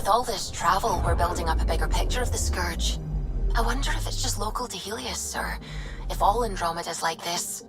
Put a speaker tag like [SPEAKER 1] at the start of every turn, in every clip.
[SPEAKER 1] With all this travel, we're building up a bigger picture of the Scourge. I wonder if it's just local to Helios, or if all Andromeda's like this.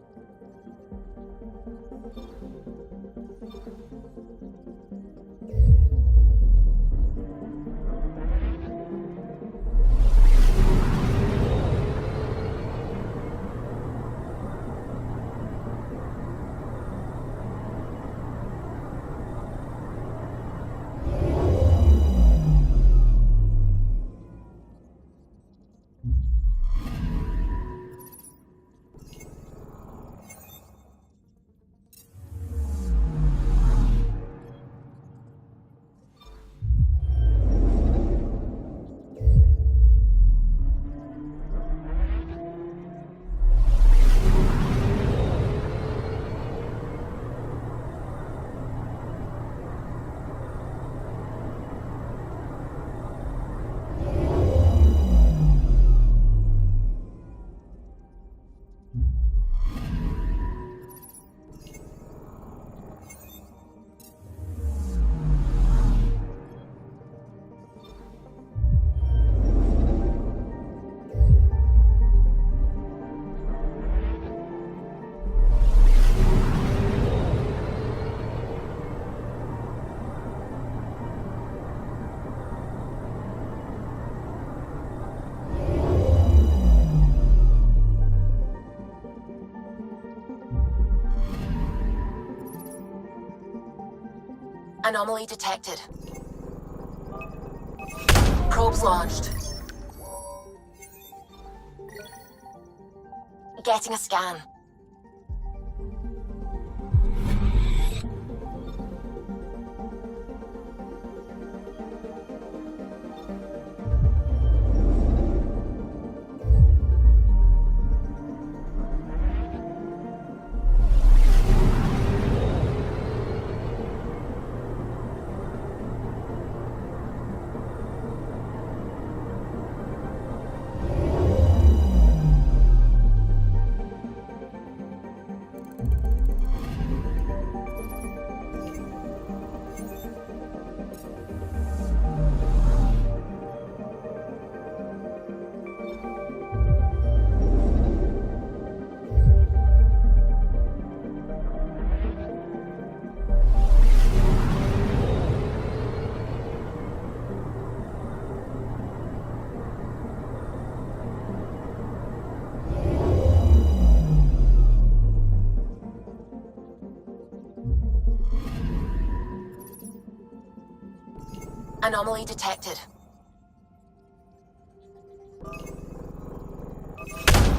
[SPEAKER 1] Anomaly detected. Probes launched. Getting a scan. Anomaly detected.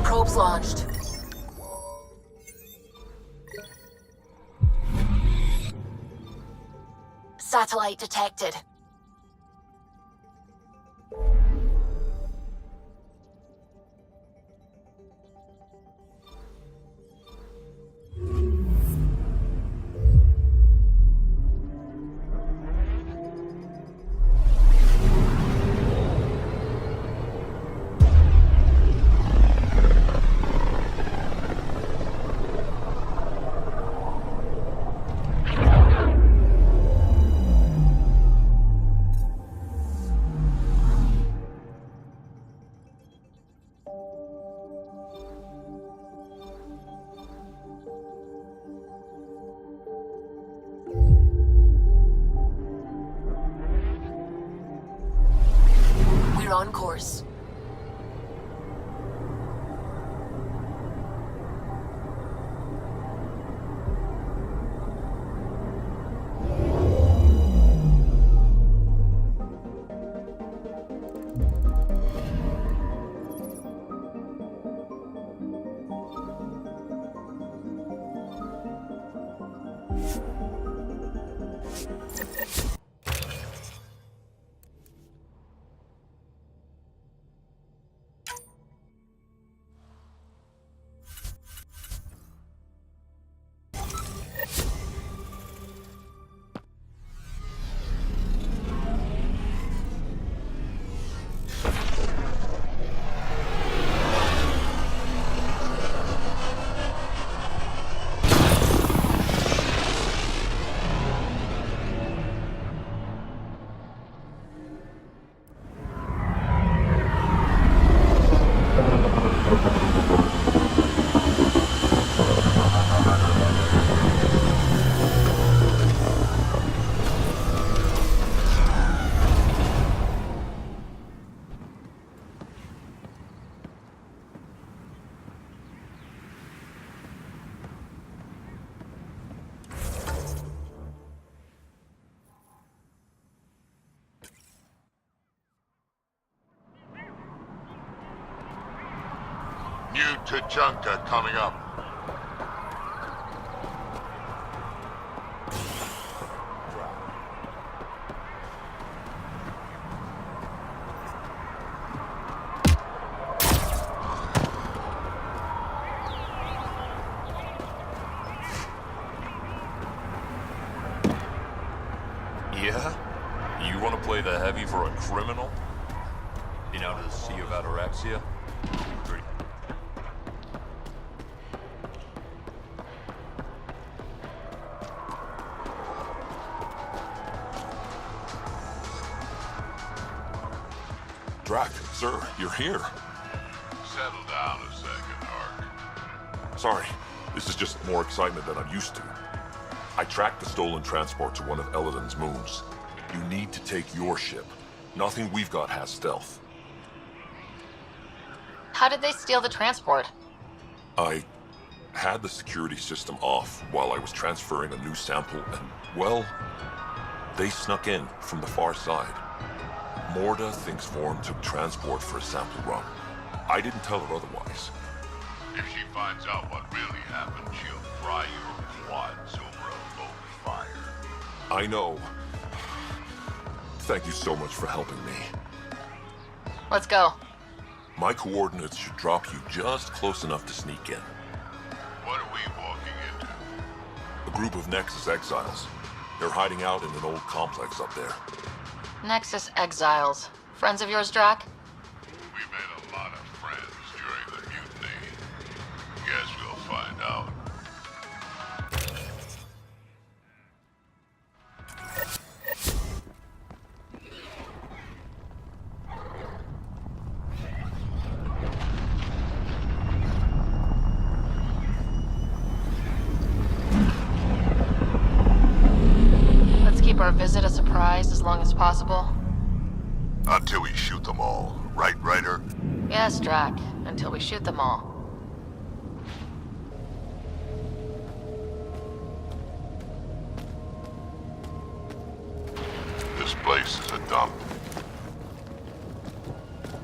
[SPEAKER 1] Probes launched. Satellite detected. We're on course.
[SPEAKER 2] New Tachanka coming up.
[SPEAKER 3] Yeah? You want to play the heavy for a criminal? You know, to the Sea of Ataraxia? Great.
[SPEAKER 4] Drack, sir, you're here.
[SPEAKER 2] Settle down a second, Hark.
[SPEAKER 4] Sorry, this is just more excitement than I'm used to. I tracked the stolen transport to one of Eladon's moons. You need to take your ship. Nothing we've got has stealth.
[SPEAKER 1] How did they steal the transport?
[SPEAKER 4] I had the security system off while I was transferring a new sample and, well, they snuck in from the far side. Morda thinks Form took transport for a sample run. I didn't tell her otherwise.
[SPEAKER 2] If she finds out what really happened, she'll fry your quads over a boat fire.
[SPEAKER 4] I know. Thank you so much for helping me.
[SPEAKER 1] Let's go.
[SPEAKER 4] My coordinates should drop you just close enough to sneak in.
[SPEAKER 2] What are we walking into?
[SPEAKER 4] A group of Nexus exiles. They're hiding out in an old complex up there.
[SPEAKER 1] Nexus exiles. Friends of yours, Drack?
[SPEAKER 2] We made a lot of friends during the mutiny. Guess we'll find out.
[SPEAKER 1] Keep our visit a surprise as long as possible.
[SPEAKER 2] Until we shoot them all. Right, Ryder?
[SPEAKER 1] Yes, Drack. Until we shoot them all.
[SPEAKER 2] This place is a dump.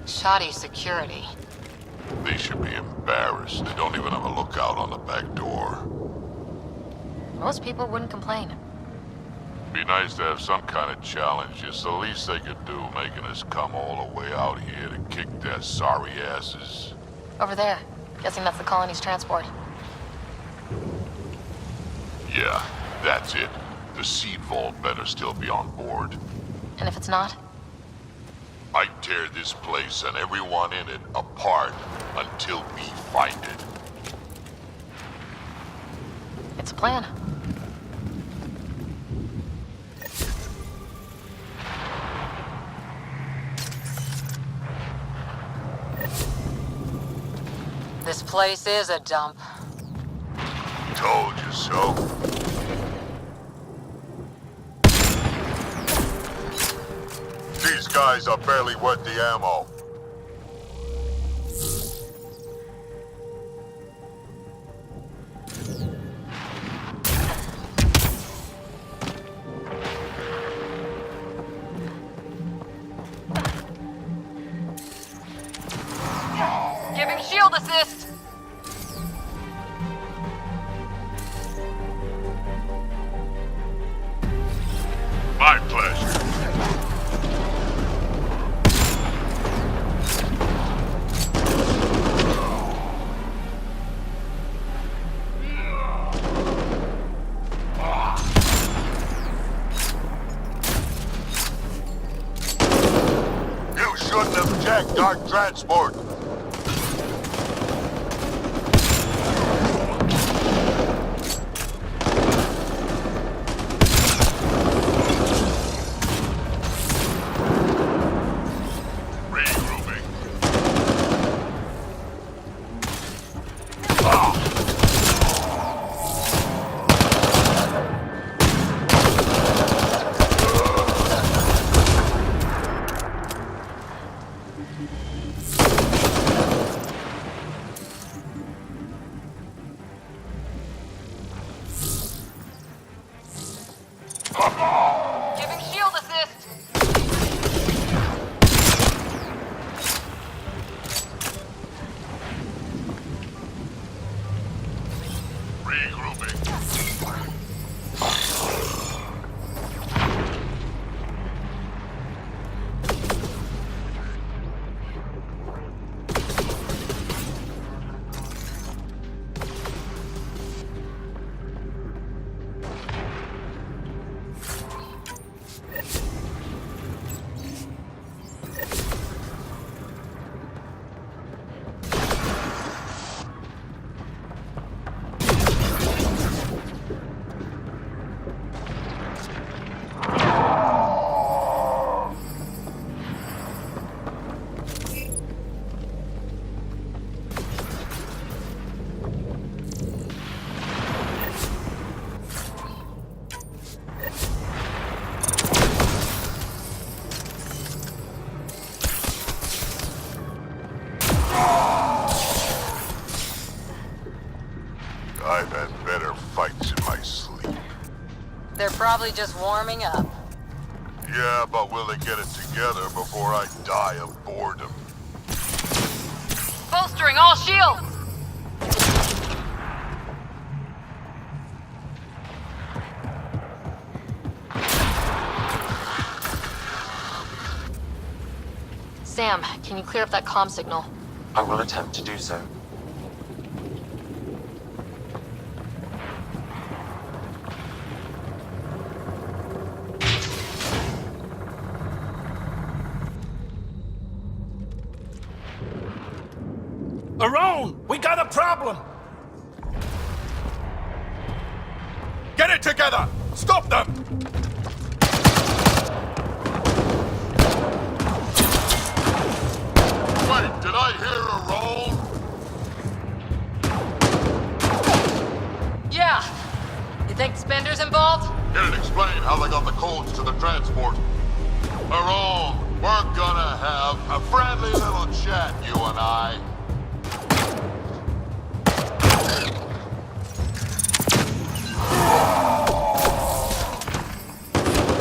[SPEAKER 1] Shoddy security.
[SPEAKER 2] They should be embarrassed. They don't even have a lookout on the back door.
[SPEAKER 1] Most people wouldn't complain.
[SPEAKER 2] Be nice to have some kind of challenge. It's the least they could do, making us come all the way out here to kick their sorry asses.
[SPEAKER 1] Over there. Guessing that's the colony's transport.
[SPEAKER 2] Yeah, that's it. The seed vault better still be on board.
[SPEAKER 1] And if it's not?
[SPEAKER 2] I tear this place and everyone in it apart until we find it.
[SPEAKER 1] It's a plan. This place is a dump.
[SPEAKER 2] Told you so. These guys are barely worth the ammo.
[SPEAKER 1] Giving shield assist!
[SPEAKER 2] My pleasure. You shouldn't have jacked our transport.
[SPEAKER 1] Giving shield assist!
[SPEAKER 5] probably just warming up.
[SPEAKER 2] Yeah, but will they get it together before I die of boredom?
[SPEAKER 5] Bolstering all shields!
[SPEAKER 1] Sam, can you clear up that comm signal?
[SPEAKER 6] I will attempt to do so.
[SPEAKER 7] Around! We got a problem!
[SPEAKER 2] Get it together! Stop them! Wait, did I hear a roll?
[SPEAKER 5] Yeah. You think Spender's involved?
[SPEAKER 2] Can it explain how they got the codes to the transport? Aron, we're gonna have a friendly little chat, you and I.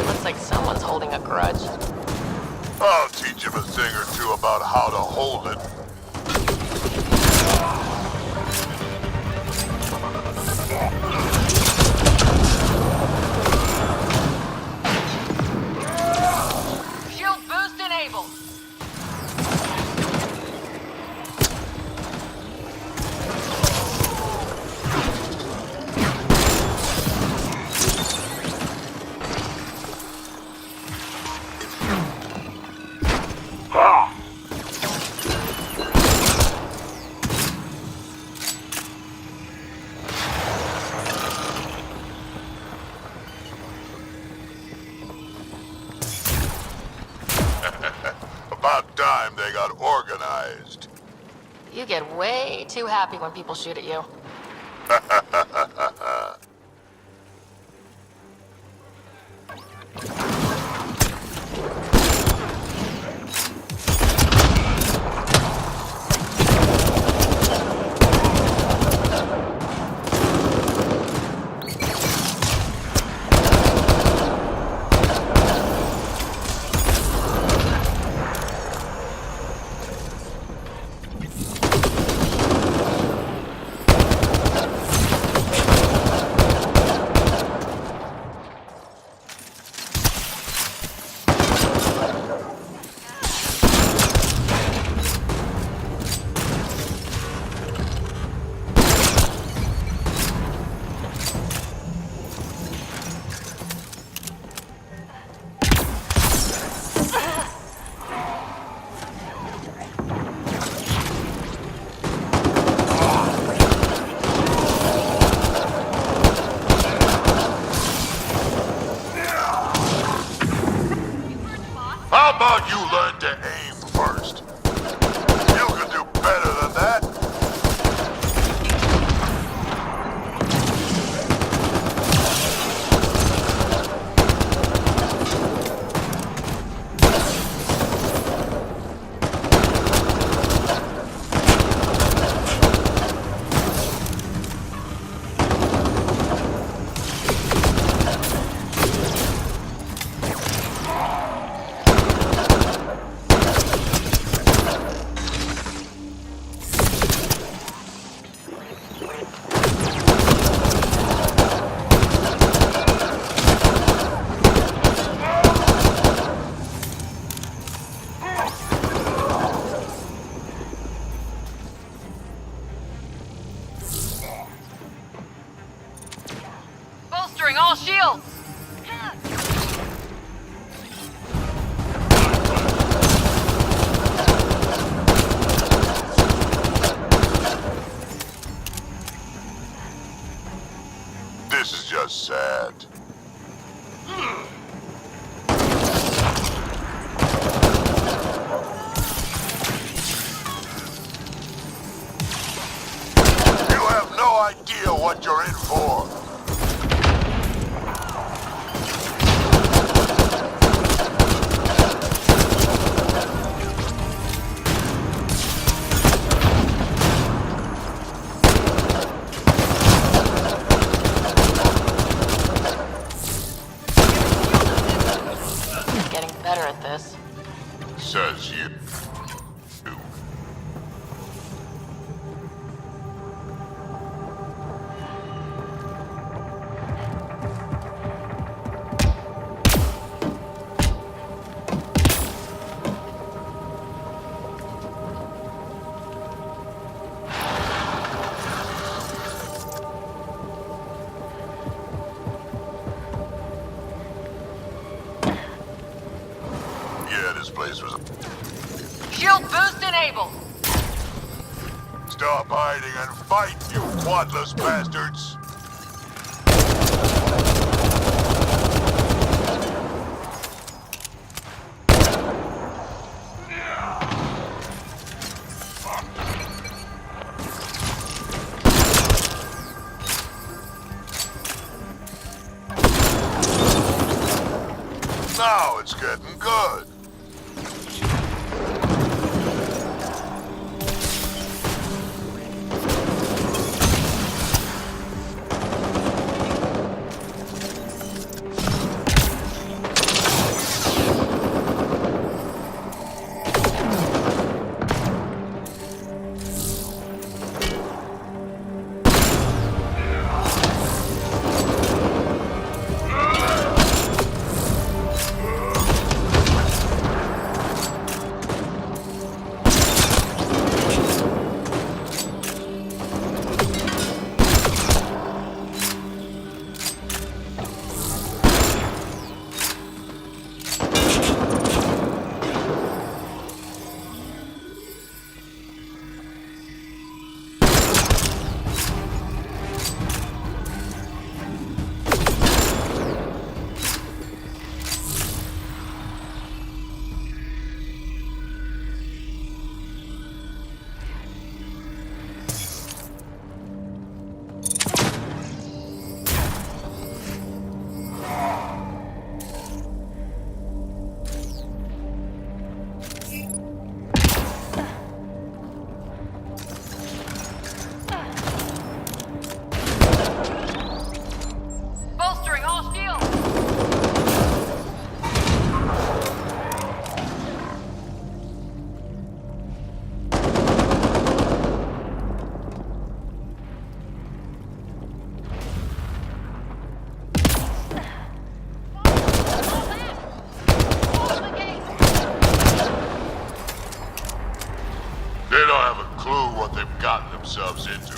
[SPEAKER 1] Looks like someone's holding a grudge.
[SPEAKER 2] I'll teach him a thing or two about how to hold it.
[SPEAKER 5] Shield boost enabled.
[SPEAKER 2] About time they got organized.
[SPEAKER 1] You get way too happy when people shoot at you.
[SPEAKER 2] How about you learn to aim first? You can do better than that.
[SPEAKER 5] this.
[SPEAKER 2] Says you.
[SPEAKER 5] Shield boost enabled!
[SPEAKER 2] Stop hiding and fight, you quadless bastards! Now it's getting good. Themselves into.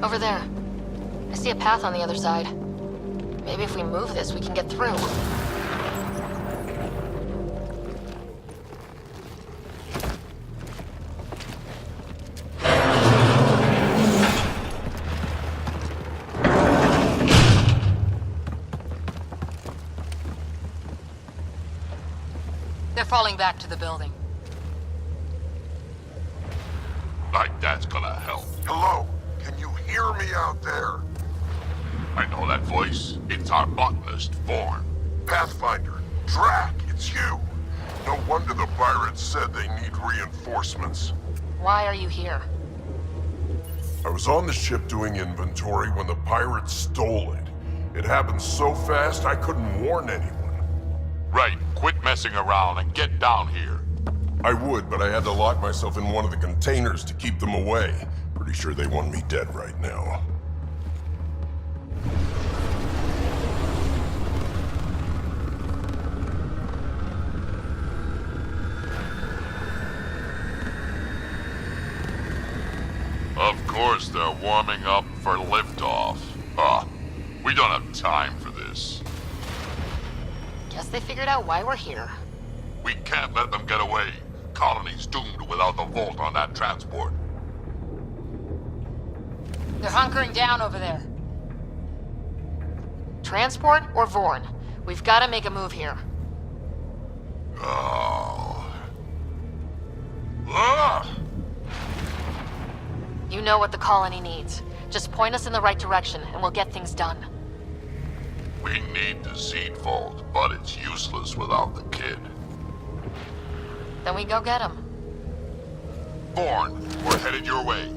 [SPEAKER 1] Over there. I see a path on the other side. Maybe if we move this, we can get through.
[SPEAKER 5] They're falling back to the building.
[SPEAKER 2] Like that's gonna help.
[SPEAKER 8] Hello? Can you hear me out there?
[SPEAKER 2] I know that voice. It's our botanist, Vorn.
[SPEAKER 8] Pathfinder, Drack, it's you. No wonder the pirates said they need reinforcements.
[SPEAKER 1] Why are you here?
[SPEAKER 8] I was on the ship doing inventory when the pirates stole it. It happened so fast I couldn't warn anyone.
[SPEAKER 2] Right, quit messing around and get down here.
[SPEAKER 8] I would, but I had to lock myself in one of the containers to keep them away. Pretty sure they want me dead right now.
[SPEAKER 2] Of course they're warming up for liftoff. We don't have time for this.
[SPEAKER 1] Guess they figured out why we're here.
[SPEAKER 2] We can't let them get away. Colony's doomed without the vault on that transport.
[SPEAKER 5] They're hunkering down over there.
[SPEAKER 1] Transport or Vorn? We've got to make a move here.
[SPEAKER 2] Oh. Ah!
[SPEAKER 1] You know what the colony needs. Just point us in the right direction and we'll get things done.
[SPEAKER 2] We need the seed vault, but it's useless without the kid.
[SPEAKER 1] Then we go get him.
[SPEAKER 2] Vorn, we're headed your way.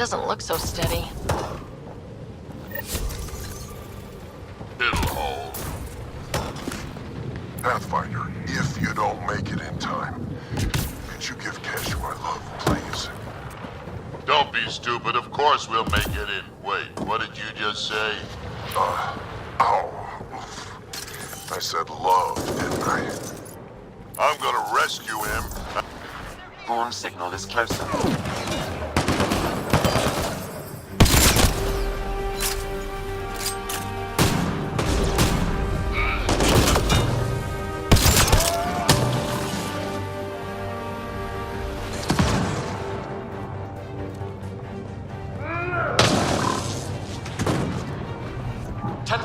[SPEAKER 1] doesn't look so steady.
[SPEAKER 2] It'll hold.
[SPEAKER 8] Pathfinder, if you don't make it in time, could you give Cash my love, please?
[SPEAKER 2] Don't be stupid. Of course we'll make it in. Wait, what did you just say?
[SPEAKER 8] Ow. I said love, didn't I?
[SPEAKER 2] I'm gonna rescue him.
[SPEAKER 6] Vorn signal is closer.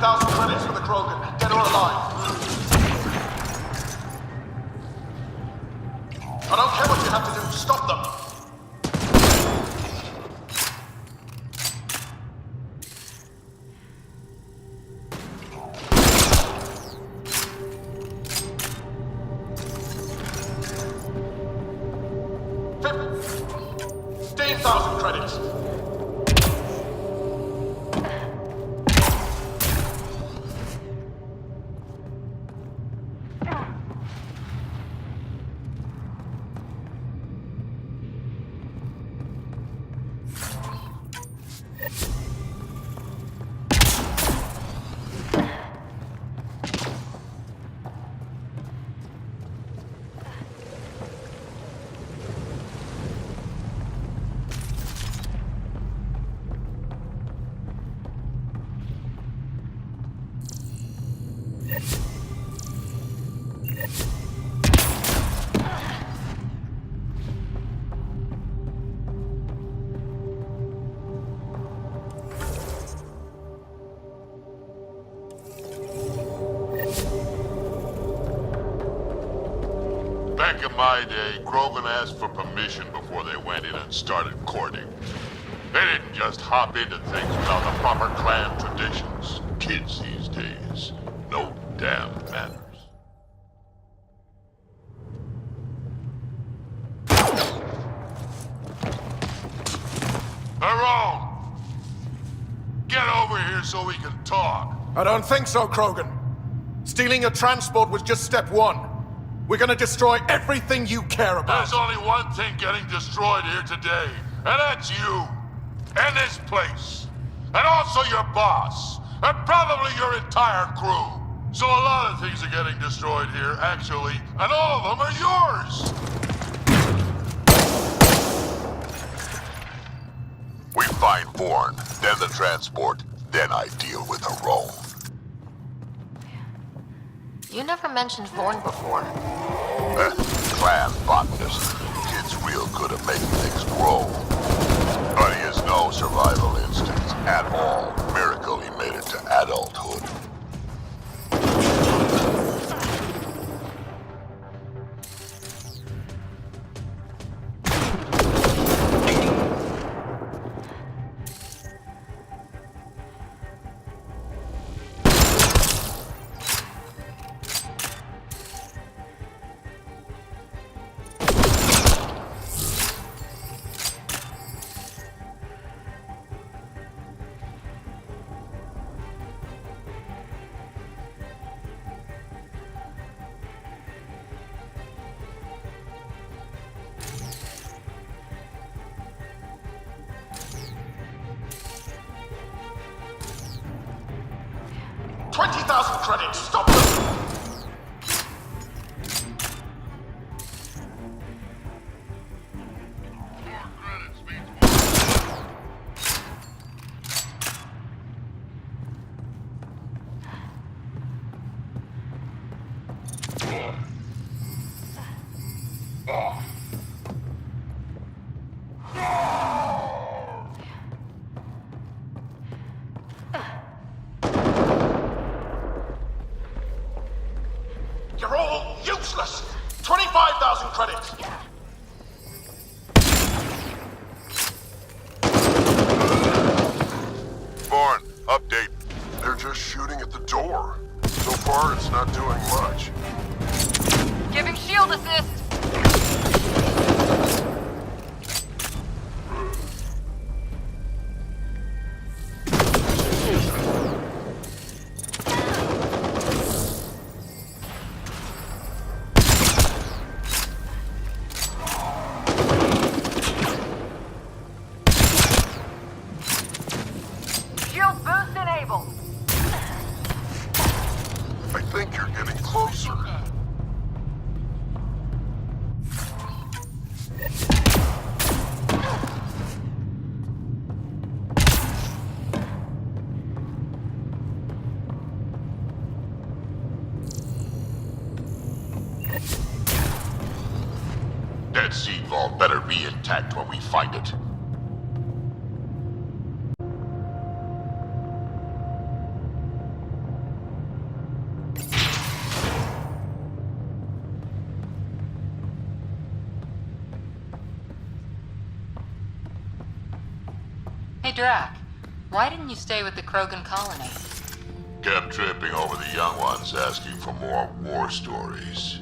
[SPEAKER 7] Credits for the Krogan. Dead or alive. I don't care what you have to do. Stop them. $15,000 credits.
[SPEAKER 2] Back in my day, Krogan asked for permission before they went in and started courting. They didn't just hop into things without the proper clan traditions. Kids these days, no damn manners. Perro! Get over here so we can talk.
[SPEAKER 7] I don't think so, Krogan. Stealing a transport was just step one. We're gonna destroy everything you care about.
[SPEAKER 2] There's only one thing getting destroyed here today, and that's you. And this place. And also your boss. And probably your entire crew. So a lot of things are getting destroyed here, actually, and all of them are yours! We find Vorn, then the transport, then I deal with the roll.
[SPEAKER 1] You never mentioned Vorn before.
[SPEAKER 2] Clan botanist. Kid's real good at making things grow. But he has no survival instincts at all. Miracle he made it to adulthood.
[SPEAKER 7] $20,000 credits. Stop them! You're all useless! 25,000 credits!
[SPEAKER 2] Vorn, update.
[SPEAKER 8] They're just shooting at the door. So far, it's not doing much.
[SPEAKER 5] Giving shield assist.
[SPEAKER 2] That seed vault better be intact when we find it.
[SPEAKER 5] Hey, Drack. Why didn't you stay with the Krogan colony?
[SPEAKER 2] Kept tripping over the young ones asking for more war stories.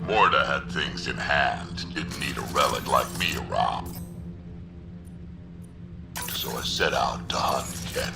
[SPEAKER 2] Morda had things in hand, didn't need a relic like me around. So I set out to hunt Ken.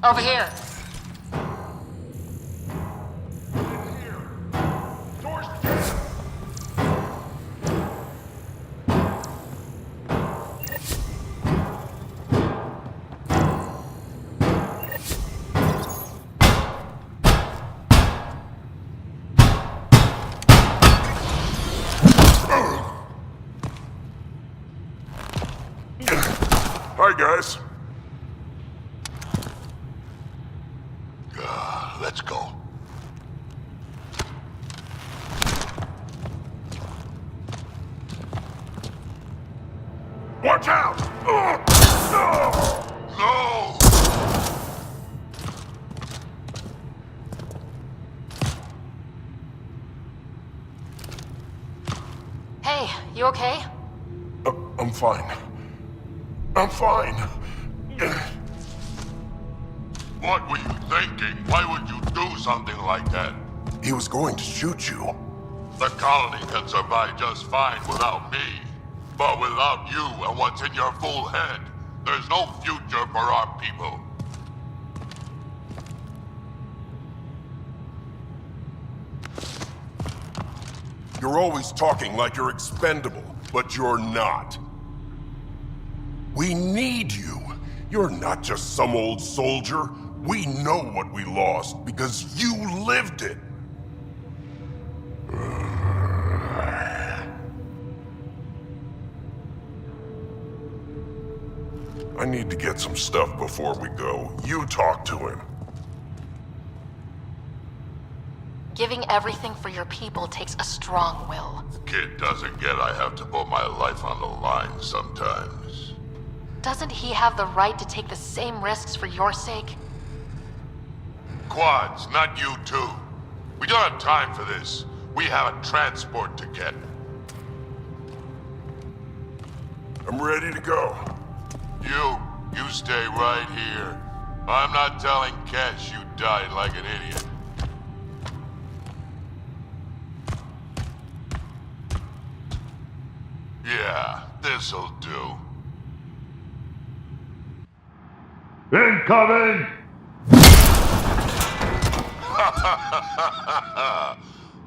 [SPEAKER 5] Over here.
[SPEAKER 8] Hi, guys.
[SPEAKER 2] Let's go.
[SPEAKER 8] Watch out!
[SPEAKER 2] No!
[SPEAKER 1] Hey, you okay?
[SPEAKER 8] I'm fine. I'm fine.
[SPEAKER 2] What were you thinking? Why would you do something like that?
[SPEAKER 8] He was going to shoot you.
[SPEAKER 2] The colony can survive just fine without me. But without you and what's in your fool head, there's no future for our people.
[SPEAKER 8] You're always talking like you're expendable, but you're not. We need you. You're not just some old soldier. We know what we lost because you lived it. I need to get some stuff before we go. You talk to him.
[SPEAKER 1] Giving everything for your people takes a strong will.
[SPEAKER 2] Kid doesn't get I have to put my life on the line sometimes.
[SPEAKER 1] Doesn't he have the right to take the same risks for your sake?
[SPEAKER 2] Quads, not you two. We don't have time for this. We have a transport to get.
[SPEAKER 8] I'm ready to go.
[SPEAKER 2] You stay right here. I'm not telling Cash you died like an idiot. Yeah, this'll do.
[SPEAKER 9] Incoming!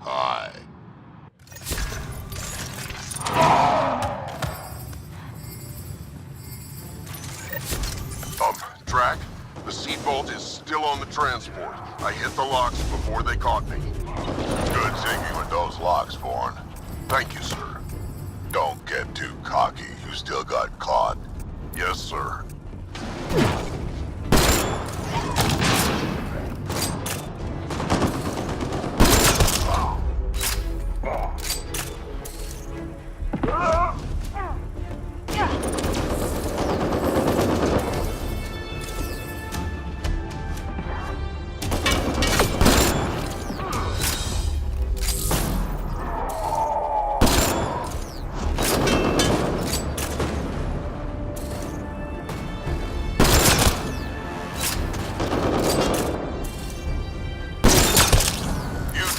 [SPEAKER 2] Hi.
[SPEAKER 8] Drack, the seed vault is still on the transport. I hit the locks before they caught me.
[SPEAKER 2] Good thinking with those locks, Vaughn.
[SPEAKER 8] Thank you, sir.
[SPEAKER 2] Don't get too cocky. You still got caught.
[SPEAKER 8] Yes, sir.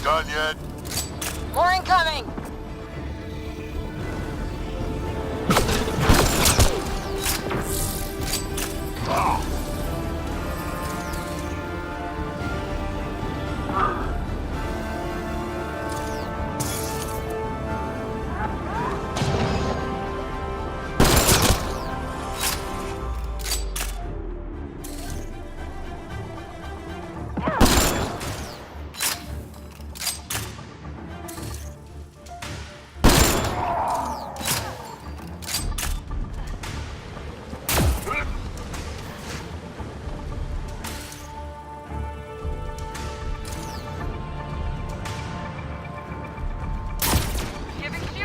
[SPEAKER 2] Done yet?
[SPEAKER 5] More incoming!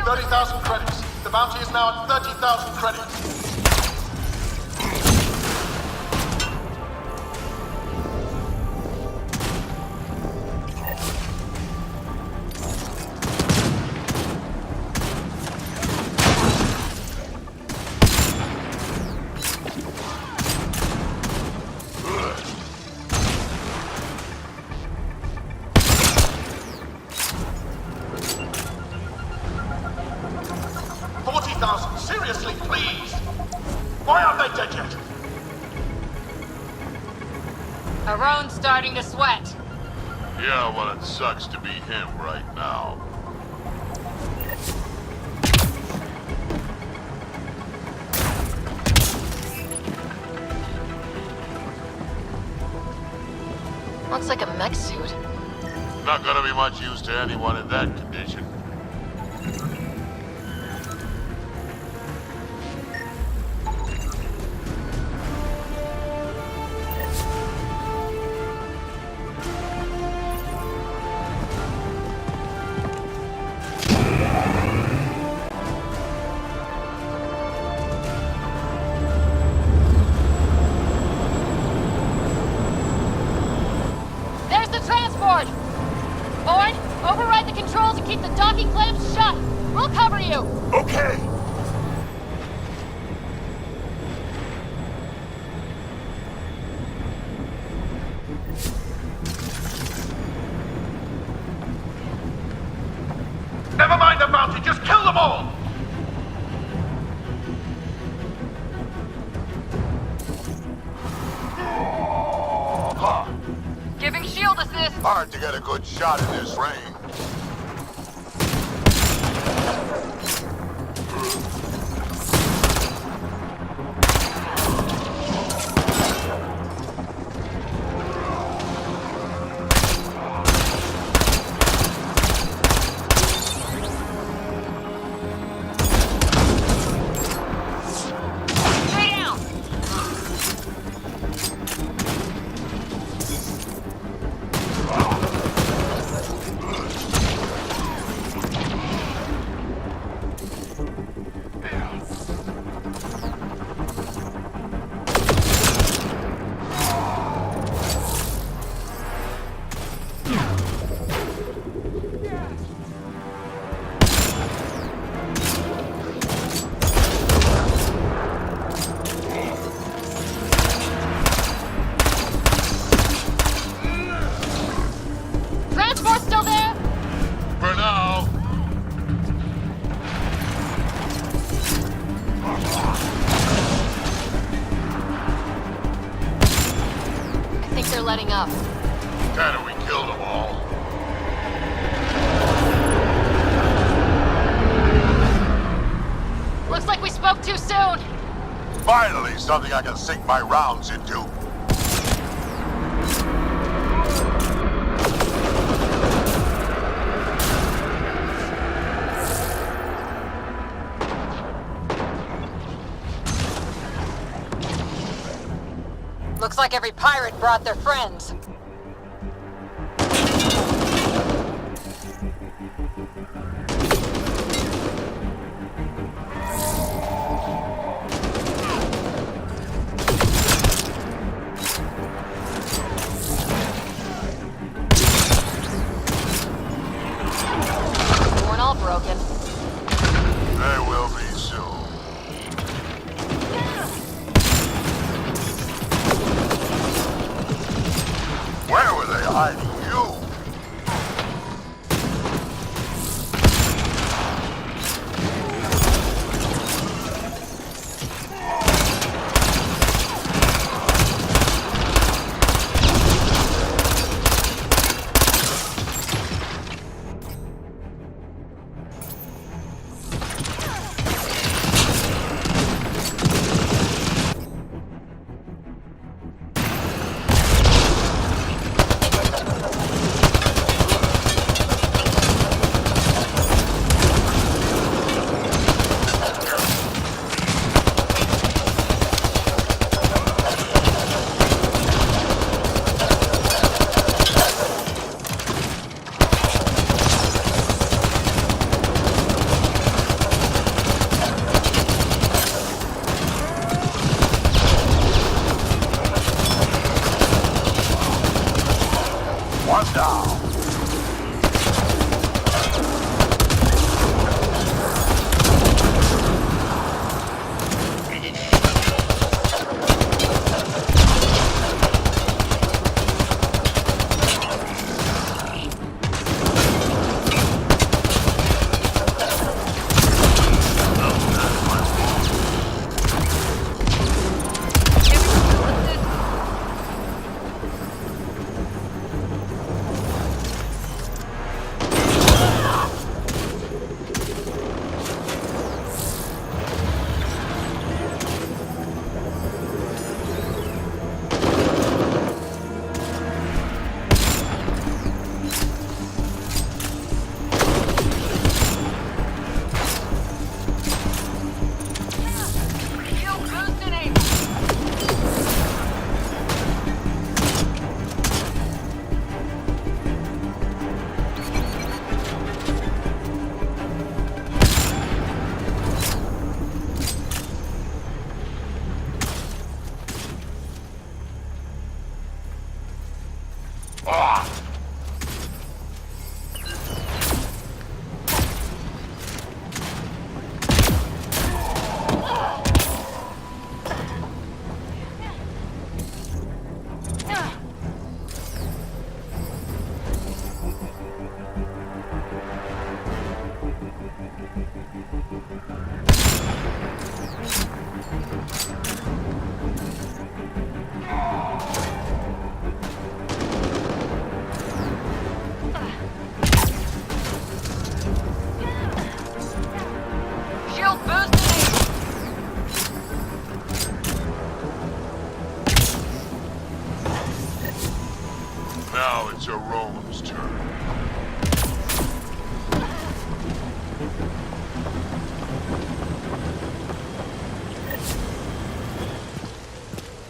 [SPEAKER 7] 30,000 credits. The bounty is now at 30,000 credits. Seriously, please! Why aren't they dead yet?
[SPEAKER 5] Aron's starting to sweat.
[SPEAKER 2] Yeah, well, it sucks to be him right now.
[SPEAKER 1] Looks like a mech suit.
[SPEAKER 2] Not gonna be much use to anyone in that condition.
[SPEAKER 8] Okay!
[SPEAKER 7] Never mind the bounty, just kill them all!
[SPEAKER 5] Giving shield assist.
[SPEAKER 2] Hard to get a good shot in this rain.
[SPEAKER 1] Letting up.
[SPEAKER 2] Kinda, we killed them all.
[SPEAKER 5] Looks like we spoke too soon.
[SPEAKER 2] Finally, something I can sink my rounds into.
[SPEAKER 5] Looks like every pirate brought their friends.
[SPEAKER 1] We're all broken.
[SPEAKER 2] They will be soon. Where were they hiding you?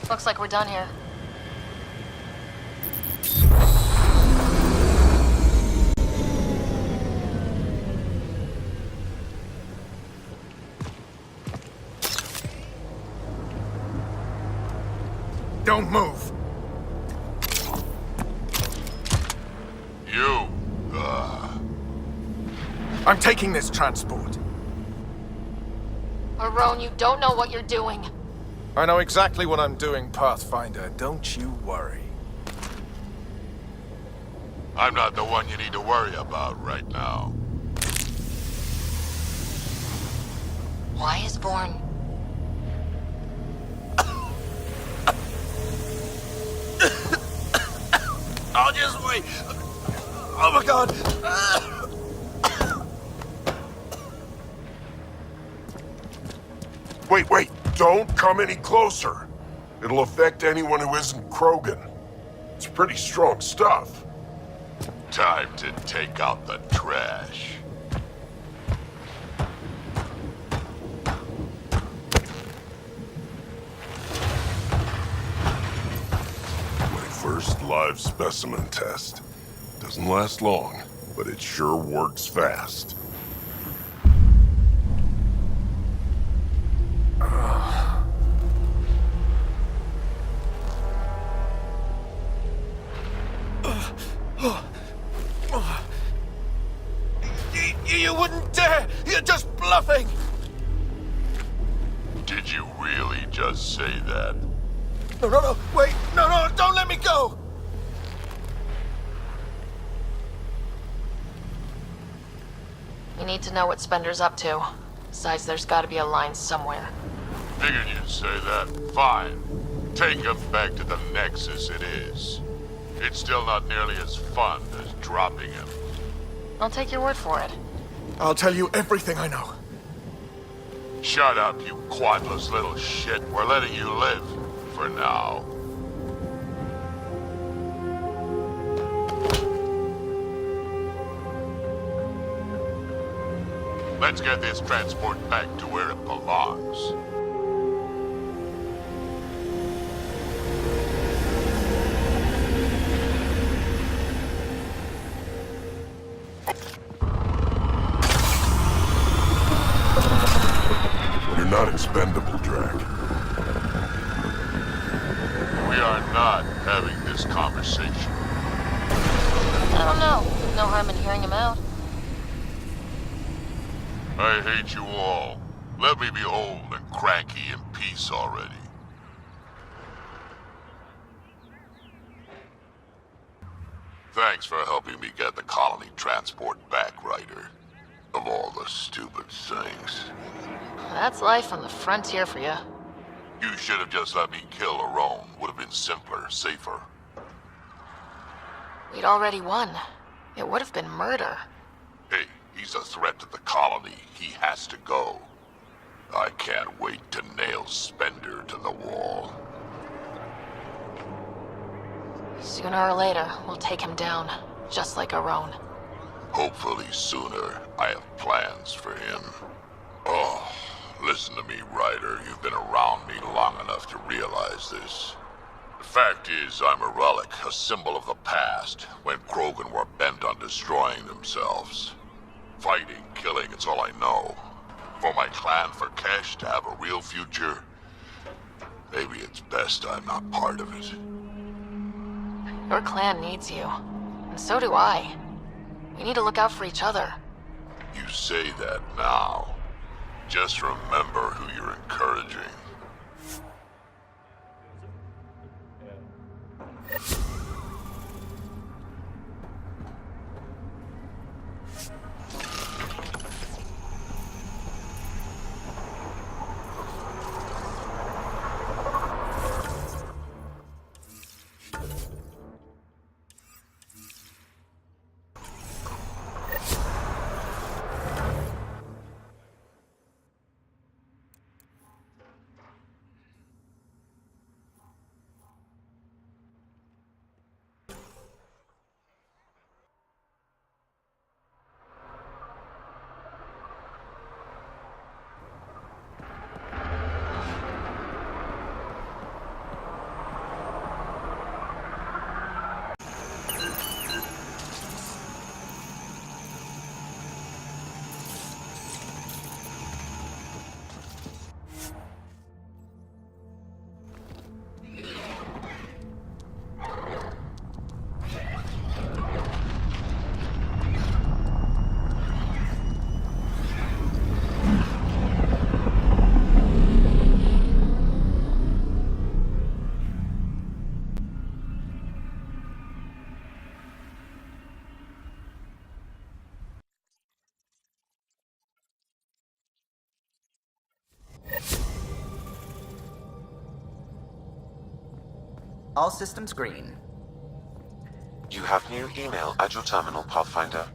[SPEAKER 1] Looks like we're done here.
[SPEAKER 7] Don't move.
[SPEAKER 2] You,
[SPEAKER 7] I'm taking this transport.
[SPEAKER 1] Arone, you don't know what you're doing.
[SPEAKER 7] I know exactly what I'm doing, Pathfinder. Don't you worry.
[SPEAKER 2] I'm not the one you need to worry about right now.
[SPEAKER 1] Why is Born?
[SPEAKER 8] I'll just wait. Oh my god. Wait. Don't come any closer. It'll affect anyone who isn't Krogan. It's pretty strong stuff.
[SPEAKER 2] Time to take out the trash.
[SPEAKER 8] My first live specimen test. Doesn't last long, but it sure works fast.
[SPEAKER 7] You wouldn't dare! You're just bluffing!
[SPEAKER 2] Did you really just say that?
[SPEAKER 7] No, wait! No, don't let me go!
[SPEAKER 1] We need to know what Spender's up to. Besides, there's gotta be a line somewhere.
[SPEAKER 2] Figured you'd say that. Fine. Take him back to the Nexus it is. It's still not nearly as fun as dropping him.
[SPEAKER 1] I'll take your word for it.
[SPEAKER 7] I'll tell you everything I know.
[SPEAKER 2] Shut up, you quadless little shit. We're letting you live. For now. Let's get this transport back to where it belongs.
[SPEAKER 8] You're not expendable, Drack.
[SPEAKER 2] We are not having this conversation.
[SPEAKER 1] I don't know. No harm in hearing him out.
[SPEAKER 2] I hate you all. Let me be old and cranky in peace already. Thanks for helping me get the colony transport back, Ryder. Of all the stupid things.
[SPEAKER 1] That's life on the frontier for you.
[SPEAKER 2] You should have just let me kill Arone. Would have been simpler, safer.
[SPEAKER 1] We'd already won. It would have been murder.
[SPEAKER 2] Hey, he's a threat to the colony. He has to go. I can't wait to nail Spender to the wall.
[SPEAKER 1] Sooner or later, we'll take him down. Just like Arone.
[SPEAKER 2] Hopefully sooner. I have plans for him. Oh, listen to me, Ryder. You've been around me long enough to realize this. The fact is, I'm a relic, a symbol of the past, when Krogan were bent on destroying themselves. Fighting, killing, it's all I know. For my clan, for Kesh to have a real future, maybe it's best I'm not part of it.
[SPEAKER 1] Your clan needs you. And so do I. We need to look out for each other.
[SPEAKER 2] You say that now. Just remember who you're encouraging.
[SPEAKER 9] All systems green.
[SPEAKER 6] You have new email at your terminal, Pathfinder.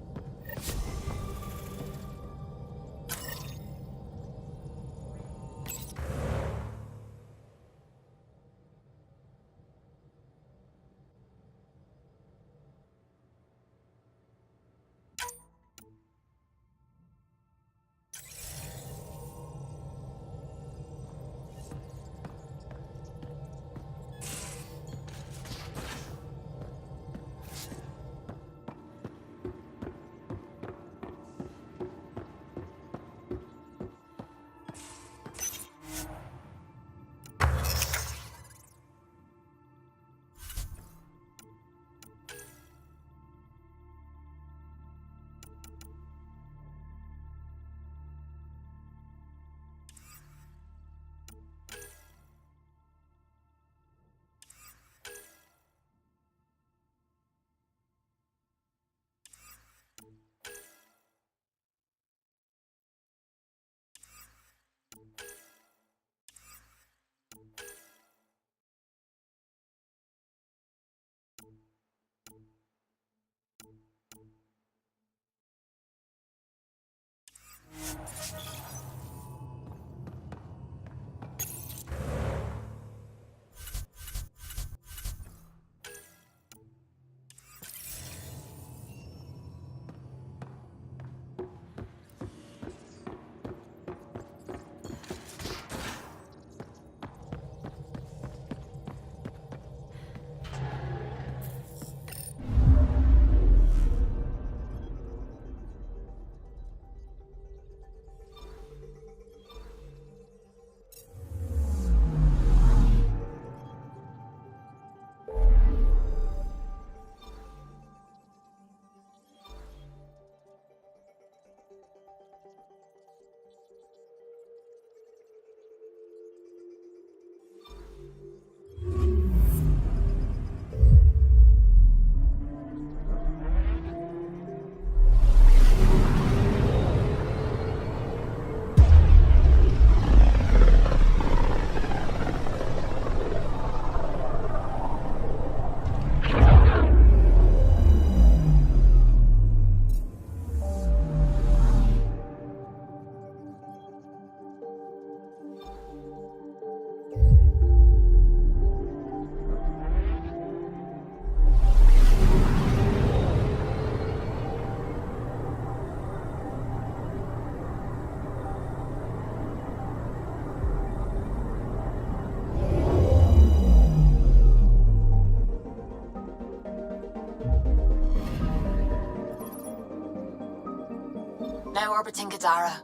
[SPEAKER 1] Now orbiting Kadara.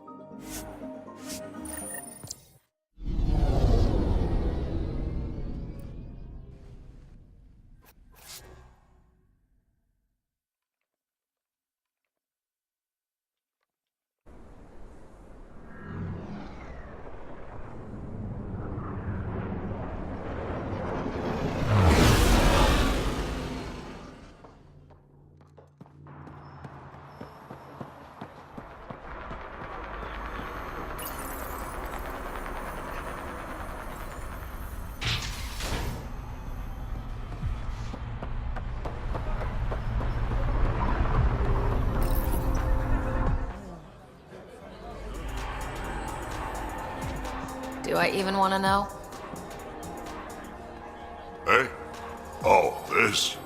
[SPEAKER 1] Do I even want to know?
[SPEAKER 2] Hey? Oh, this?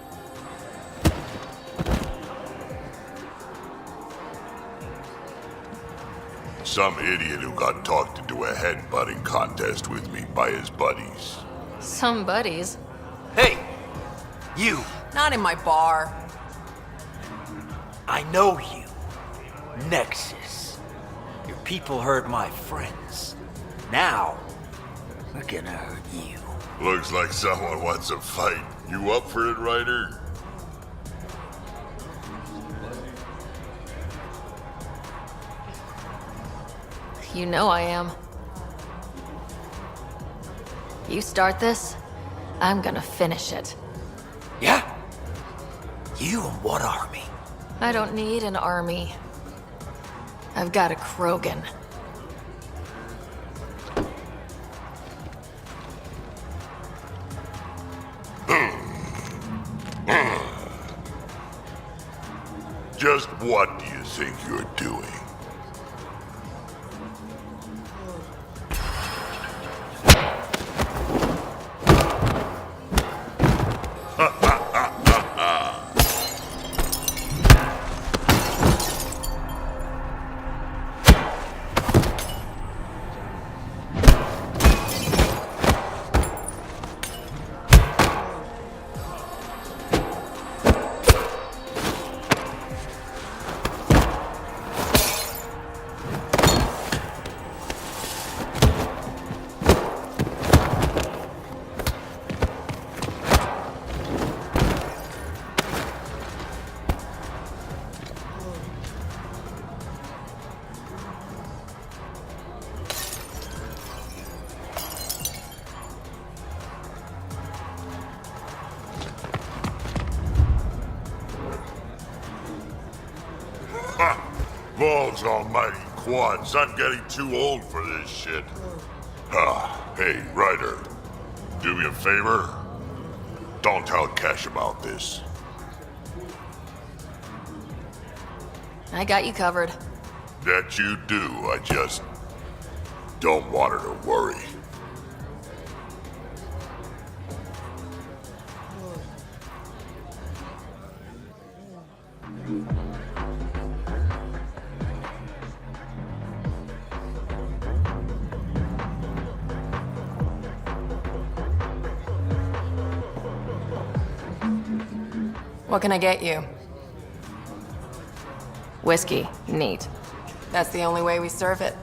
[SPEAKER 2] Some idiot who got talked into a headbutting contest with me by his buddies.
[SPEAKER 1] Some buddies.
[SPEAKER 10] Hey! You!
[SPEAKER 9] Not in my bar.
[SPEAKER 10] I know you. Nexus. Your people hurt my friends. Now, we're gonna hurt you.
[SPEAKER 2] Looks like someone wants a fight. You up for it, Ryder?
[SPEAKER 1] You know I am. You start this, I'm gonna finish it.
[SPEAKER 10] Yeah? You and what army?
[SPEAKER 1] I don't need an army. I've got a Krogan.
[SPEAKER 2] What do you think you're doing? Balls almighty quads, I'm getting too old for this shit. Hey, Ryder. Do me a favor. Don't tell Cash about this.
[SPEAKER 1] I got you covered.
[SPEAKER 2] That you do, I just don't want her to worry.
[SPEAKER 9] What can I get you?
[SPEAKER 1] Whiskey. Neat.
[SPEAKER 9] That's the only way we serve it.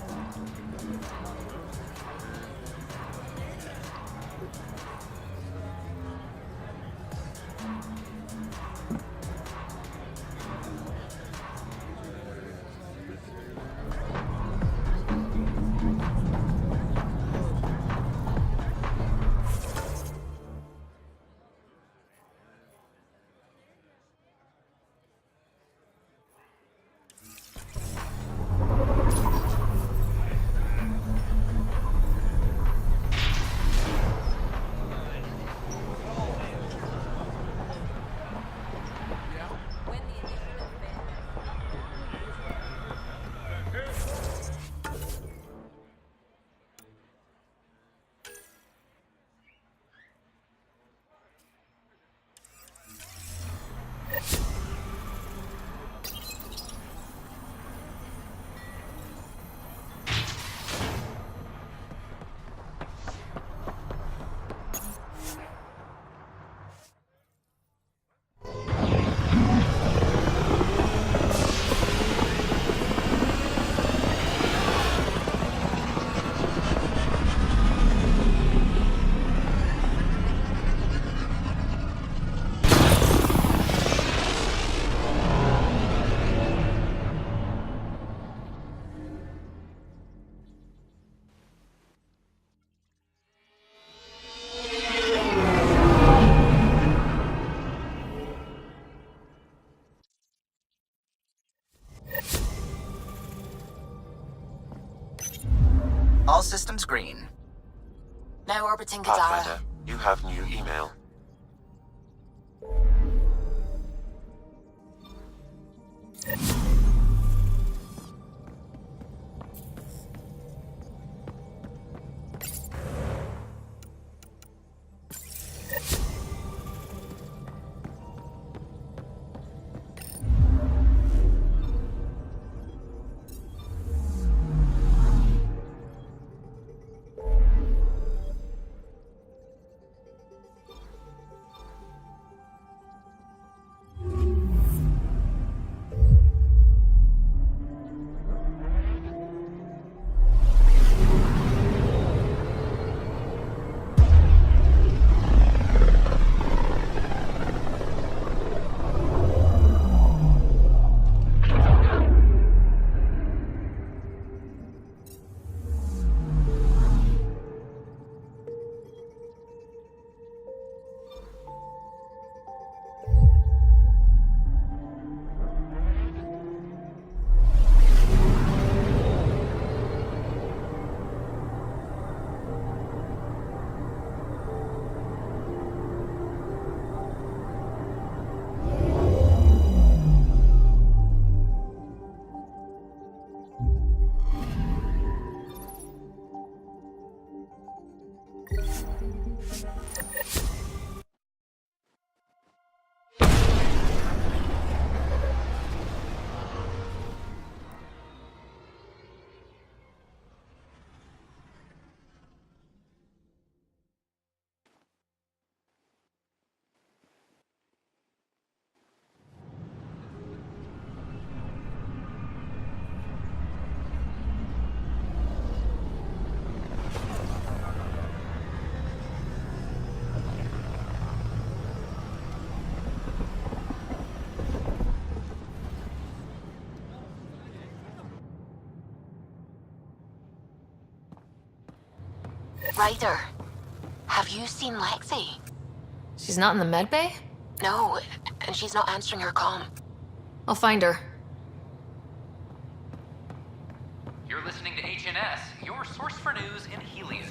[SPEAKER 10] All systems green.
[SPEAKER 1] Now orbiting Kadara.
[SPEAKER 6] Pathfinder, you have new email.
[SPEAKER 1] Ryder, have you seen Lexi?
[SPEAKER 9] She's not in the med bay?
[SPEAKER 1] No, and she's not answering her comm.
[SPEAKER 9] I'll find her.
[SPEAKER 11] You're listening to HNS, your source for news in Helios.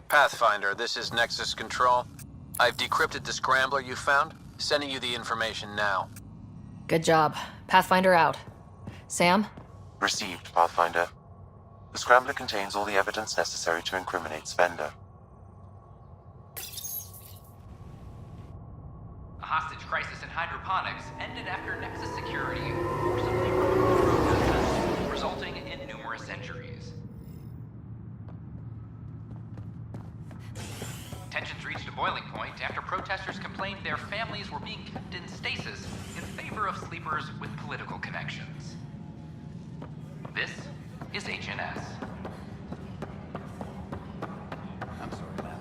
[SPEAKER 12] Pathfinder, this is Nexus Control. I've decrypted the scrambler you found. Sending you the information now.
[SPEAKER 9] Good job. Pathfinder out. Sam?
[SPEAKER 6] Received, Pathfinder. The scrambler contains all the evidence necessary to incriminate Spender.
[SPEAKER 11] A hostage crisis in hydroponics ended after Nexus security forcibly removed protesters, resulting in numerous injuries. Tensions reached a boiling point after protesters complained their families were being kept in stasis in favor of sleepers with political connections. This is HNS. I'm sorry, man.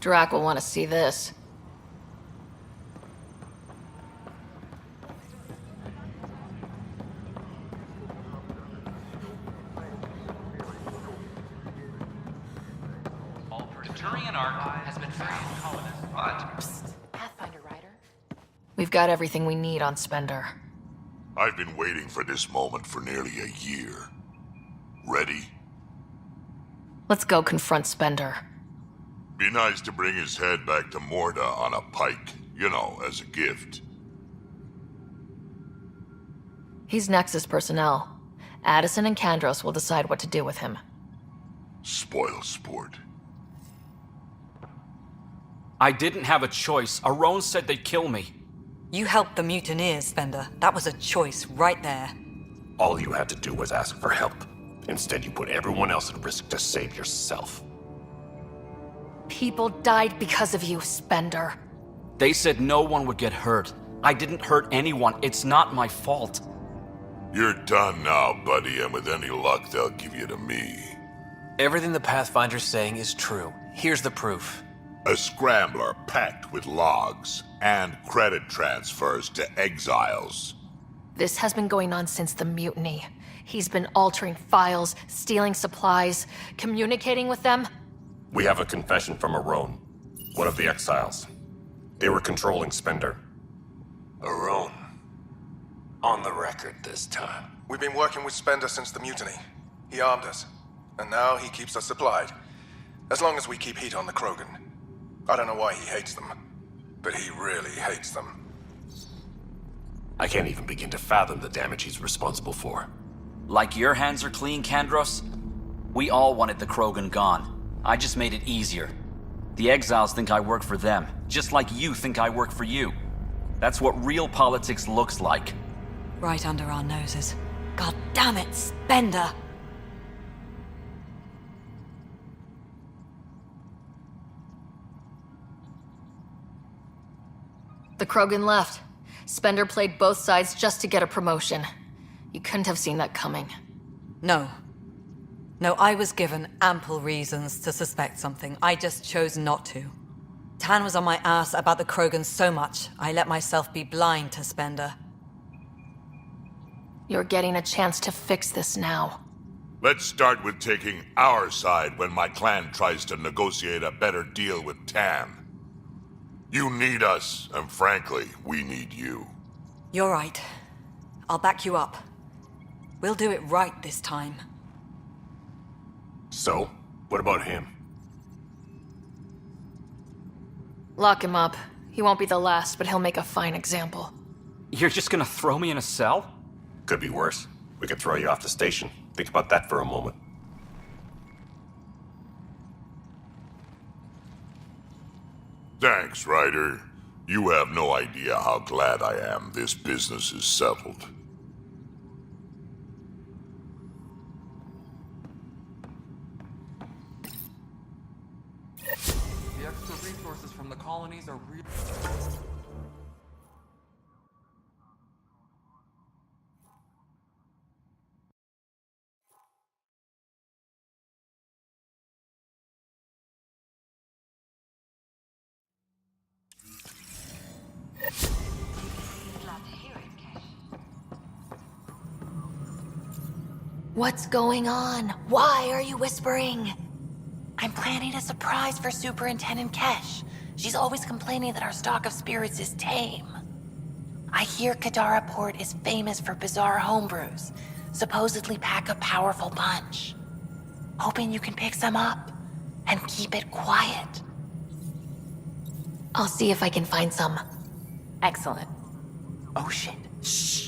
[SPEAKER 9] Drack will want to see this.
[SPEAKER 11] Deterring an arc has been found, but...
[SPEAKER 1] Pathfinder, Ryder?
[SPEAKER 9] We've got everything we need on Spender.
[SPEAKER 2] I've been waiting for this moment for nearly a year. Ready?
[SPEAKER 9] Let's go confront Spender.
[SPEAKER 2] Be nice to bring his head back to Morda on a pike, you know, as a gift.
[SPEAKER 9] He's Nexus personnel. Addison and Kandros will decide what to do with him.
[SPEAKER 2] Spoil sport.
[SPEAKER 13] I didn't have a choice. Aron said they'd kill me.
[SPEAKER 14] You helped the mutineers, Spender. That was a choice right there.
[SPEAKER 15] All you had to do was ask for help. Instead, you put everyone else at risk to save yourself.
[SPEAKER 9] People died because of you, Spender.
[SPEAKER 13] They said no one would get hurt. I didn't hurt anyone. It's not my fault.
[SPEAKER 2] You're done now, buddy, and with any luck, they'll give you to me.
[SPEAKER 12] Everything the Pathfinder's saying is true. Here's the proof.
[SPEAKER 2] A scrambler packed with logs and credit transfers to exiles.
[SPEAKER 9] This has been going on since the mutiny. He's been altering files, stealing supplies, communicating with them.
[SPEAKER 15] We have a confession from Aron, one of the exiles. They were controlling Spender.
[SPEAKER 16] Aron. On the record this time.
[SPEAKER 7] We've been working with Spender since the mutiny. He armed us, and now he keeps us supplied. As long as we keep heat on the Krogan. I don't know why he hates them, but he really hates them.
[SPEAKER 15] I can't even begin to fathom the damage he's responsible for.
[SPEAKER 13] Like your hands are clean, Kandros? We all wanted the Krogan gone. I just made it easier. The exiles think I work for them, just like you think I work for you. That's what real politics looks like.
[SPEAKER 14] Right under our noses. God damn it, Spender!
[SPEAKER 9] The Krogan left. Spender played both sides just to get a promotion. You couldn't have seen that coming.
[SPEAKER 14] No. No, I was given ample reasons to suspect something. I just chose not to. Tan was on my ass about the Krogan so much, I let myself be blind to Spender.
[SPEAKER 9] You're getting a chance to fix this now.
[SPEAKER 2] Let's start with taking our side when my clan tries to negotiate a better deal with Tan. You need us, and frankly, we need you.
[SPEAKER 14] You're right. I'll back you up. We'll do it right this time.
[SPEAKER 15] So, what about him?
[SPEAKER 9] Lock him up. He won't be the last, but he'll make a fine example.
[SPEAKER 13] You're just gonna throw me in a cell?
[SPEAKER 15] Could be worse. We could throw you off the station. Think about that for a moment.
[SPEAKER 2] Thanks, Ryder. You have no idea how glad I am this business is settled.
[SPEAKER 17] The extra resources from the colonies are real.
[SPEAKER 1] What's going on? Why are you whispering? I'm planning a surprise for Superintendent Kesh. She's always complaining that our stock of spirits is tame. I hear Kadara Port is famous for bizarre homebrews, supposedly pack a powerful punch. Hoping you can pick some up and keep it quiet. I'll see if I can find some.
[SPEAKER 5] Excellent.
[SPEAKER 1] Oh shit. Shh.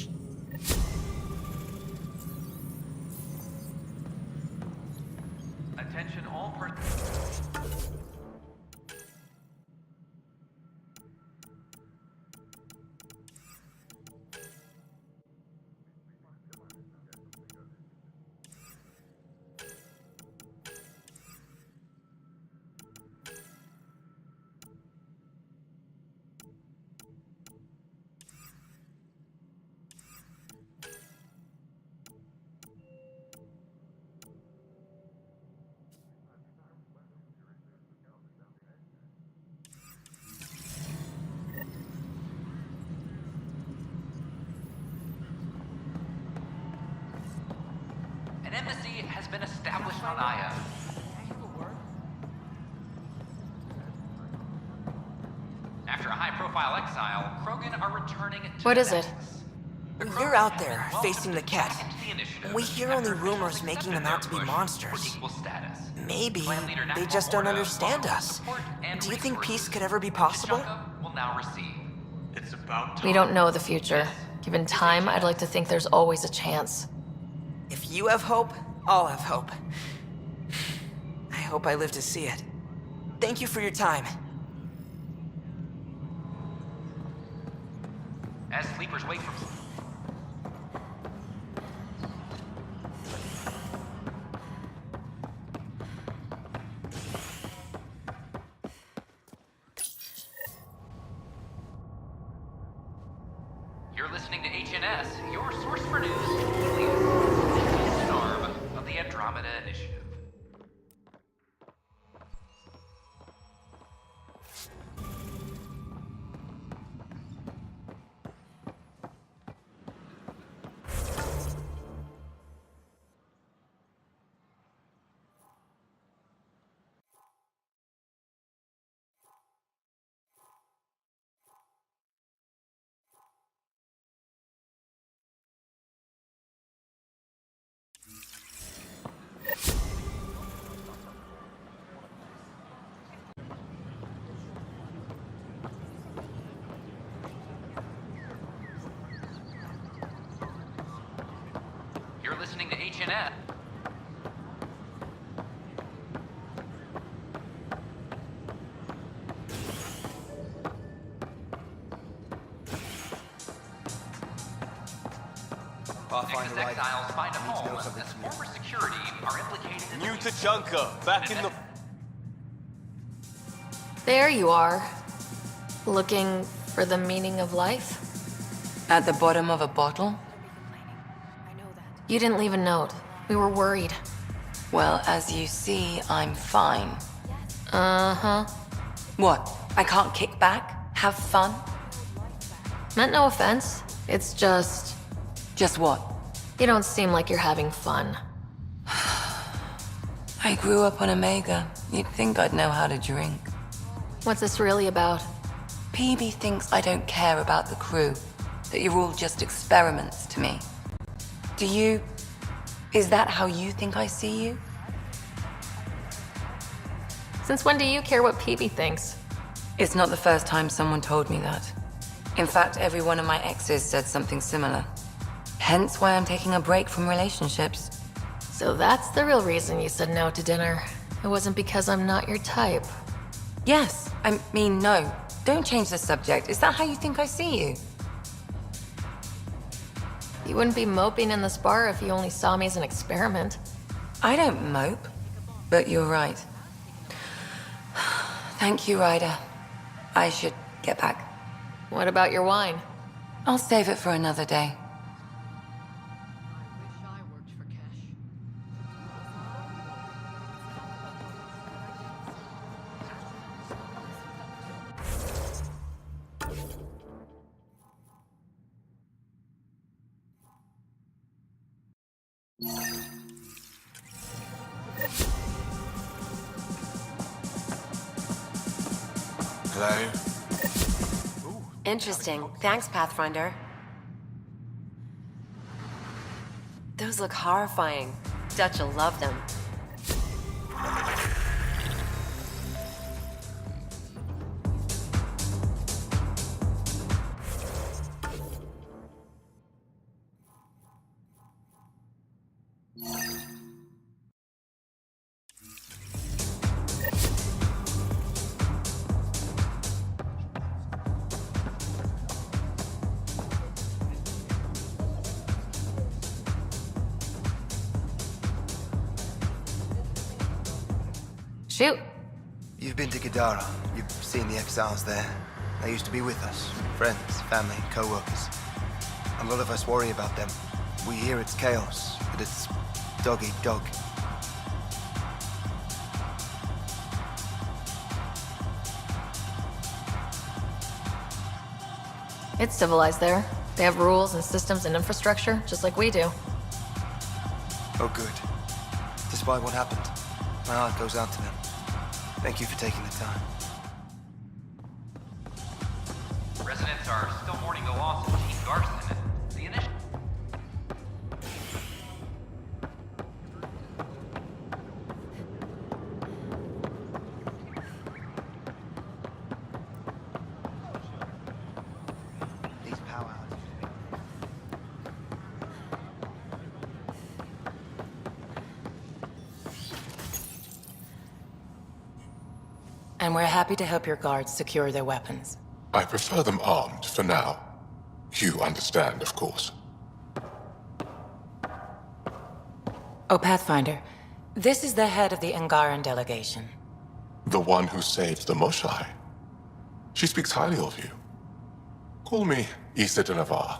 [SPEAKER 11] Attention all An embassy has been established on Aya. After a high-profile exile, Krogan are returning to
[SPEAKER 9] What is it?
[SPEAKER 17] You're out there, facing the cat. We hear only rumors making them out to be monsters. Maybe they just don't understand us. Do you think peace could ever be possible?
[SPEAKER 11] Will now receive.
[SPEAKER 16] It's about
[SPEAKER 9] We don't know the future. Given time, I'd like to think there's always a chance.
[SPEAKER 17] If you have hope, I'll have hope. I hope I live to see it. Thank you for your time.
[SPEAKER 11] As sleepers wait for... You're listening to HNS, your source for news, Helios, an arm of the Andromeda Initiative. You're listening to HNS. Nexus exiles find a home as former security are implicated in...
[SPEAKER 18] New Tachanka, back in the...
[SPEAKER 9] There you are. Looking for the meaning of life?
[SPEAKER 19] At the bottom of a bottle?
[SPEAKER 9] You didn't leave a note. We were worried.
[SPEAKER 19] Well, as you see, I'm fine.
[SPEAKER 9] Uh-huh.
[SPEAKER 19] What? I can't kick back? Have fun?
[SPEAKER 9] Meant no offense. It's just...
[SPEAKER 19] Just what?
[SPEAKER 9] You don't seem like you're having fun.
[SPEAKER 19] I grew up on Omega. You'd think I'd know how to drink.
[SPEAKER 9] What's this really about?
[SPEAKER 19] PB thinks I don't care about the crew. That you're all just experiments to me. Do you... Is that how you think I see you?
[SPEAKER 9] Since when do you care what PB thinks?
[SPEAKER 19] It's not the first time someone told me that. In fact, every one of my exes said something similar. Hence why I'm taking a break from relationships.
[SPEAKER 9] So that's the real reason you said no to dinner. It wasn't because I'm not your type.
[SPEAKER 19] Yes. I mean, no. Don't change the subject. Is that how you think I see you?
[SPEAKER 9] You wouldn't be moping in this bar if you only saw me as an experiment.
[SPEAKER 19] I don't mope. But you're right. Thank you, Ryder. I should get back.
[SPEAKER 9] What about your wine?
[SPEAKER 19] I'll save it for another day.
[SPEAKER 20] Hello?
[SPEAKER 21] Interesting. Thanks, Pathfinder. Those look horrifying. Dutch will love them.
[SPEAKER 9] Shoot.
[SPEAKER 20] You've been to Kadara. You've seen the exiles there. They used to be with us. Friends, family, co-workers. A lot of us worry about them. We hear it's chaos, but it's dog-eat-dog.
[SPEAKER 9] It's civilized there. They have rules and systems and infrastructure, just like we do.
[SPEAKER 20] Oh, good. Despite what happened, my heart goes out to them. Thank you for taking the time.
[SPEAKER 11] Residents are still mourning the loss of Chief Garson. The initial...
[SPEAKER 20] These power
[SPEAKER 21] And we're happy to help your guards secure their weapons.
[SPEAKER 2] I prefer them armed for now. You understand, of course.
[SPEAKER 21] Oh, Pathfinder, this is the head of the Angaran delegation.
[SPEAKER 2] The one who saved the Moshai. She speaks highly of you. Call me Issa de Navarre.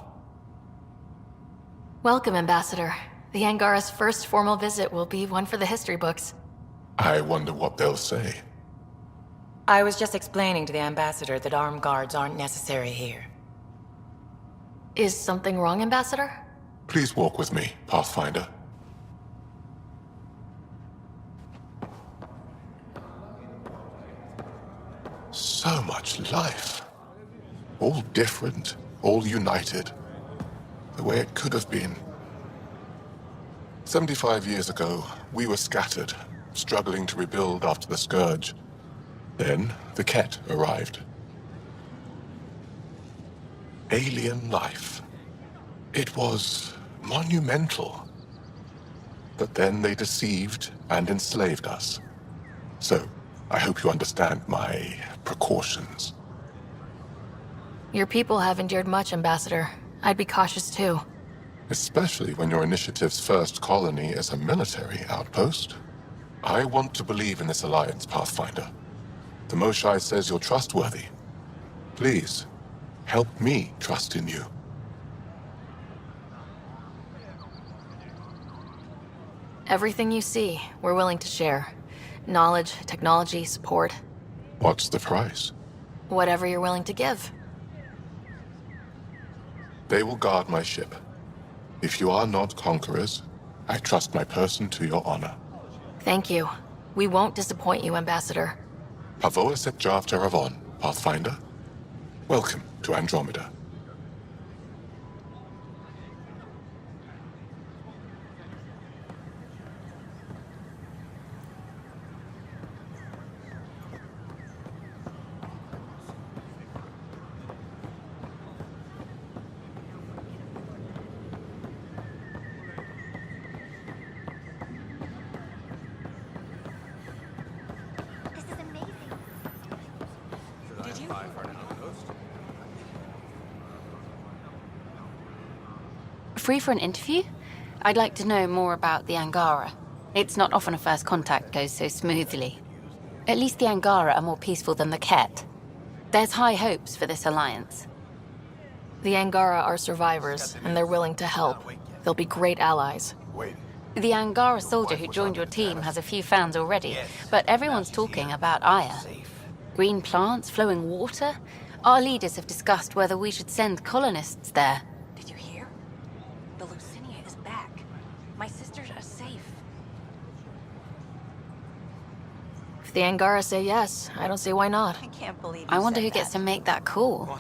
[SPEAKER 9] Welcome, Ambassador. The Angara's first formal visit will be one for the history books.
[SPEAKER 2] I wonder what they'll say.
[SPEAKER 21] I was just explaining to the Ambassador that armed guards aren't necessary here.
[SPEAKER 9] Is something wrong, Ambassador?
[SPEAKER 2] Please walk with me, Pathfinder. So much life. All different, all united. The way it could have been. 75 years ago, we were scattered, struggling to rebuild after the Scourge. Then, the Ket arrived. Alien life. It was monumental. But then they deceived and enslaved us. So, I hope you understand my precautions.
[SPEAKER 9] Your people have endured much, Ambassador. I'd be cautious too.
[SPEAKER 2] Especially when your initiative's first colony is a military outpost. I want to believe in this alliance, Pathfinder. The Moshai says you're trustworthy. Please, help me trust in you.
[SPEAKER 9] Everything you see, we're willing to share. Knowledge, technology, support.
[SPEAKER 2] What's the price?
[SPEAKER 9] Whatever you're willing to give.
[SPEAKER 2] They will guard my ship. If you are not conquerors, I trust my person to your honor.
[SPEAKER 9] Thank you. We won't disappoint you, Ambassador.
[SPEAKER 2] Pavois et Jav Teravon, Pathfinder. Welcome to Andromeda.
[SPEAKER 22] Free for an interview? I'd like to know more about the Angara. It's not often a first contact goes so smoothly. At least the Angara are more peaceful than the Ket. There's high hopes for this alliance.
[SPEAKER 9] The Angara are survivors, and they're willing to help. They'll be great allies.
[SPEAKER 22] The Angara soldier who joined your team has a few fans already, but everyone's talking about Aya. Green plants, flowing water? Our leaders have discussed whether we should send colonists there.
[SPEAKER 1] Did you hear? The Lucinia is back. My sisters are safe.
[SPEAKER 9] If the Angara say yes, I don't see why not.
[SPEAKER 3] I can't believe
[SPEAKER 22] I wonder who gets to make that call.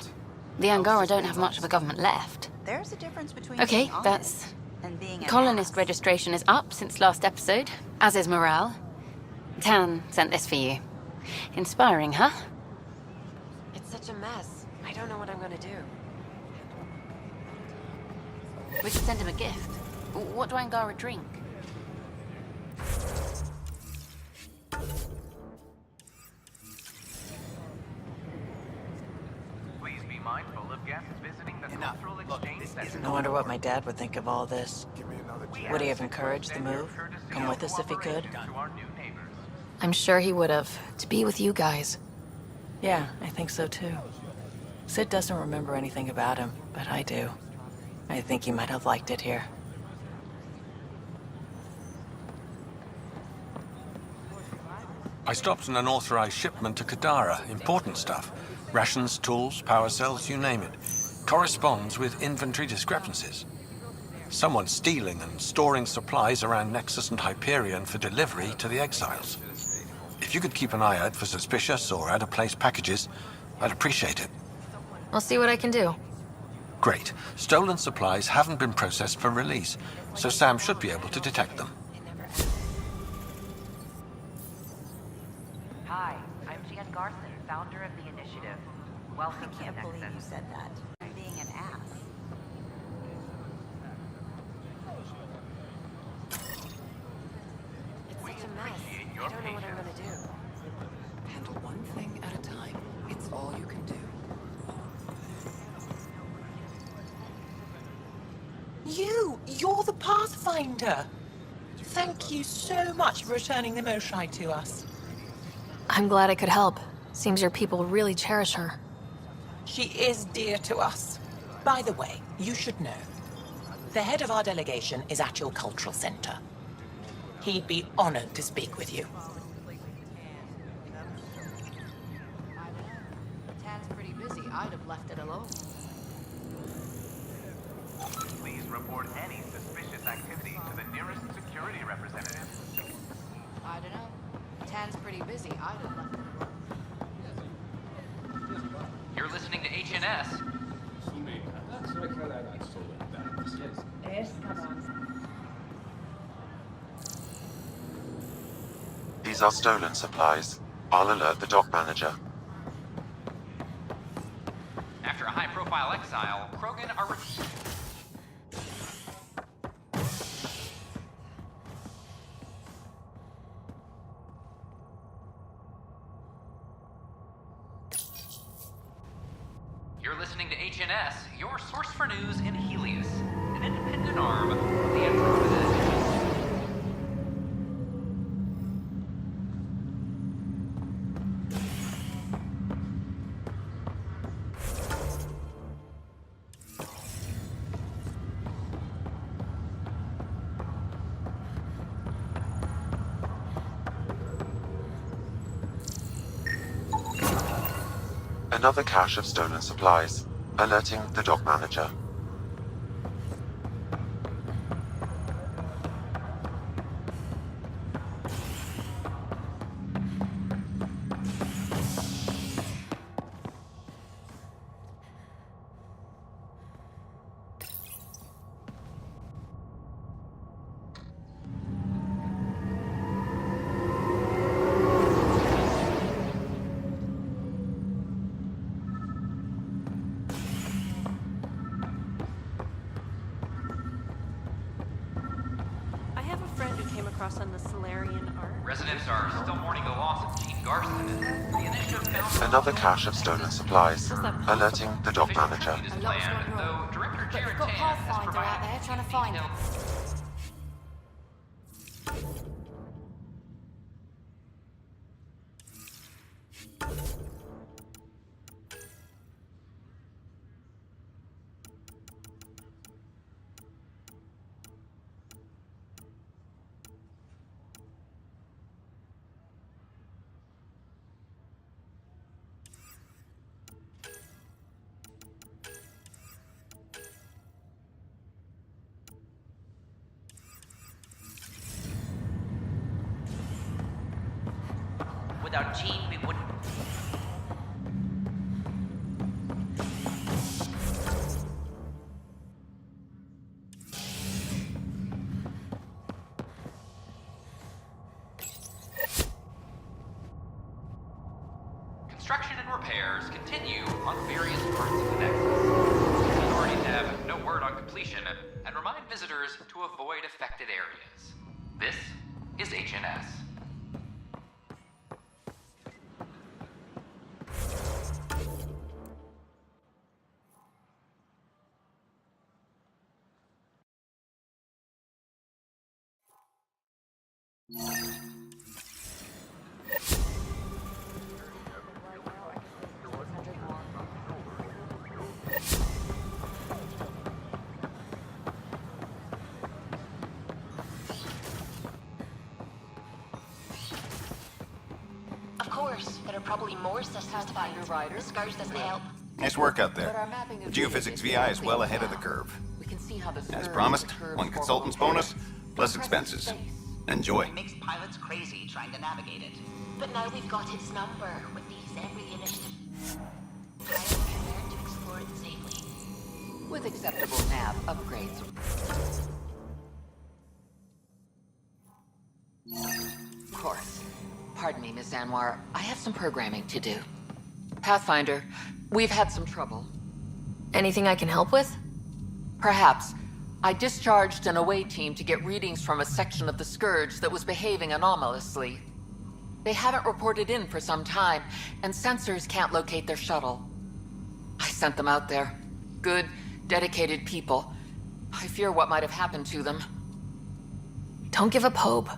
[SPEAKER 22] The Angara don't have much of a government left.
[SPEAKER 3] There's a difference between
[SPEAKER 22] Okay,
[SPEAKER 3] being honest
[SPEAKER 22] that's...
[SPEAKER 3] and being an
[SPEAKER 22] Colonist
[SPEAKER 3] ass.
[SPEAKER 22] registration is up since last episode, as is morale. Tan sent this for you. Inspiring, huh?
[SPEAKER 4] It's such a mess. I don't know what I'm gonna do.
[SPEAKER 22] We could send him a gift. What do Angara drink?
[SPEAKER 11] Please be mindful of guests visiting the cultural exchange center.
[SPEAKER 17] I wonder what my dad would think of all this. Would he have encouraged the move? Come with us if he could?
[SPEAKER 9] I'm sure he would have, to be with you guys.
[SPEAKER 17] Yeah, I think so too. Sid doesn't remember anything about him, but I do. I think he might have liked it here.
[SPEAKER 23] I stopped an unauthorized shipment to Kadara. Important stuff. Rations, tools, power cells, you name it. Corresponds with inventory discrepancies. Someone's stealing and storing supplies around Nexus and Hyperion for delivery to the exiles. If you could keep an eye out for suspicious or out-of-place packages, I'd appreciate it.
[SPEAKER 9] I'll see what I can do.
[SPEAKER 23] Great. Stolen supplies haven't been processed for release, so Sam should be able to detect them.
[SPEAKER 24] Hi, I'm Jan Garson, founder of the Initiative. Welcome
[SPEAKER 3] I can't believe you said that. I'm being an ass.
[SPEAKER 4] It's such a mess. I don't know what I'm gonna do.
[SPEAKER 25] Handle one thing at a time. It's all you can do.
[SPEAKER 26] You're the Pathfinder. Thank you so much for returning the Moshai to us.
[SPEAKER 9] I'm glad I could help. Seems your people really cherish her.
[SPEAKER 26] She is dear to us. By the way, you should know. The head of our delegation is at your cultural center. He'd be honored to speak with you.
[SPEAKER 4] Tan's pretty busy. I'd have left it alone.
[SPEAKER 11] Please report any suspicious activity to the nearest security representative.
[SPEAKER 4] I don't know. Tan's pretty busy. I'd have left it alone.
[SPEAKER 11] You're listening to HNS.
[SPEAKER 6] These are stolen supplies. I'll alert the dock manager.
[SPEAKER 11] After a high-profile exile, Krogan are... You're listening to HNS, your source for news in Helios, an independent arm of the Andromeda.
[SPEAKER 6] Another cache of stolen supplies. Alerting the dock manager.
[SPEAKER 27] On the Solarian Ark.
[SPEAKER 11] Residents are still mourning the loss of Chief Garson. The initiative found
[SPEAKER 6] Another cache of stolen supplies. Alerting the dock manager.
[SPEAKER 11] planned, though Director
[SPEAKER 4] But
[SPEAKER 11] Jared
[SPEAKER 4] you've got
[SPEAKER 11] Tan has
[SPEAKER 4] Pathfinder out
[SPEAKER 11] provided
[SPEAKER 4] there trying to find him.
[SPEAKER 7] Without Jean, we wouldn't...
[SPEAKER 11] Construction and repairs continue on various parts of the Nexus. Authorities have no word on completion and remind visitors to avoid affected areas. This is HNS.
[SPEAKER 1] Of course, there are probably more systems to find.
[SPEAKER 22] Ryder.
[SPEAKER 1] The scourge doesn't help.
[SPEAKER 8] Nice work out there. The geophysics VI is well ahead of the curve.
[SPEAKER 22] We can see how the
[SPEAKER 8] As promised, 1 consultant's bonus, plus expenses. Enjoy.
[SPEAKER 3] It makes pilots crazy trying to navigate it.
[SPEAKER 1] But now we've got its number with these every initiative. Pilots can learn to explore it safely.
[SPEAKER 22] with acceptable nav upgrades. Of course. Pardon me, Miss Anwar. I have some programming to do. Pathfinder, we've had some trouble.
[SPEAKER 9] Anything I can help with?
[SPEAKER 22] Perhaps. I discharged an away team to get readings from a section of the Scourge that was behaving anomalously. They haven't reported in for some time, and sensors can't locate their shuttle. I sent them out there. Good, dedicated people. I fear what might have happened to them.
[SPEAKER 9] Don't give up hope.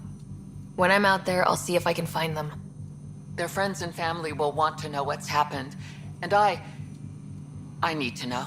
[SPEAKER 9] When I'm out there, I'll see if I can find them.
[SPEAKER 22] Their friends and family will want to know what's happened, and I need to know.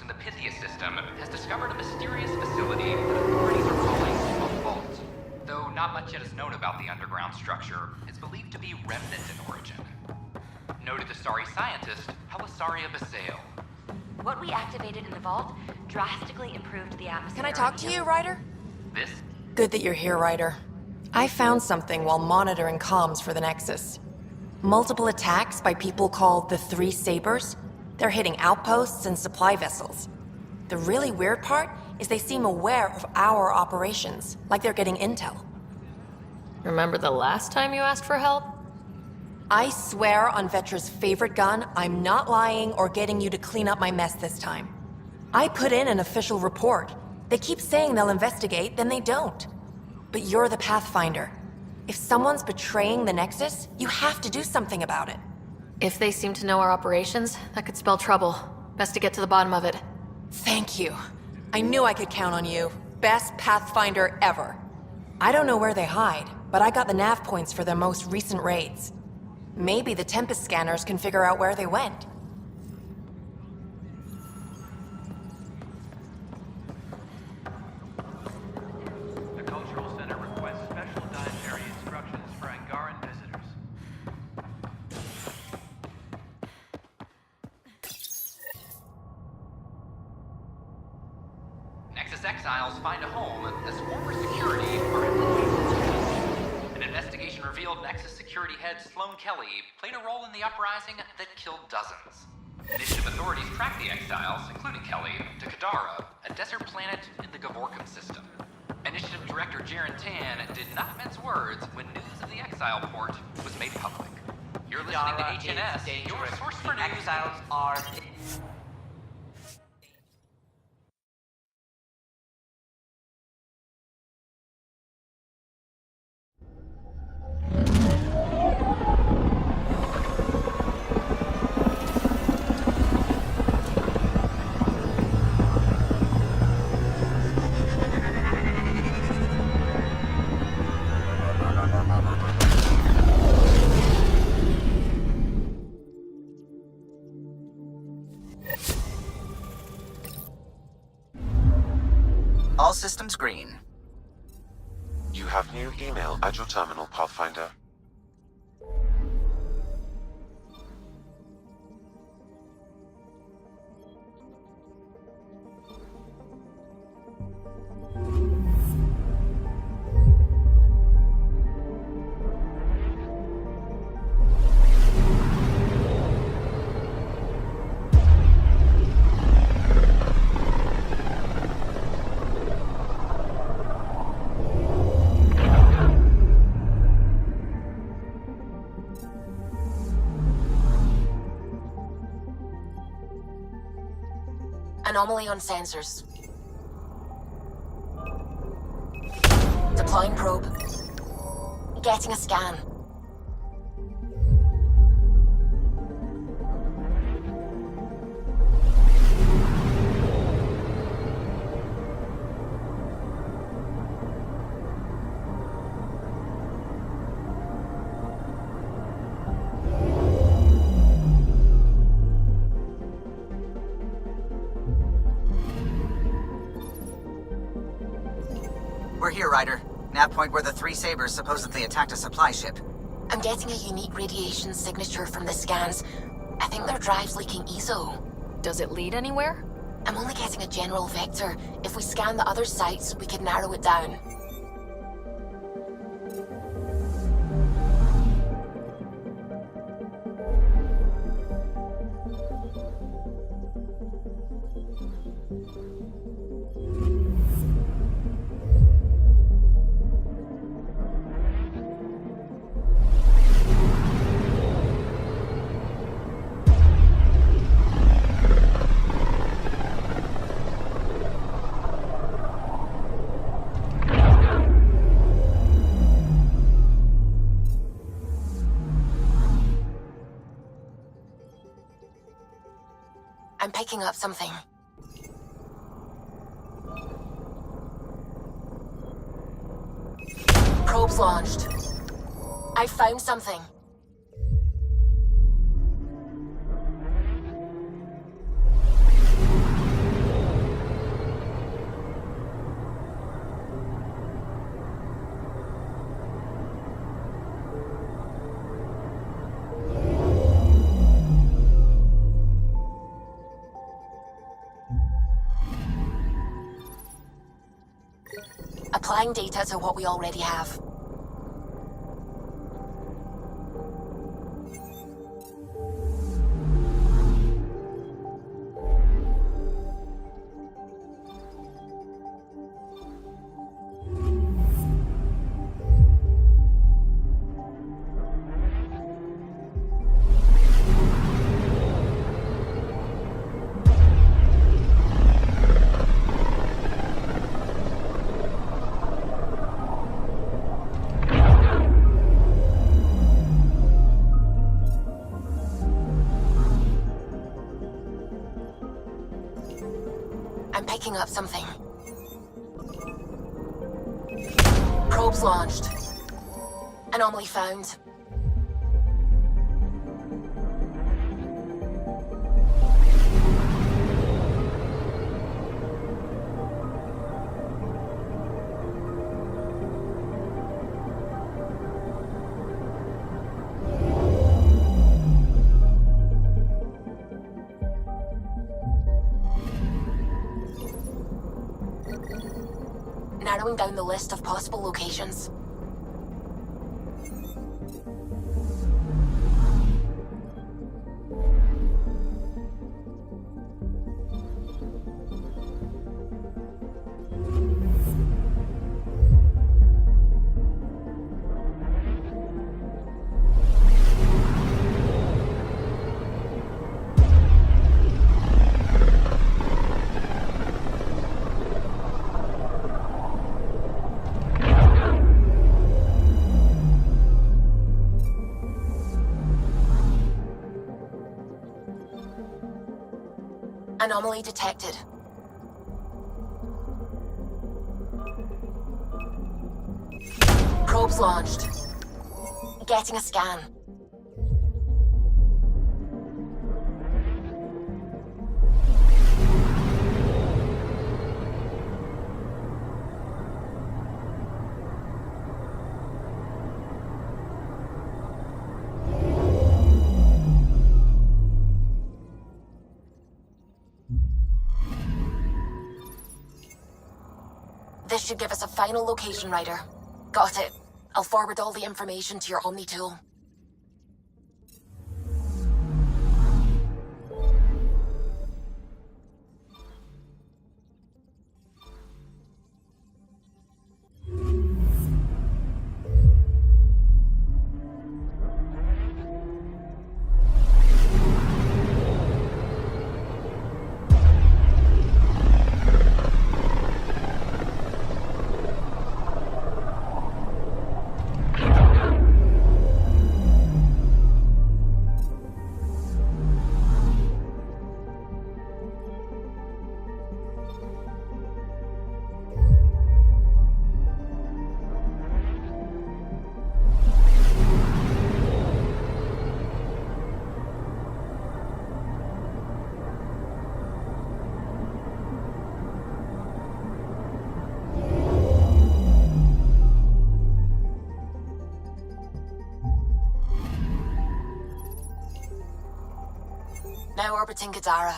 [SPEAKER 11] In the Pythia system has discovered a mysterious facility that authorities are calling a vault. Though not much yet is known about the underground structure, it's believed to be remnant in origin. Noted Asari scientist Helisaria Vesaal.
[SPEAKER 24] What we activated in the vault drastically improved the atmosphere.
[SPEAKER 10] Can I talk to you, Ryder?
[SPEAKER 11] This?
[SPEAKER 10] Good that you're here, Ryder. I found something while monitoring comms for the Nexus. Multiple attacks by people called the Three Sabers. They're hitting outposts and supply vessels. The really weird part is they seem aware of our operations, like they're getting intel.
[SPEAKER 9] Remember the last time you asked for help?
[SPEAKER 10] I swear on Vetra's favorite gun, I'm not lying or getting you to clean up my mess this time. I put in an official report. They keep saying they'll investigate, then they don't. But you're the Pathfinder. If someone's betraying the Nexus, you have to do something about it.
[SPEAKER 9] If they seem to know our operations, that could spell trouble. Best to get to the bottom of it.
[SPEAKER 10] Thank you. I knew I could count on you. Best Pathfinder ever. I don't know where they hide, but I got the nav points for their most recent raids. Maybe the Tempest scanners can figure out where they went.
[SPEAKER 11] The Cultural Center requests special dietary instructions for Angaran visitors. Nexus exiles find a home as former security are implicated. revealed Nexus security head Sloan Kelly played a role in the uprising that killed dozens. Initiative authorities tracked the exiles, including Kelly, to Kadara, a desert planet in the Gavorkum system. Initiative Director Jaren Tan did not mince words when news of the exile port was made public. You're listening to HNS, your source for news.
[SPEAKER 3] Exiles are... All systems green.
[SPEAKER 6] You have new email at your terminal, Pathfinder.
[SPEAKER 1] Anomaly on sensors. Deploying probe. Getting a scan.
[SPEAKER 3] We're here, Ryder. Nav point where the 3 Sabers supposedly attacked a supply ship.
[SPEAKER 1] I'm getting a unique radiation signature from the scans. I think their drive's leaking ESO.
[SPEAKER 9] Does it lead anywhere?
[SPEAKER 1] I'm only getting a general vector. If we scan the other sites, we could narrow it down. I'm picking up something. Probe's launched. I found something. Applying data to what we already have. I'm picking up something. Probe's launched. Anomaly found. Narrowing down the list of possible locations.
[SPEAKER 10] Anomaly detected. Probes launched. Getting a scan. This should give us a final location, Ryder. Got it. I'll forward all the information to your Omni tool. Now orbiting Kadara.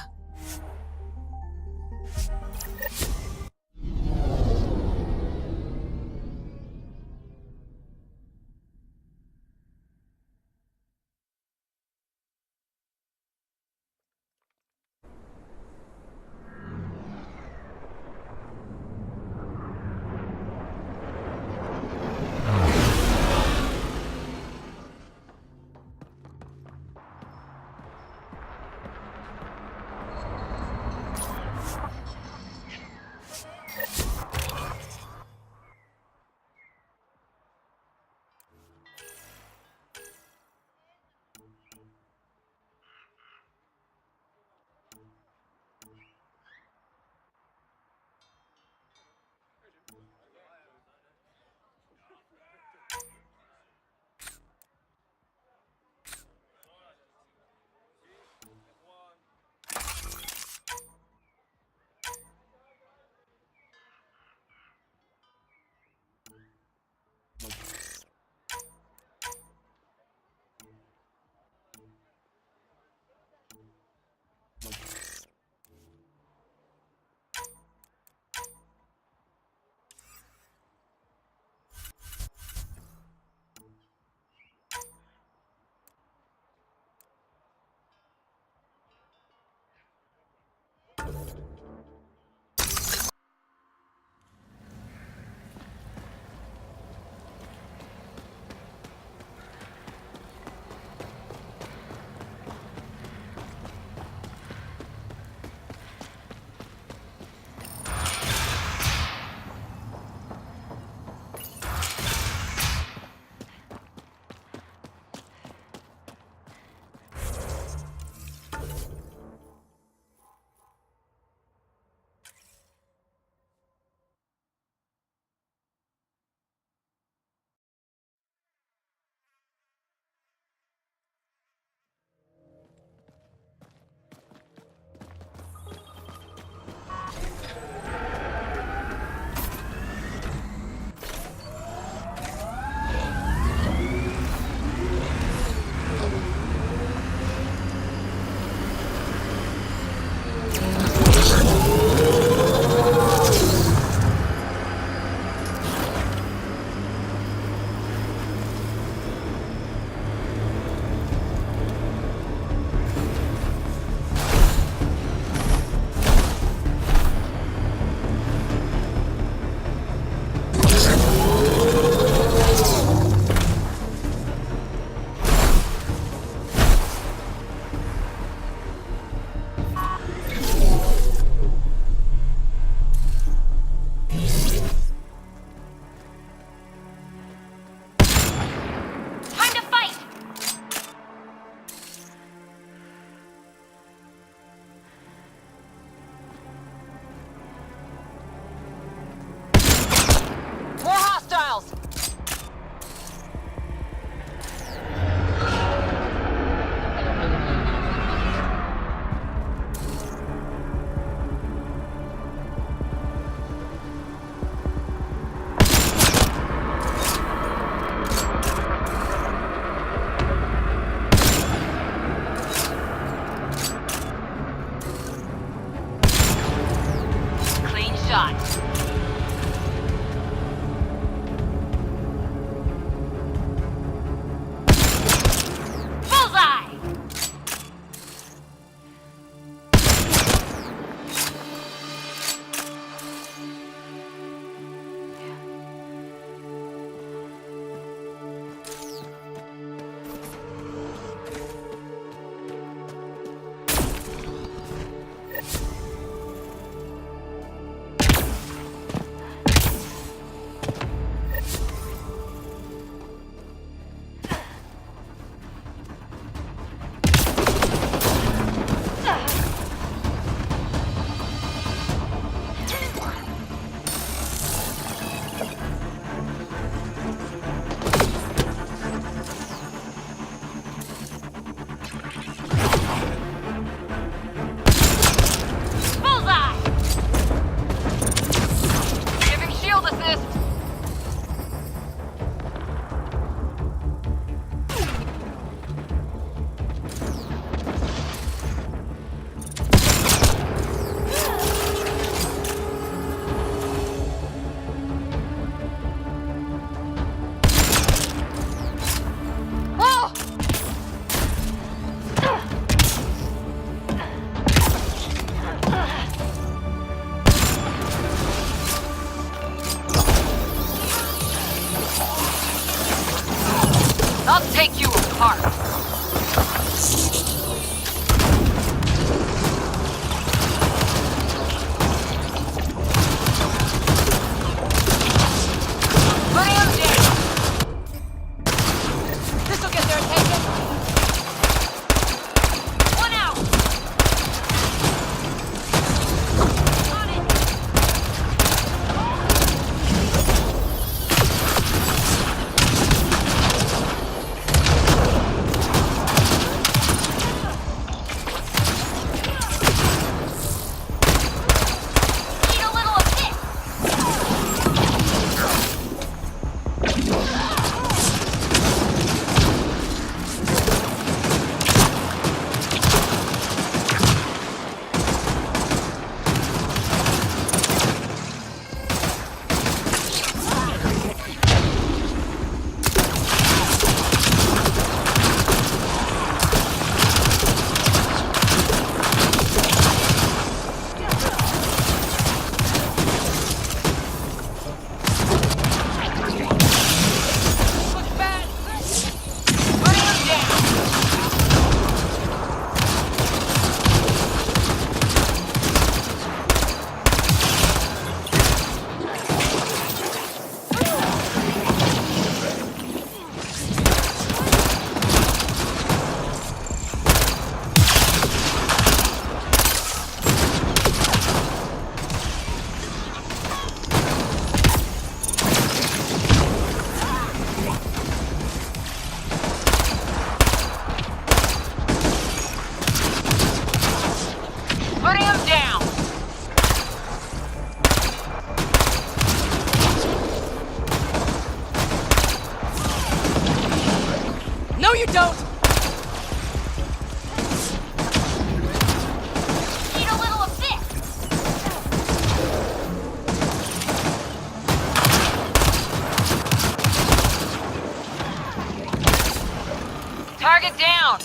[SPEAKER 9] down!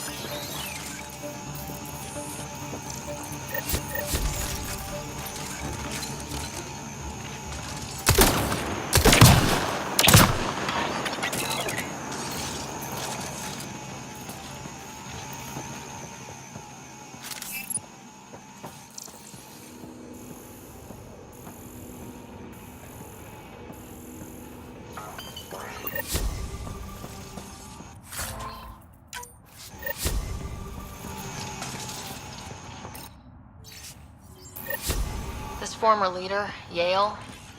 [SPEAKER 9] This former leader, Yale,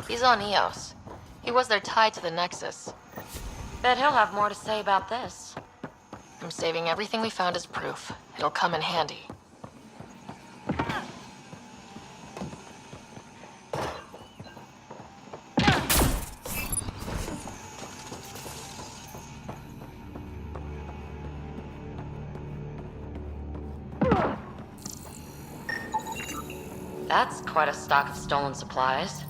[SPEAKER 9] he's on EOS. He was their tie to the Nexus.
[SPEAKER 22] Bet he'll have more to say about this.
[SPEAKER 9] I'm saving everything we found as proof. It'll come in handy.
[SPEAKER 22] That's quite a stock of stolen supplies.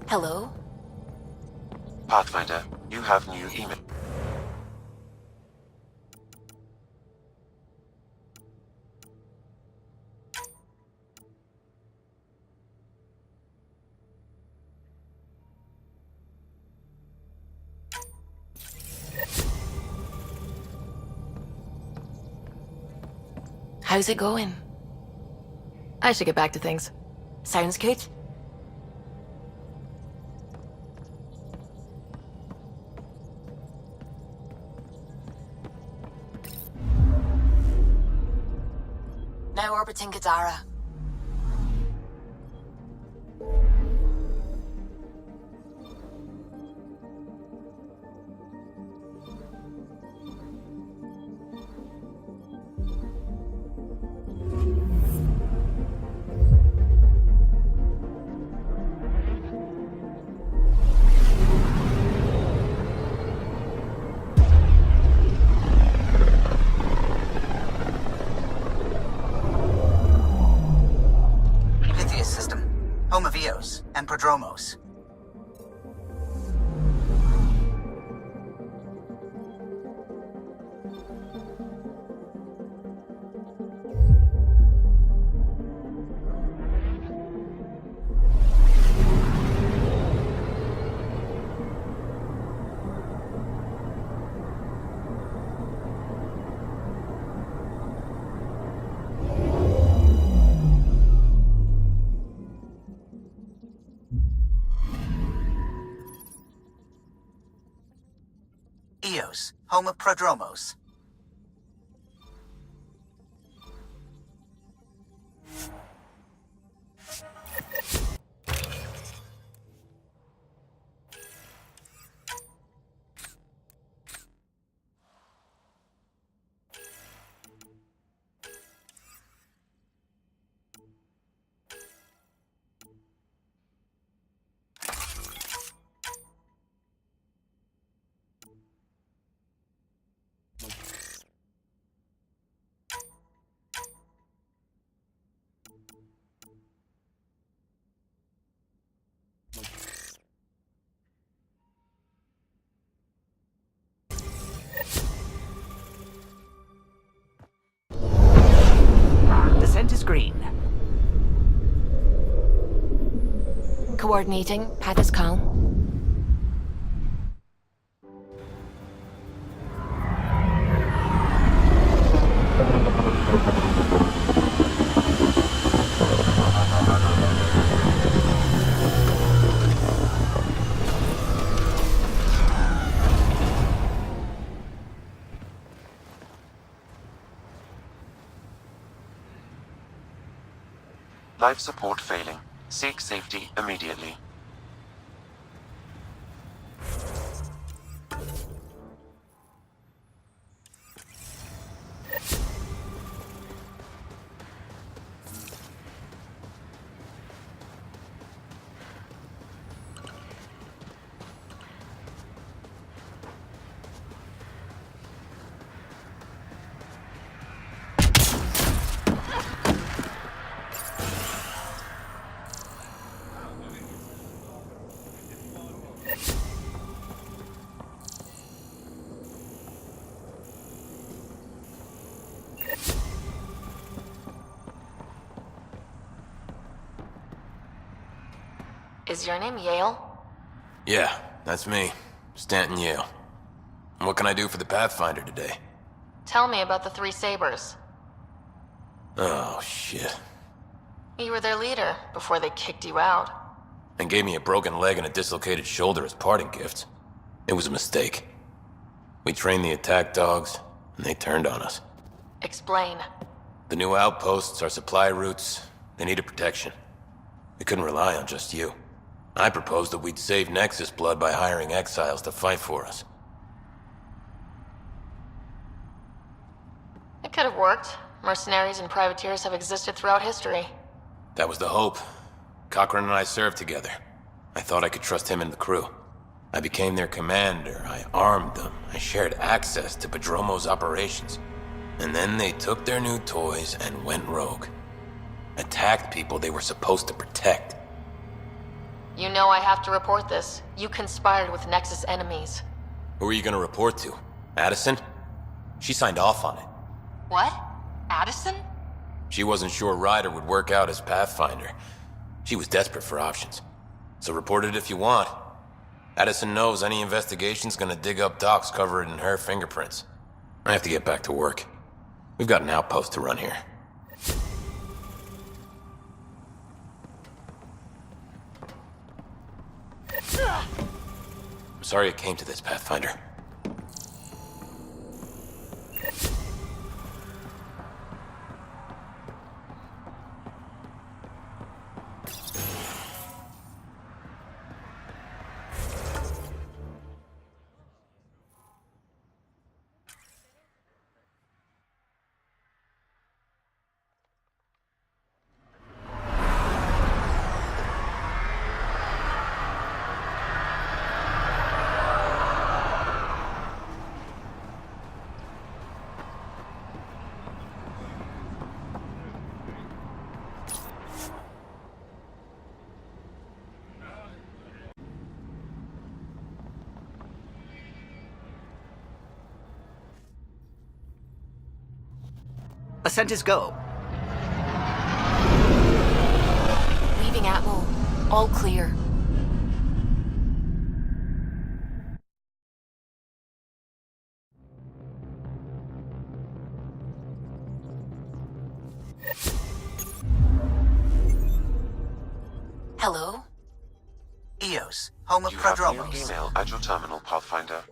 [SPEAKER 9] Hello?
[SPEAKER 6] Pathfinder, you have new email.
[SPEAKER 9] How's it going? I should get back to things.
[SPEAKER 5] Sounds good.
[SPEAKER 1] Now orbiting Kadara.
[SPEAKER 3] And Prodromos. Eos, home of Prodromos.
[SPEAKER 5] screen.
[SPEAKER 9] Coordinating. Path is calm.
[SPEAKER 6] Life support failing. Seek safety immediately.
[SPEAKER 9] Is your name Yale?
[SPEAKER 7] Yeah, that's me. Stanton Yale. What can I do for the Pathfinder today?
[SPEAKER 9] Tell me about the three sabers.
[SPEAKER 7] Oh, shit.
[SPEAKER 9] You were their leader before they kicked you out.
[SPEAKER 7] And gave me a broken leg and a dislocated shoulder as parting gifts. It was a mistake. We trained the attack dogs, and they turned on us.
[SPEAKER 9] Explain.
[SPEAKER 7] The new outposts, our supply routes, they needed protection. We couldn't rely on just you. I proposed that we'd save Nexus blood by hiring exiles to fight for us.
[SPEAKER 9] It could have worked. Mercenaries and privateers have existed throughout history.
[SPEAKER 7] That was the hope. Cochran and I served together. I thought I could trust him and the crew. I became their commander, I armed them, I shared access to Padromo's operations. And then they took their new toys and went rogue. Attacked people they were supposed to protect.
[SPEAKER 9] You know I have to report this. You conspired with Nexus enemies.
[SPEAKER 7] Who are you gonna report to? Addison? She signed off on it.
[SPEAKER 9] What? Addison?
[SPEAKER 7] She wasn't sure Ryder would work out as Pathfinder. She was desperate for options. So report it if you want. Addison knows any investigation's gonna dig up docs covered in her fingerprints. I have to get back to work. We've got an outpost to run here. I'm sorry it came to this, Pathfinder.
[SPEAKER 5] Ascent is go.
[SPEAKER 9] Leaving Atmo. All clear. Hello?
[SPEAKER 3] Eos, home of
[SPEAKER 6] You have new
[SPEAKER 3] Prodromos.
[SPEAKER 6] email at your terminal, Pathfinder.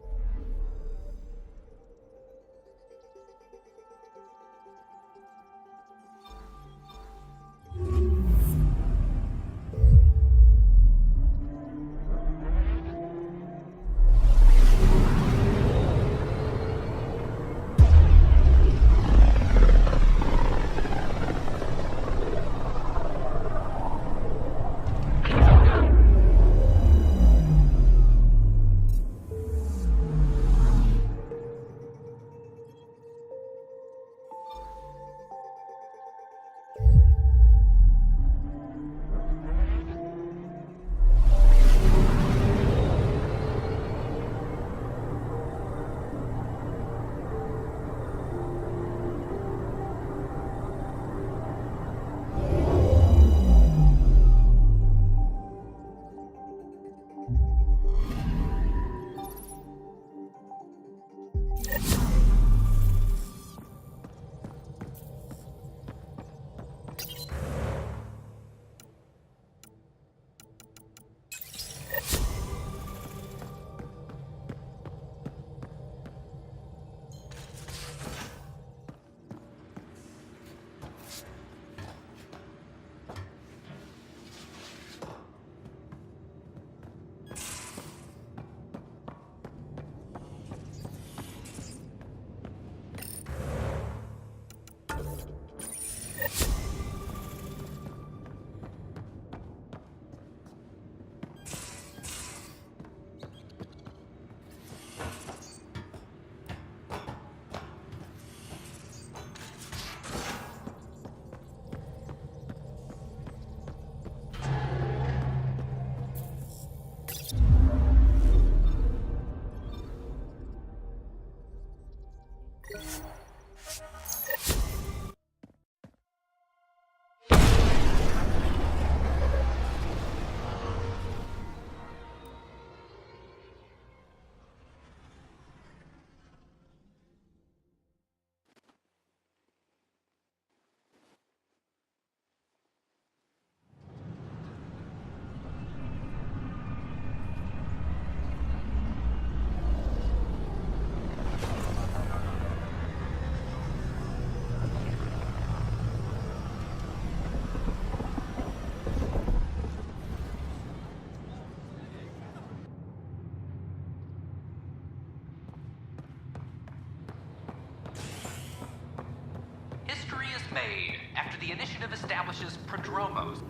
[SPEAKER 11] the initiative establishes prodromos.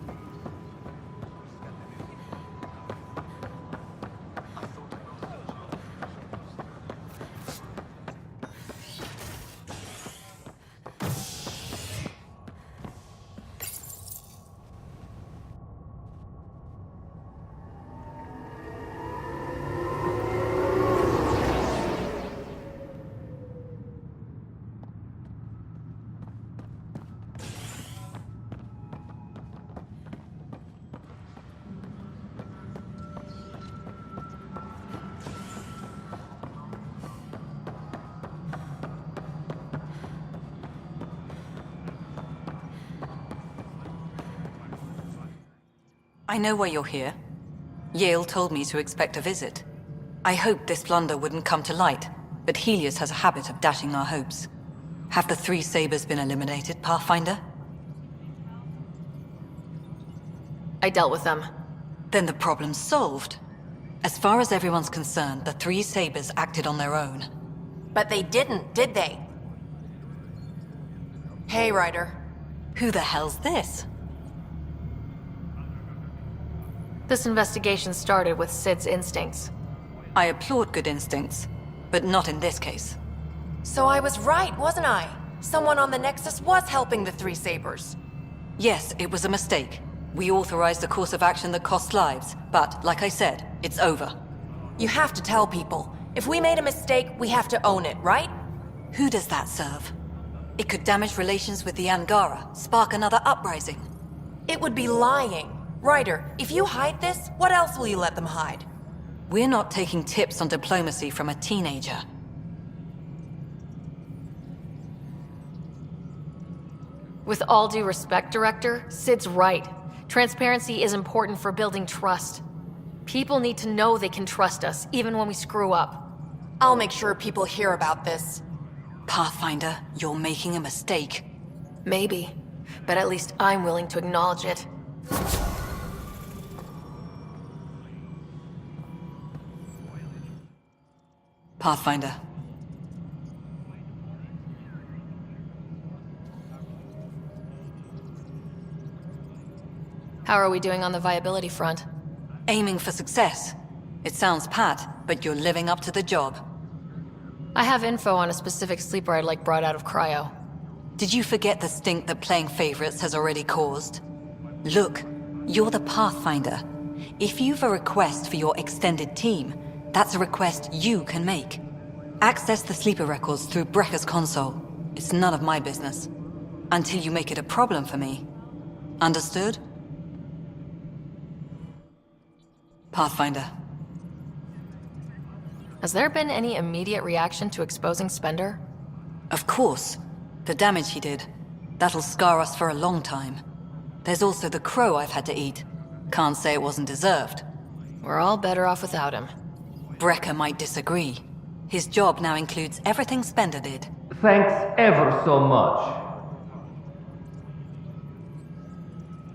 [SPEAKER 5] I know why you're here. Yale told me to expect a visit. I hoped this blunder wouldn't come to light, but Helios has a habit of dashing our hopes. Have the 3 Sabers been eliminated, Pathfinder?
[SPEAKER 9] I dealt with them.
[SPEAKER 5] Then the problem's solved. As far as everyone's concerned, the 3 Sabers acted on their own.
[SPEAKER 10] But they didn't, did they? Hey, Ryder.
[SPEAKER 5] Who the hell's this?
[SPEAKER 9] This investigation started with Sid's instincts.
[SPEAKER 5] I applaud good instincts, but not in this case.
[SPEAKER 10] So I was right, wasn't I? Someone on the Nexus was helping the 3 Sabers.
[SPEAKER 5] Yes, it was a mistake. We authorized a course of action that cost lives, but, like I said, it's over.
[SPEAKER 10] You have to tell people. If we made a mistake, we have to own it, right?
[SPEAKER 5] Who does that serve? It could damage relations with the Angara, spark another uprising.
[SPEAKER 10] It would be lying. Ryder, if you hide this, what else will you let them hide?
[SPEAKER 5] We're not taking tips on diplomacy from a teenager.
[SPEAKER 9] With all due respect, Director, Sid's right. Transparency is important for building trust. People need to know they can trust us, even when we screw up.
[SPEAKER 10] I'll make sure people hear about this.
[SPEAKER 5] Pathfinder, you're making a mistake.
[SPEAKER 9] Maybe, but at least I'm willing to acknowledge it.
[SPEAKER 5] Pathfinder.
[SPEAKER 9] How are we doing on the viability front?
[SPEAKER 5] Aiming for success. It sounds pat, but you're living up to the job.
[SPEAKER 9] I have info on a specific sleeper I'd like brought out of cryo.
[SPEAKER 5] Did you forget the stink that playing favorites has already caused? Look, you're the Pathfinder. If you've a request for your extended team, that's a request you can make. Access the sleeper records through Brekker's console. It's none of my business. Until you make it a problem for me. Understood? Pathfinder.
[SPEAKER 9] Has there been any immediate reaction to exposing Spender?
[SPEAKER 5] Of course. The damage he did. That'll scar us for a long time. There's also the crow I've had to eat. Can't say it wasn't deserved.
[SPEAKER 9] We're all better off without him.
[SPEAKER 5] Brekker might disagree. His job now includes everything Spender did.
[SPEAKER 12] Thanks ever so much.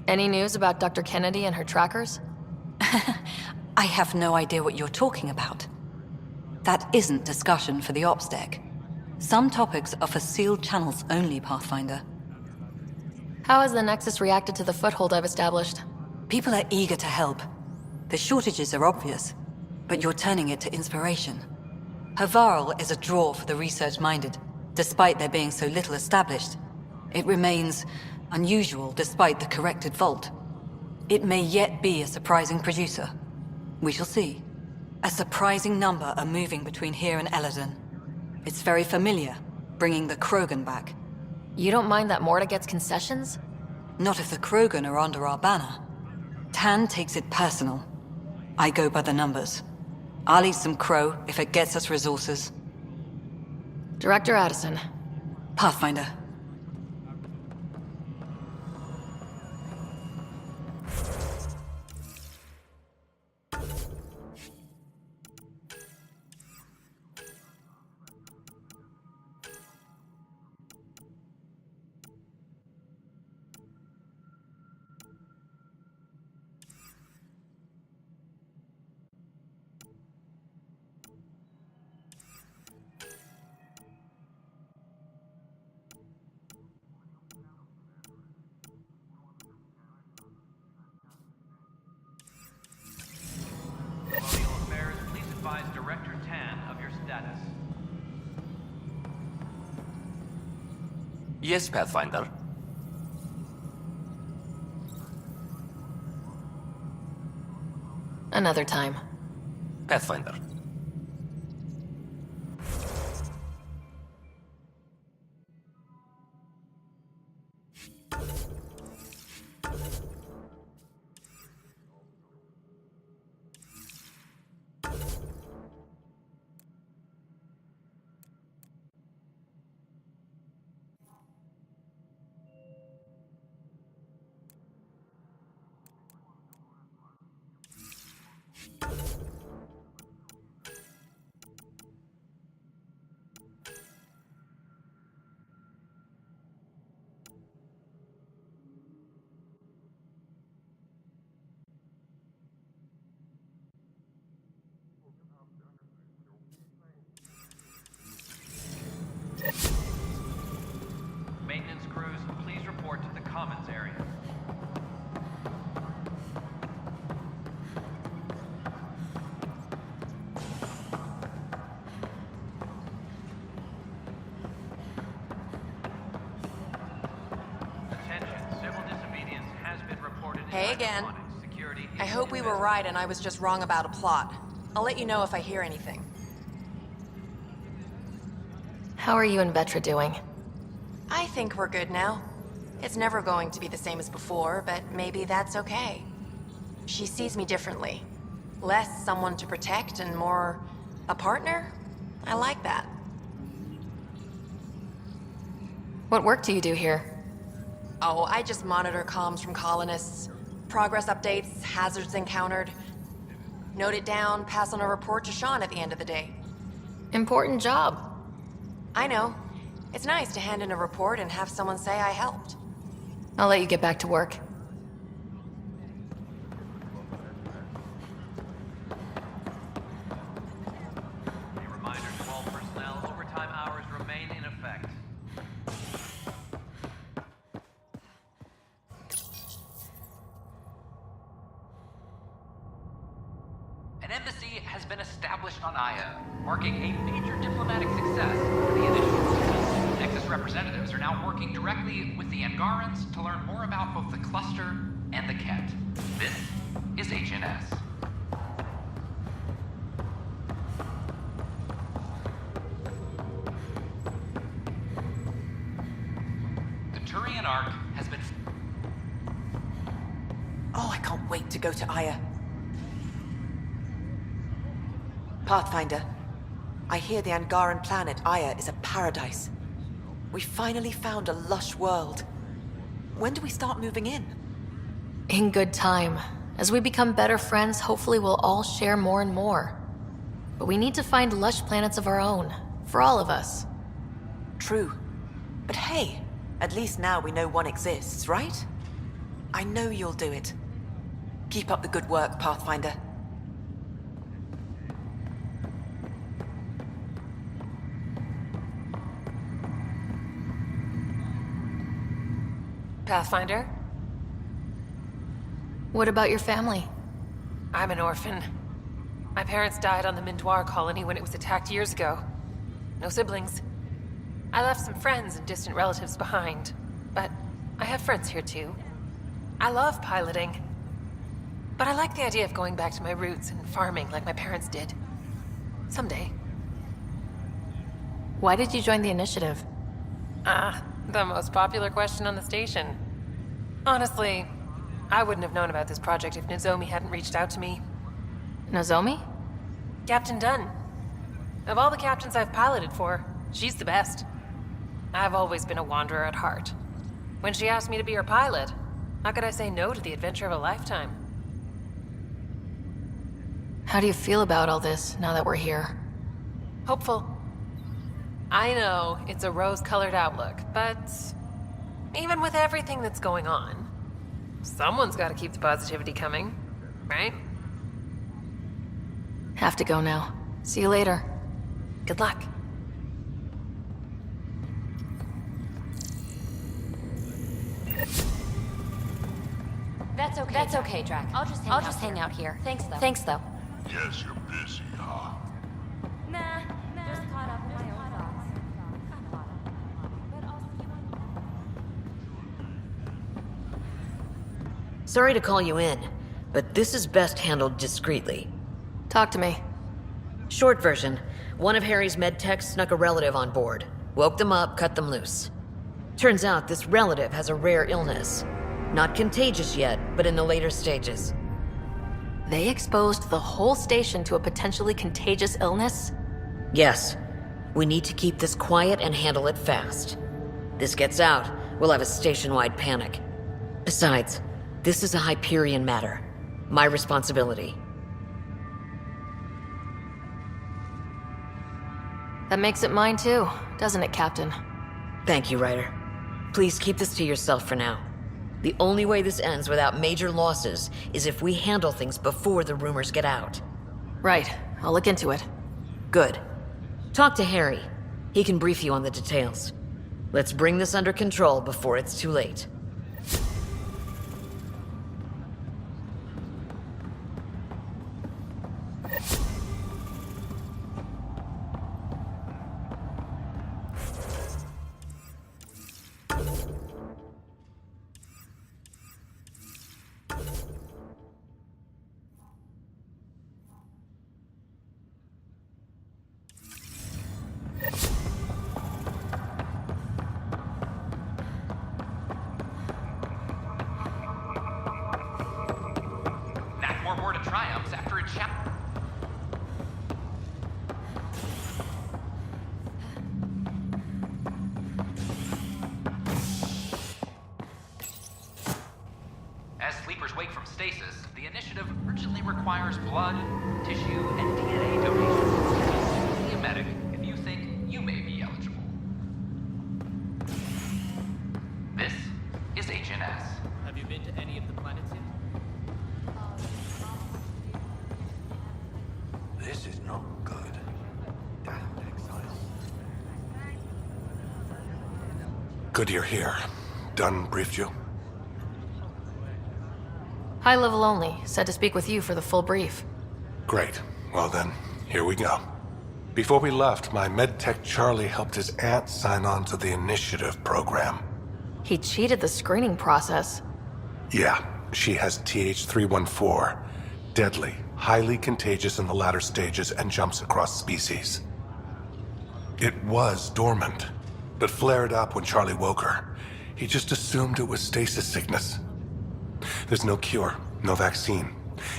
[SPEAKER 9] Any news about Dr. Kennedy and her trackers?
[SPEAKER 5] I have no idea what you're talking about. That isn't discussion for the ops deck. Some topics are for sealed channels only, Pathfinder.
[SPEAKER 9] How has the Nexus reacted to the foothold I've established?
[SPEAKER 5] People are eager to help. The shortages are obvious, but you're turning it to inspiration. Havarl is a draw for the research-minded, despite there being so little established. It remains unusual despite the corrected vault. It may yet be a surprising producer. We shall see. A surprising number are moving between here and Eladon. It's very familiar, bringing the Krogan back.
[SPEAKER 9] You don't mind that Morta gets concessions?
[SPEAKER 5] Not if the Krogan are under our banner. Tan takes it personal. I go by the numbers. I'll eat some crow if it gets us resources.
[SPEAKER 9] Director Addison.
[SPEAKER 5] Pathfinder.
[SPEAKER 13] Yes, Pathfinder.
[SPEAKER 9] Another time.
[SPEAKER 13] Pathfinder.
[SPEAKER 11] Maintenance crews, please report to the commons area. Attention, civil disobedience has been reported.
[SPEAKER 10] Hey again. I hope we were right and I was just wrong about a plot. I'll let you know if I hear anything.
[SPEAKER 9] How are you and Vetra doing?
[SPEAKER 10] I think we're good now. It's never going to be the same as before, but maybe that's okay. She sees me differently. Less someone to protect and more a partner? I like that.
[SPEAKER 9] What work do you do here?
[SPEAKER 10] Oh, I just monitor comms from colonists. Progress updates, hazards encountered. Note it down, pass on a report to Sean at the end of the day.
[SPEAKER 9] Important job.
[SPEAKER 10] I know. It's nice to hand in a report and have someone say I helped.
[SPEAKER 9] I'll let you get back to work.
[SPEAKER 11] A reminder to all personnel, overtime hours remain in effect. An embassy has been established on Aya, marking a major diplomatic success for the initiative. Nexus representatives are now working directly with the Angarans to learn more about both the cluster and the Ket. This is HNS. The Turian Ark has been...
[SPEAKER 10] Oh, I can't wait to go to Aya. Pathfinder, I hear the Angaran planet Aya is a paradise. We finally found a lush world. When do we start moving in?
[SPEAKER 9] In good time. As we become better friends, hopefully we'll all share more and more. But we need to find lush planets of our own. For all of us.
[SPEAKER 10] True. But hey, at least now we know one exists, right? I know you'll do it. Keep up the good work, Pathfinder.
[SPEAKER 14] Pathfinder?
[SPEAKER 9] What about your family?
[SPEAKER 14] I'm an orphan. My parents died on the Mindoir colony when it was attacked years ago. No siblings. I left some friends and distant relatives behind, but I have friends here too. I love piloting. But I like the idea of going back to my roots and farming like my parents did. Someday.
[SPEAKER 9] Why did you join the initiative?
[SPEAKER 14] The most popular question on the station. Honestly, I wouldn't have known about this project if Nozomi hadn't reached out to me.
[SPEAKER 9] Nozomi?
[SPEAKER 14] Captain Dunn. Of all the captains I've piloted for, she's the best. I've always been a wanderer at heart. When she asked me to be her pilot, how could I say no to the adventure of a lifetime?
[SPEAKER 9] How do you feel about all this, now that we're here?
[SPEAKER 14] Hopeful. I know, it's a rose-colored outlook, but... even with everything that's going on, someone's gotta keep the positivity coming, right?
[SPEAKER 9] Have to go now. See you later.
[SPEAKER 14] Good luck.
[SPEAKER 24] That's okay, Drack. I'll just hang out here. Thanks, though.
[SPEAKER 2] Yes, you're busy, huh?
[SPEAKER 24] Nah, just caught up in my own thoughts.
[SPEAKER 15] Sorry to call you in, but this is best handled discreetly.
[SPEAKER 9] Talk to me.
[SPEAKER 15] Short version, one of Harry's medtechs snuck a relative on board. Woke them up, cut them loose. Turns out this relative has a rare illness. Not contagious yet, but in the later stages.
[SPEAKER 9] They exposed the whole station to a potentially contagious illness?
[SPEAKER 15] Yes. We need to keep this quiet and handle it fast. This gets out, we'll have a station-wide panic. Besides, this is a Hyperion matter. My responsibility.
[SPEAKER 9] That makes it mine too, doesn't it, Captain?
[SPEAKER 15] Thank you, Ryder. Please keep this to yourself for now. The only way this ends without major losses is if we handle things before the rumors get out.
[SPEAKER 9] Right. I'll look into it.
[SPEAKER 15] Good. Talk to Harry. He can brief you on the details. Let's bring this under control before it's too late.
[SPEAKER 11] Nakmor wore to triumphs after a As sleepers wake from stasis, the initiative urgently requires blood, tissue, and DNA donations. See a medic if you think you may be eligible. This is HNS.
[SPEAKER 16] Have you been to any of the planets yet?
[SPEAKER 23] This is not good. Damn exile.
[SPEAKER 17] Good you're here. Dunn briefed you?
[SPEAKER 9] High level only. Said to speak with you for the full brief.
[SPEAKER 17] Great. Well then, here we go. Before we left, my medtech Charlie helped his aunt sign on to the Initiative program.
[SPEAKER 9] He cheated the screening process.
[SPEAKER 17] Yeah, she has TH314. Deadly, highly contagious in the latter stages and jumps across species. It was dormant, but flared up when Charlie woke her. He just assumed it was stasis sickness. There's no cure, no vaccine.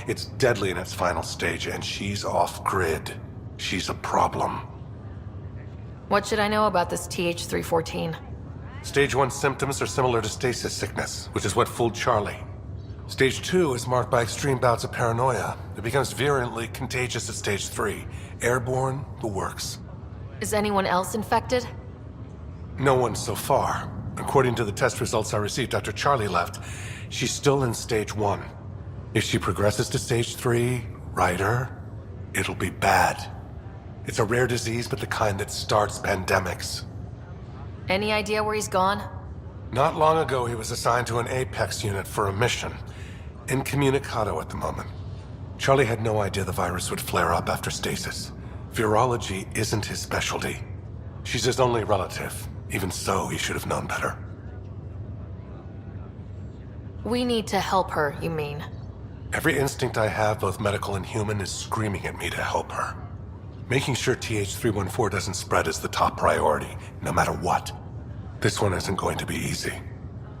[SPEAKER 17] It's deadly in its final stage, and she's off-grid. She's a problem.
[SPEAKER 9] What should I know about this TH314?
[SPEAKER 17] Stage 1 symptoms are similar to stasis sickness, which is what fooled Charlie. Stage 2 is marked by extreme bouts of paranoia. It becomes virulently contagious at Stage 3. Airborne, the works.
[SPEAKER 9] Is anyone else infected?
[SPEAKER 17] No one so far. According to the test results I received after Charlie left, she's still in Stage 1. If she progresses to Stage 3, Ryder, it'll be bad. It's a rare disease, but the kind that starts pandemics.
[SPEAKER 9] Any idea where he's gone?
[SPEAKER 17] Not long ago, he was assigned to an Apex unit for a mission. Incommunicado at the moment. Charlie had no idea the virus would flare up after stasis. Virology isn't his specialty. She's his only relative. Even so, he should have known better.
[SPEAKER 9] We need to help her, you mean?
[SPEAKER 17] Every instinct I have, both medical and human, is screaming at me to help her. Making sure TH314 doesn't spread is the top priority, no matter what. This one isn't going to be easy.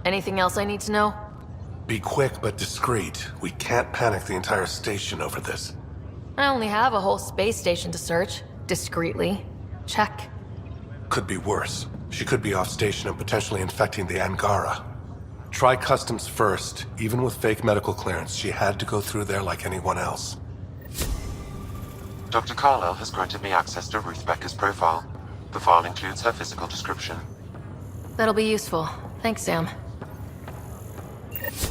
[SPEAKER 9] Anything else I need to know?
[SPEAKER 17] Be quick but discreet. We can't panic the entire station over this.
[SPEAKER 9] I only have a whole space station to search. Discreetly. Check.
[SPEAKER 17] Could be worse. She could be off station and potentially infecting the Angara. Try customs first. Even with fake medical clearance, she had to go through there like anyone else.
[SPEAKER 6] Dr. Carlyle has granted me access to Ruth Becker's profile. The file includes her physical description.
[SPEAKER 9] That'll be useful. Thanks, Sam.
[SPEAKER 27] Just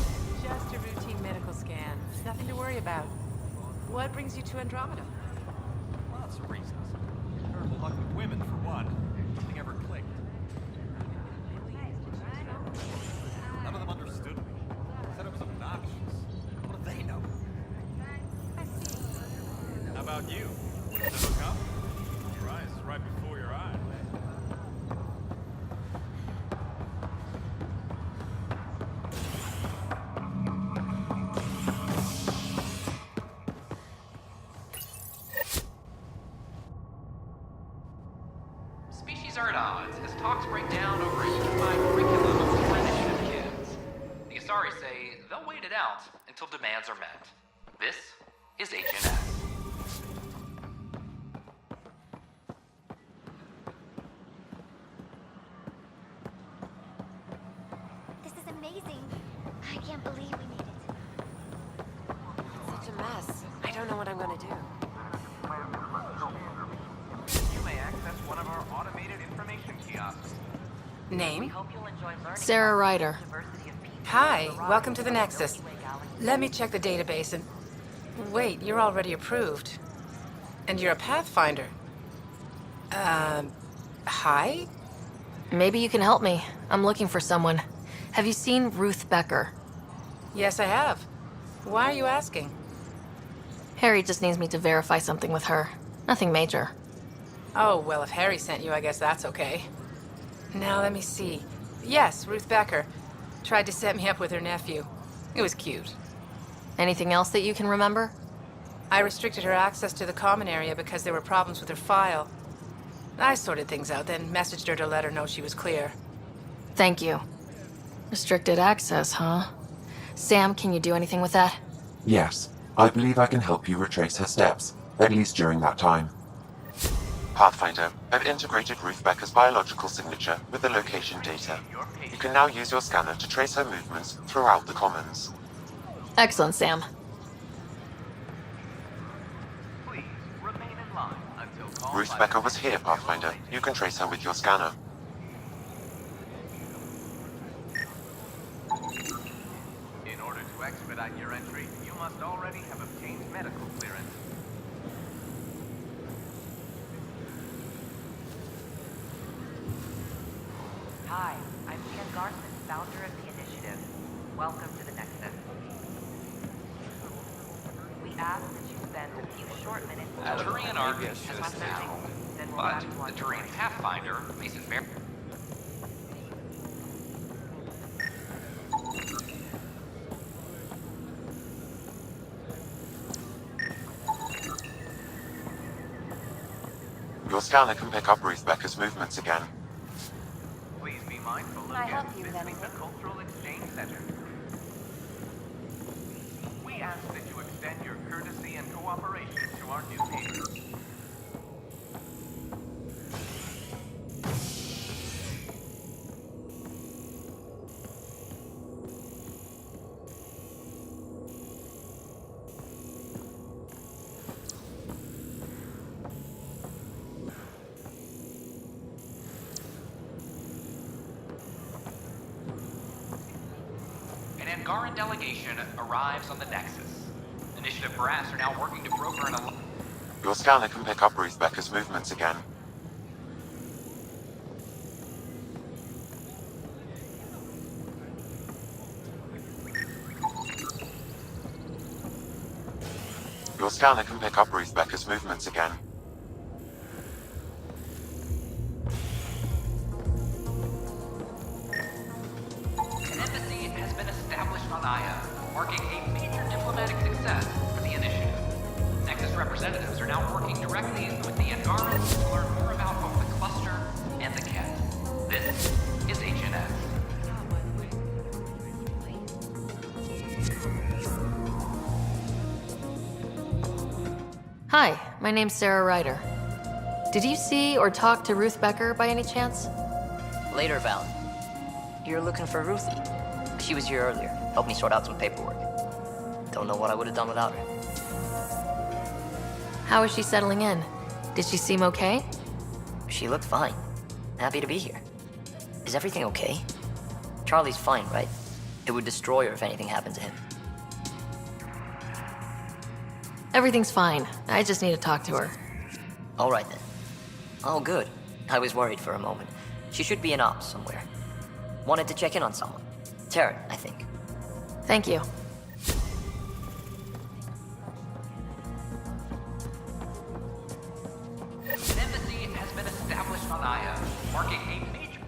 [SPEAKER 27] a routine medical scan. Nothing to worry about. What brings you to Andromeda?
[SPEAKER 18] Lots of reasons. Terrible luck with women, for one. Nothing ever clicked. None of them understood me. Said it was obnoxious. What do they know? How about you? Did it look up? Your eyes is right before your eyes.
[SPEAKER 11] sorry say they'll wait it out until demands are met. This is HNS.
[SPEAKER 4] This is amazing. I can't believe we made it.
[SPEAKER 27] Such a mess. I don't know what I'm gonna do.
[SPEAKER 8] You may access one of our automated information kiosks.
[SPEAKER 10] Name?
[SPEAKER 9] Sara Ryder.
[SPEAKER 27] Hi, welcome to the Nexus. Let me check the database and... Wait, you're already approved. And you're a Pathfinder. Hi?
[SPEAKER 9] Maybe you can help me. I'm looking for someone. Have you seen Ruth Becker?
[SPEAKER 27] Yes, I have. Why are you asking?
[SPEAKER 9] Harry just needs me to verify something with her. Nothing major.
[SPEAKER 27] Oh, well, if Harry sent you, I guess that's okay. Now, let me see. Yes, Ruth Becker. Tried to set me up with her nephew. It was cute.
[SPEAKER 9] Anything else that you can remember?
[SPEAKER 27] I restricted her access to the common area because there were problems with her file. I sorted things out, then messaged her to let her know she was clear.
[SPEAKER 9] Thank you. Restricted access, huh? Sam, can you do anything with that?
[SPEAKER 6] Yes, I believe I can help you retrace her steps, at least during that time. Pathfinder, I've integrated Ruth Becker's biological signature with the location data. You can now use your scanner to trace her movements throughout the Commons.
[SPEAKER 9] Excellent, Sam.
[SPEAKER 6] Ruth Becker was here, Pathfinder. You can trace her with your scanner.
[SPEAKER 8] In order to expedite your entry, you must already have obtained medical clearance.
[SPEAKER 24] Hi, I'm Angaran, founder of the Initiative. Welcome to the Nexus. We ask that you spend a few short minutes...
[SPEAKER 11] The Turian Ark is now, but the Turian Pathfinder faces very...
[SPEAKER 6] Your scanner can pick up Ruth Becker's movements again.
[SPEAKER 8] Please be mindful
[SPEAKER 24] Can I help you,
[SPEAKER 8] visiting
[SPEAKER 24] then?
[SPEAKER 8] the Cultural Exchange Center. We ask that you extend your courtesy and cooperation to our new neighbors.
[SPEAKER 11] An Angaran delegation arrives on the Nexus. Initiative brass are now working to broker an...
[SPEAKER 6] Your scanner can pick up Ruth Becker's movements again. Your scanner can pick up Ruth Becker's movements again.
[SPEAKER 11] An embassy has been established on Aya, marking a major diplomatic success for the Initiative. Nexus representatives are now working directly with the Angarans to learn more about both the cluster and the Ket. This is HNS.
[SPEAKER 9] Hi, my name's Sara Ryder. Did you see or talk to Ruth Becker by any chance?
[SPEAKER 19] Later, Val. You're looking for Ruthie. She was here earlier. Helped me sort out some paperwork. Don't know what I would have done without her.
[SPEAKER 9] How is she settling in? Did she seem okay?
[SPEAKER 19] She looked fine. Happy to be here. Is everything okay? Charlie's fine, right? It would destroy her if anything happened to him.
[SPEAKER 9] Everything's fine. I just need to talk to her.
[SPEAKER 19] All right, then. Oh, good. I was worried for a moment. She should be in ops somewhere. Wanted to check in on someone. Taryn, I think.
[SPEAKER 9] Thank you.
[SPEAKER 11] An embassy has been established on Aya, marking a major...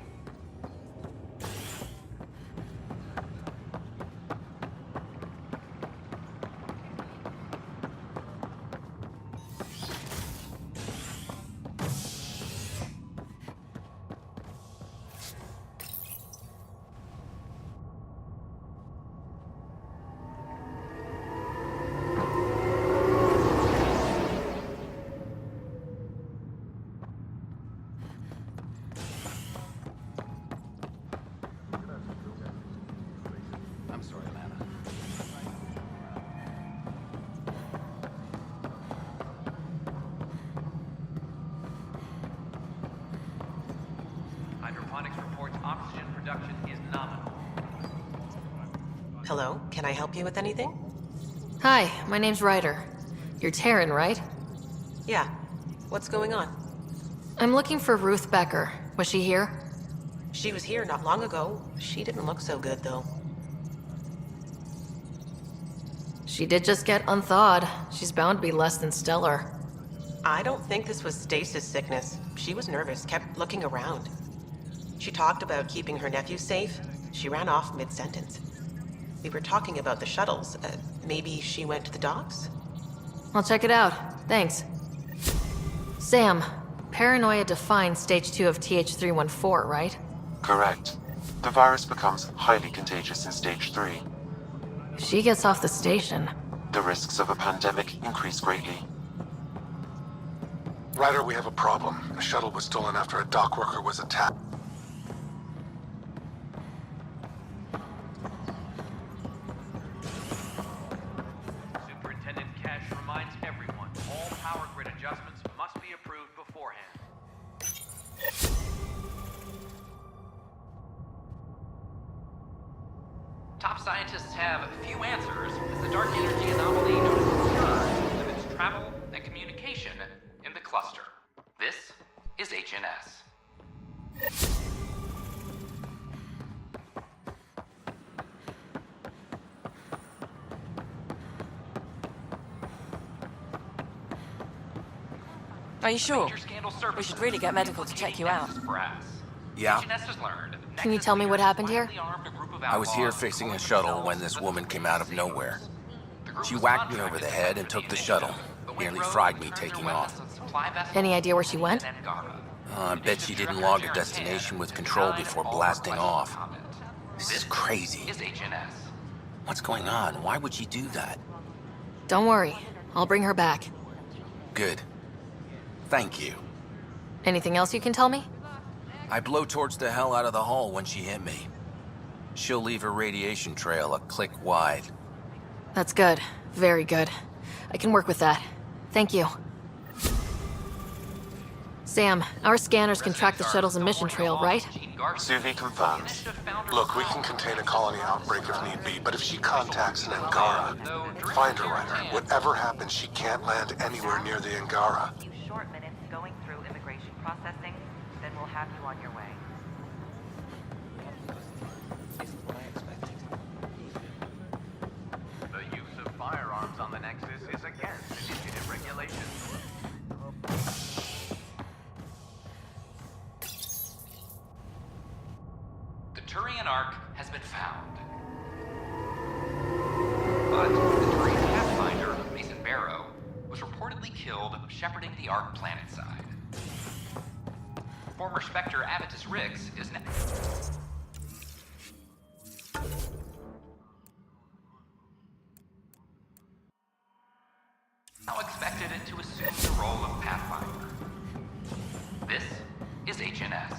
[SPEAKER 1] Hello, can I help you with anything?
[SPEAKER 9] Hi, my name's Ryder. You're Terran, right?
[SPEAKER 1] Yeah. What's going on?
[SPEAKER 9] I'm looking for Ruth Becker. Was she here?
[SPEAKER 1] She was here not long ago. She didn't look so good, though.
[SPEAKER 9] She did just get unthawed. She's bound to be less than stellar.
[SPEAKER 1] I don't think this was stasis sickness. She was nervous, kept looking around. She talked about keeping her nephew safe. She ran off mid-sentence. We were talking about the shuttles. Maybe she went to the docks?
[SPEAKER 9] I'll check it out. Thanks. Sam, paranoia defines stage 2 of TH314, right?
[SPEAKER 6] Correct. The virus becomes highly contagious in stage 3.
[SPEAKER 9] If she gets off the station,
[SPEAKER 6] The risks of a pandemic increase greatly.
[SPEAKER 17] Ryder, we have a problem. A shuttle was stolen after a dock worker was attacked.
[SPEAKER 8] Superintendent Cash reminds everyone, all power grid adjustments must be approved beforehand.
[SPEAKER 11] Top scientists have few answers as the dark energy anomaly known as the Sara limits travel and communication in the cluster. This is HNS.
[SPEAKER 7] Are you sure? We should really get medical to check you out.
[SPEAKER 13] Yeah?
[SPEAKER 11] HNS has learned
[SPEAKER 9] can you tell me what happened here?
[SPEAKER 13] I was here fixing a shuttle when this woman came out of nowhere. She whacked me over the head and took the shuttle. Nearly fried me taking off.
[SPEAKER 9] Any idea where she went?
[SPEAKER 13] I bet she didn't log a destination with control before blasting off. This is crazy. What's going on? Why would she do that?
[SPEAKER 9] Don't worry. I'll bring her back.
[SPEAKER 13] Good. Thank you.
[SPEAKER 9] Anything else you can tell me?
[SPEAKER 13] I blowtorched the hell out of the hull when she hit me. She'll leave her radiation trail a click wide.
[SPEAKER 9] That's good. Very good. I can work with that. Thank you. Sam, our scanners can track the shuttle's emission trail, right?
[SPEAKER 6] Suvi confirms.
[SPEAKER 17] Look, we can contain a colony outbreak if need be, but if she contacts an Angara, find her, Ryder. Whatever happens, she can't land anywhere near the Angara.
[SPEAKER 24] Short minutes going through immigration processing, then we'll have you on your way.
[SPEAKER 8] The use of firearms on the Nexus is against initiative regulations.
[SPEAKER 11] The Turian Ark has been found. But the Turian Pathfinder, Mason Barrow, was reportedly killed shepherding the Ark planetside. Former Spectre Avitus Riggs is now expected to assume the role of Pathfinder. This is HNS.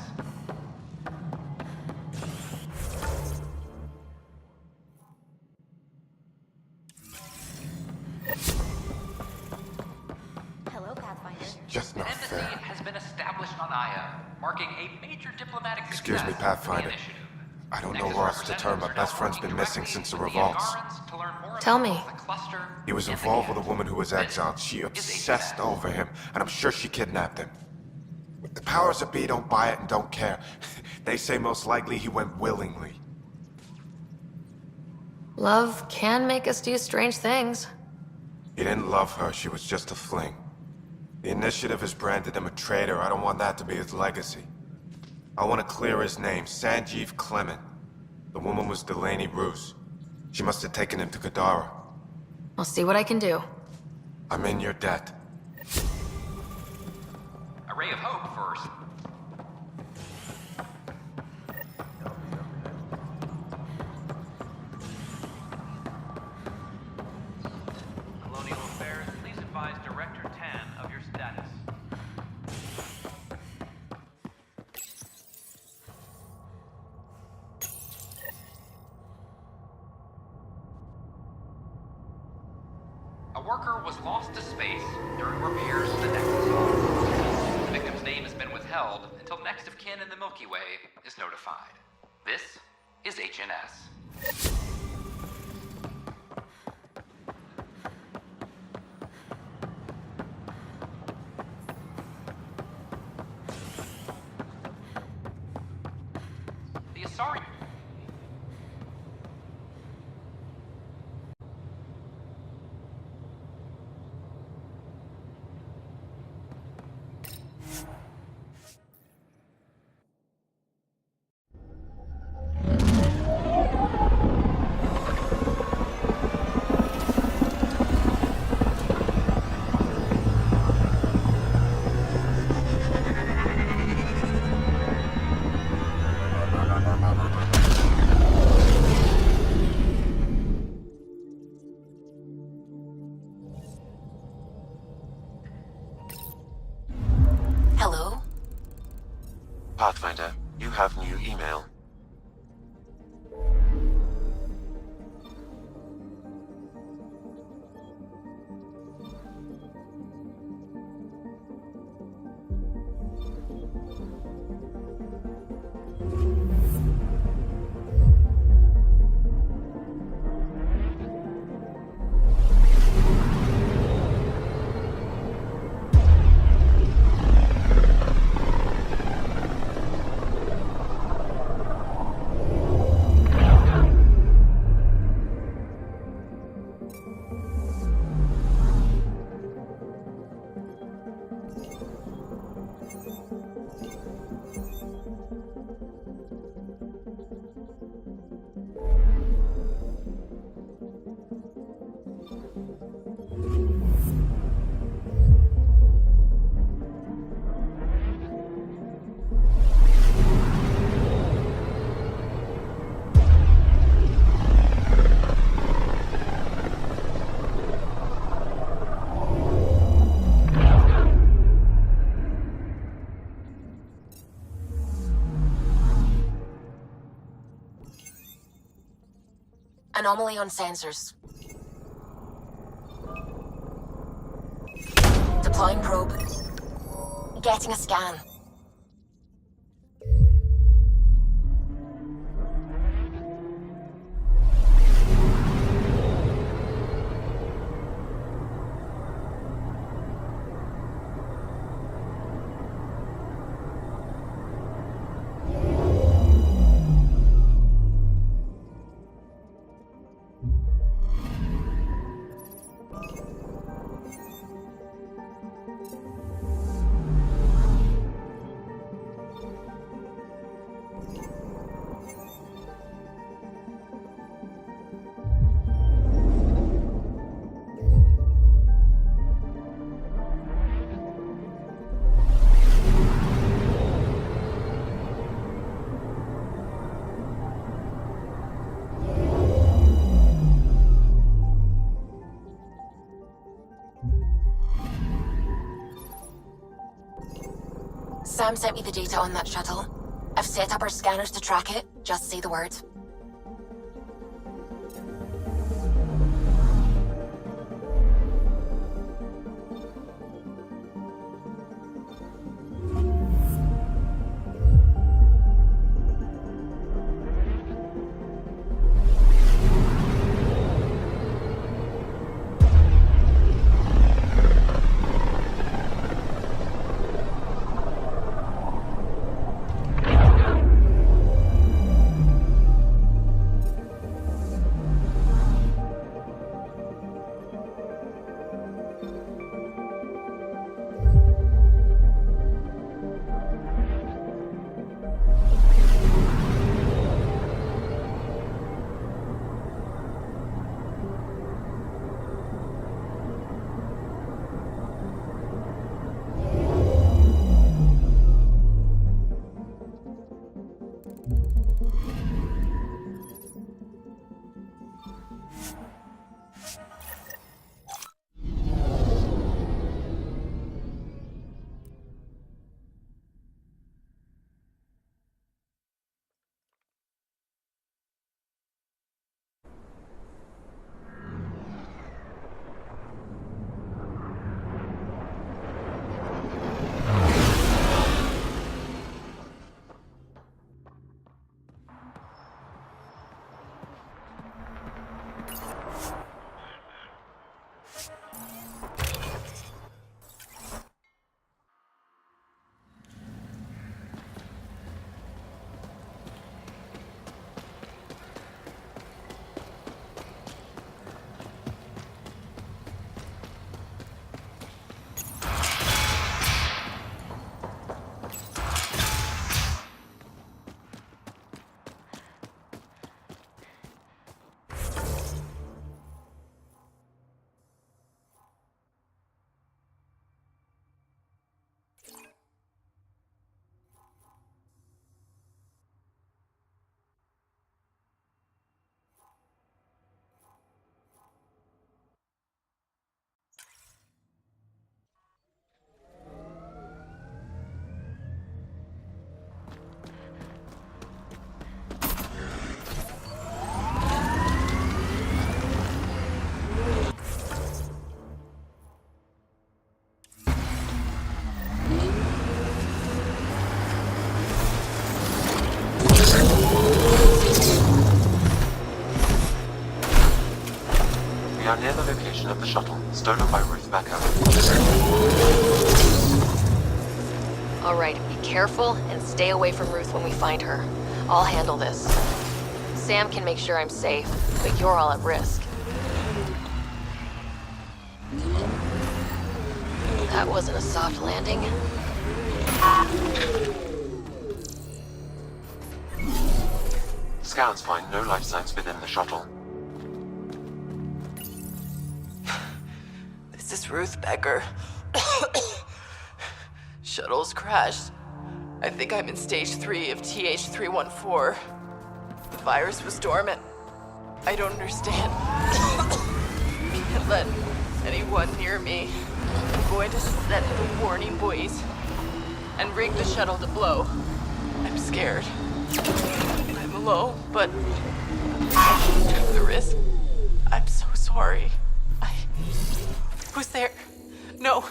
[SPEAKER 4] Hello, Pathfinder.
[SPEAKER 17] Just not
[SPEAKER 11] An embassy
[SPEAKER 17] fair.
[SPEAKER 11] has been established on Aya, marking a major diplomatic
[SPEAKER 17] Excuse me,
[SPEAKER 11] success
[SPEAKER 17] Pathfinder.
[SPEAKER 11] for the initiative.
[SPEAKER 17] I don't know where else to turn. My best friend's been missing since the revolts.
[SPEAKER 9] Tell me.
[SPEAKER 17] He was involved with a woman who was exiled. She obsessed over him, and I'm sure she kidnapped him. The powers that be don't buy it and don't care. They say most likely he went willingly.
[SPEAKER 9] Love can make us do strange things.
[SPEAKER 17] He didn't love her, she was just a fling. The Initiative has branded him a traitor. I don't want that to be his legacy. I want to clear his name, Sanjeev Clement. The woman was Delaney Roos. She must have taken him to Kadara.
[SPEAKER 9] I'll see what I can do.
[SPEAKER 17] I'm in your debt.
[SPEAKER 11] A ray of hope first.
[SPEAKER 8] Colonial Affairs, please advise Director Tan of your status.
[SPEAKER 11] A worker was lost to space during repairs to the Nexus hull. The victim's name has been withheld until next of kin in the Milky Way is notified. This is HNS.
[SPEAKER 6] Pathfinder, you have new email.
[SPEAKER 10] Anomaly on sensors. Deploying probe. Getting a scan. Sam sent me the data on that shuttle. I've set up our scanners to track it. Just say the word.
[SPEAKER 6] We are near the location of the shuttle, stolen by Ruth Becker.
[SPEAKER 9] Alright, be careful and stay away from Ruth when we find her. I'll handle this. Sam can make sure I'm safe, but you're all at risk. That wasn't a soft landing.
[SPEAKER 6] Scans find no life signs within the shuttle.
[SPEAKER 3] This is Ruth Becker. Shuttle's crashed. I think I'm in stage 3 of TH314. The virus was dormant. I don't understand. Can't let anyone near me. I'm going to set the warning buoys and rig the shuttle to blow. I'm scared. I'm alone, but I took the risk. I'm so sorry. Who's there? No,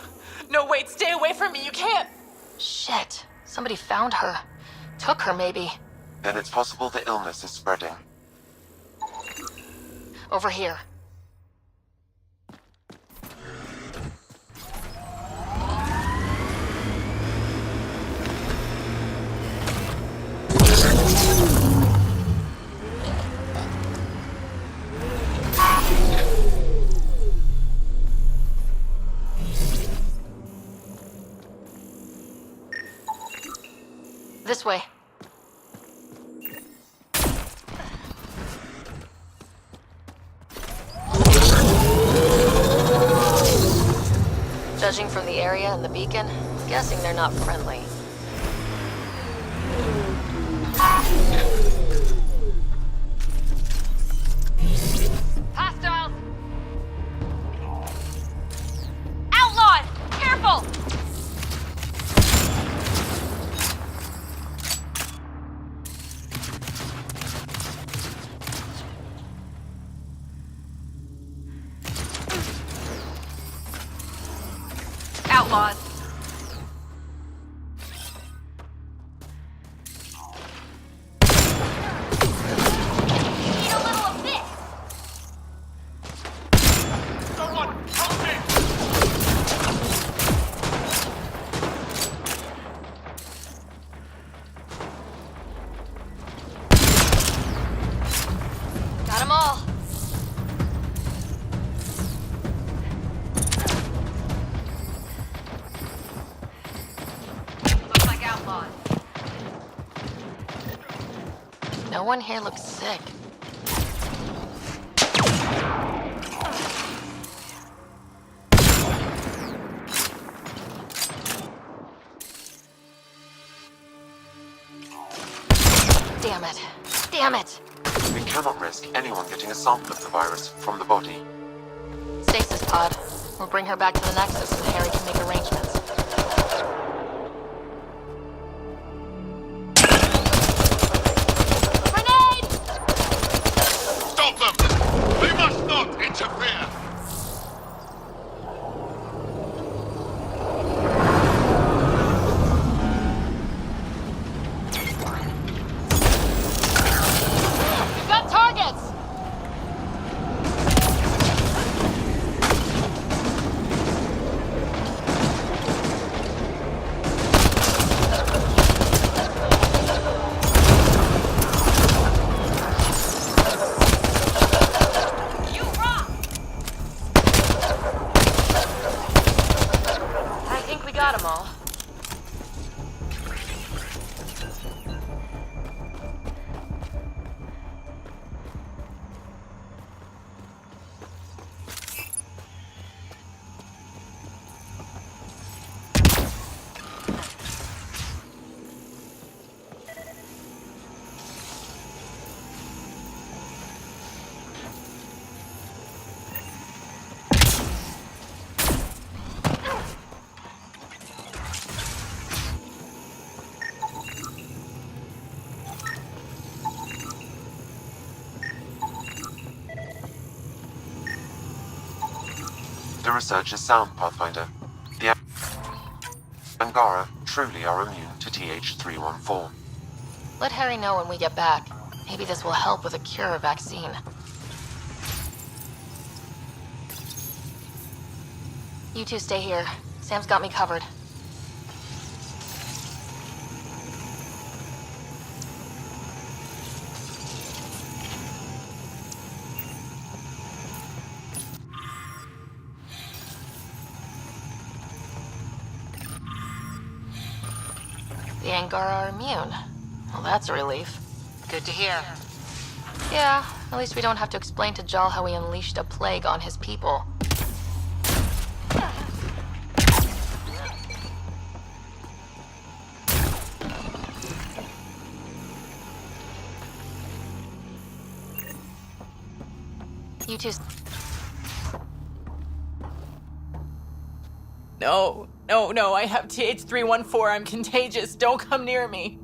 [SPEAKER 3] wait, stay away from me, you can't!
[SPEAKER 9] Shit, somebody found her. Took her, maybe.
[SPEAKER 6] Then it's possible the illness is spreading.
[SPEAKER 9] Over here. This way. Judging from the area and the beacon, guessing they're not friendly.
[SPEAKER 4] Hostiles! Outlawed! Careful! Outlaws. Need a little of this.
[SPEAKER 2] Someone, help me!
[SPEAKER 9] Got them all.
[SPEAKER 4] Looks like outlaws.
[SPEAKER 9] No one here looks sick. Damn it. Damn it!
[SPEAKER 6] We cannot risk anyone getting a sample of the virus from the body.
[SPEAKER 9] Stasis pod. We'll bring her back to the Nexus and Harry can make arrangements.
[SPEAKER 4] Grenade!
[SPEAKER 2] Stop them! They must not interfere!
[SPEAKER 9] We've got targets!
[SPEAKER 4] You rock!
[SPEAKER 9] I think we got them all.
[SPEAKER 6] The research is sound, Pathfinder. The Angara truly are immune to TH314.
[SPEAKER 9] Let Harry know when we get back. Maybe this will help with a cure or vaccine. You two stay here. Sam's got me covered. The Angara are immune. Well, that's a relief.
[SPEAKER 7] Good to hear.
[SPEAKER 9] Yeah, at least we don't have to explain to Jal how he unleashed a plague on his people. You two...
[SPEAKER 3] No, I have TH314. I'm contagious. Don't come near me.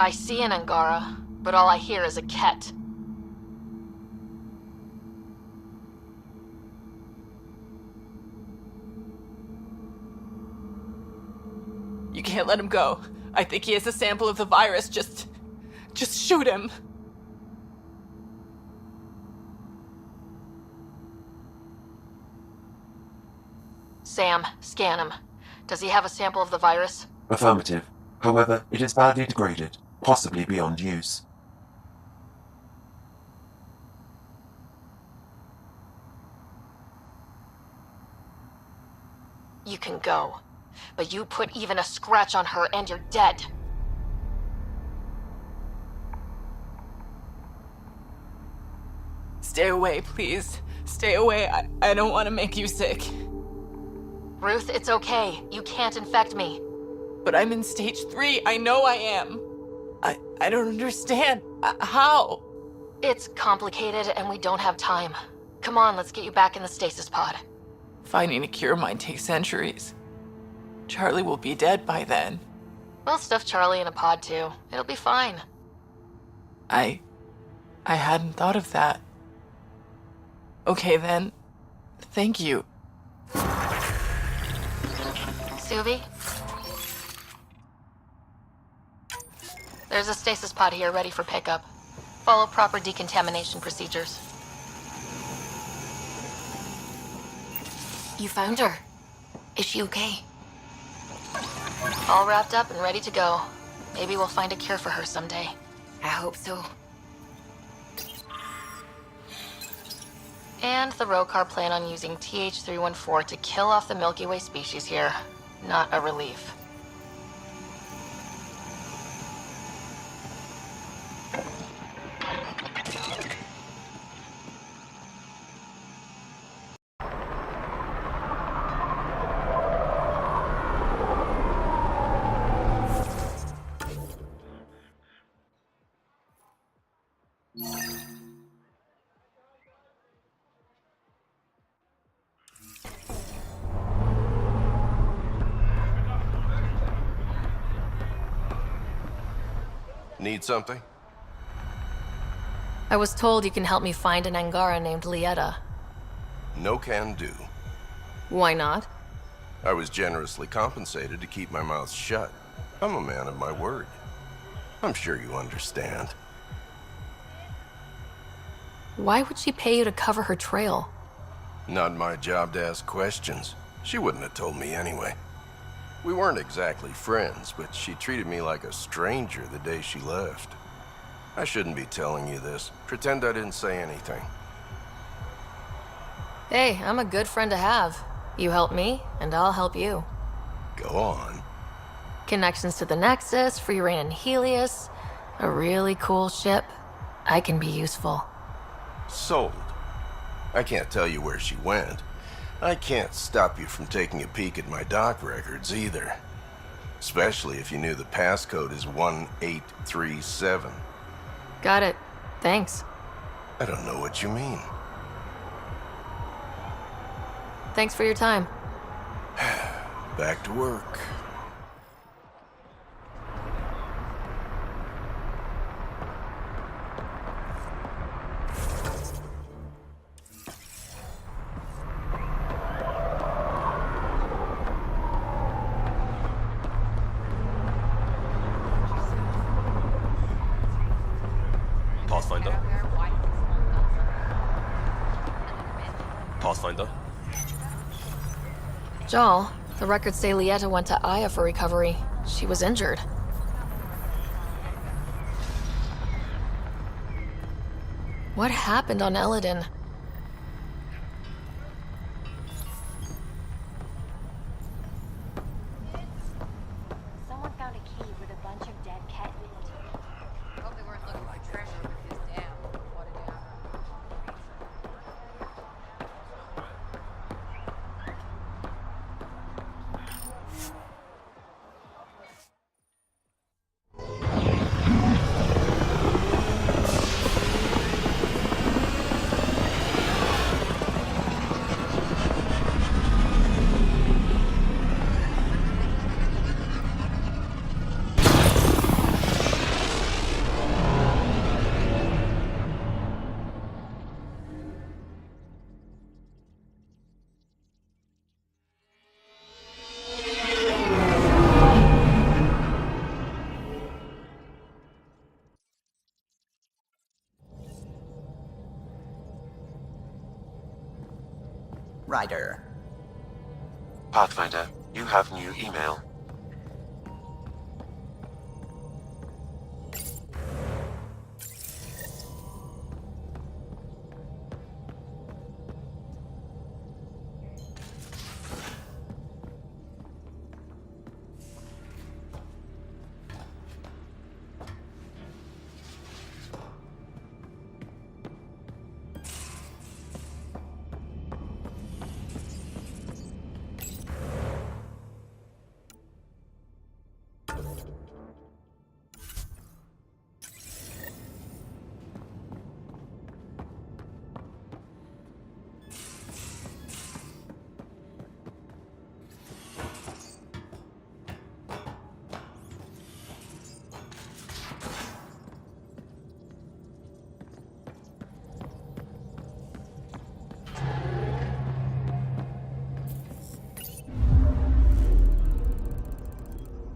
[SPEAKER 9] I see an Angara, but all I hear is a ket.
[SPEAKER 3] You can't let him go. I think he has a sample of the virus. Just shoot him.
[SPEAKER 9] Sam, scan him. Does he have a sample of the virus?
[SPEAKER 6] Affirmative. However, it is badly degraded, possibly beyond use.
[SPEAKER 9] You can go. But you put even a scratch on her and you're dead.
[SPEAKER 3] Stay away, please. Stay away. I don't want to make you sick.
[SPEAKER 9] Ruth, it's okay. You can't infect me.
[SPEAKER 3] But I'm in stage 3. I know I am. I don't understand. How?
[SPEAKER 9] It's complicated and we don't have time. Come on, let's get you back in the stasis pod.
[SPEAKER 3] Finding a cure might take centuries. Charlie will be dead by then.
[SPEAKER 9] We'll stuff Charlie in a pod too. It'll be fine.
[SPEAKER 3] I hadn't thought of that. Okay then. Thank you.
[SPEAKER 9] Suvi? There's a stasis pod here ready for pickup. Follow proper decontamination procedures. You found her. Is she okay? All wrapped up and ready to go. Maybe we'll find a cure for her someday.
[SPEAKER 7] I hope so.
[SPEAKER 9] And the Rokar plan on using TH314 to kill off the Milky Way species here. Not a relief.
[SPEAKER 5] Need something?
[SPEAKER 9] I was told you can help me find an Angara named Ljeta.
[SPEAKER 5] No can do.
[SPEAKER 9] Why not?
[SPEAKER 5] I was generously compensated to keep my mouth shut. I'm a man of my word. I'm sure you understand.
[SPEAKER 9] Why would she pay you to cover her trail?
[SPEAKER 5] Not my job to ask questions. She wouldn't have told me anyway. We weren't exactly friends, but she treated me like a stranger the day she left. I shouldn't be telling you this. Pretend I didn't say anything.
[SPEAKER 9] Hey, I'm a good friend to have. You help me, and I'll help you.
[SPEAKER 5] Go on.
[SPEAKER 9] Connections to the Nexus, free reign in Helios, a really cool ship. I can be useful.
[SPEAKER 5] Sold. I can't tell you where she went. I can't stop you from taking a peek at my doc records either. Especially if you knew the passcode is 1837.
[SPEAKER 9] Got it. Thanks.
[SPEAKER 5] I don't know what you mean.
[SPEAKER 9] Thanks for your time.
[SPEAKER 5] Back to work.
[SPEAKER 18] Pathfinder?
[SPEAKER 12] Pathfinder.
[SPEAKER 9] Jal, the records say Ljeta went to Aya for recovery. She was injured. What happened on Eladin?
[SPEAKER 4] Someone found a cave with a bunch of dead cat meat.
[SPEAKER 3] Hope they weren't looking for treasure with his dam. What a dam.
[SPEAKER 14] Ryder.
[SPEAKER 6] Pathfinder, you have new email.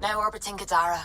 [SPEAKER 10] Now orbiting Kadara.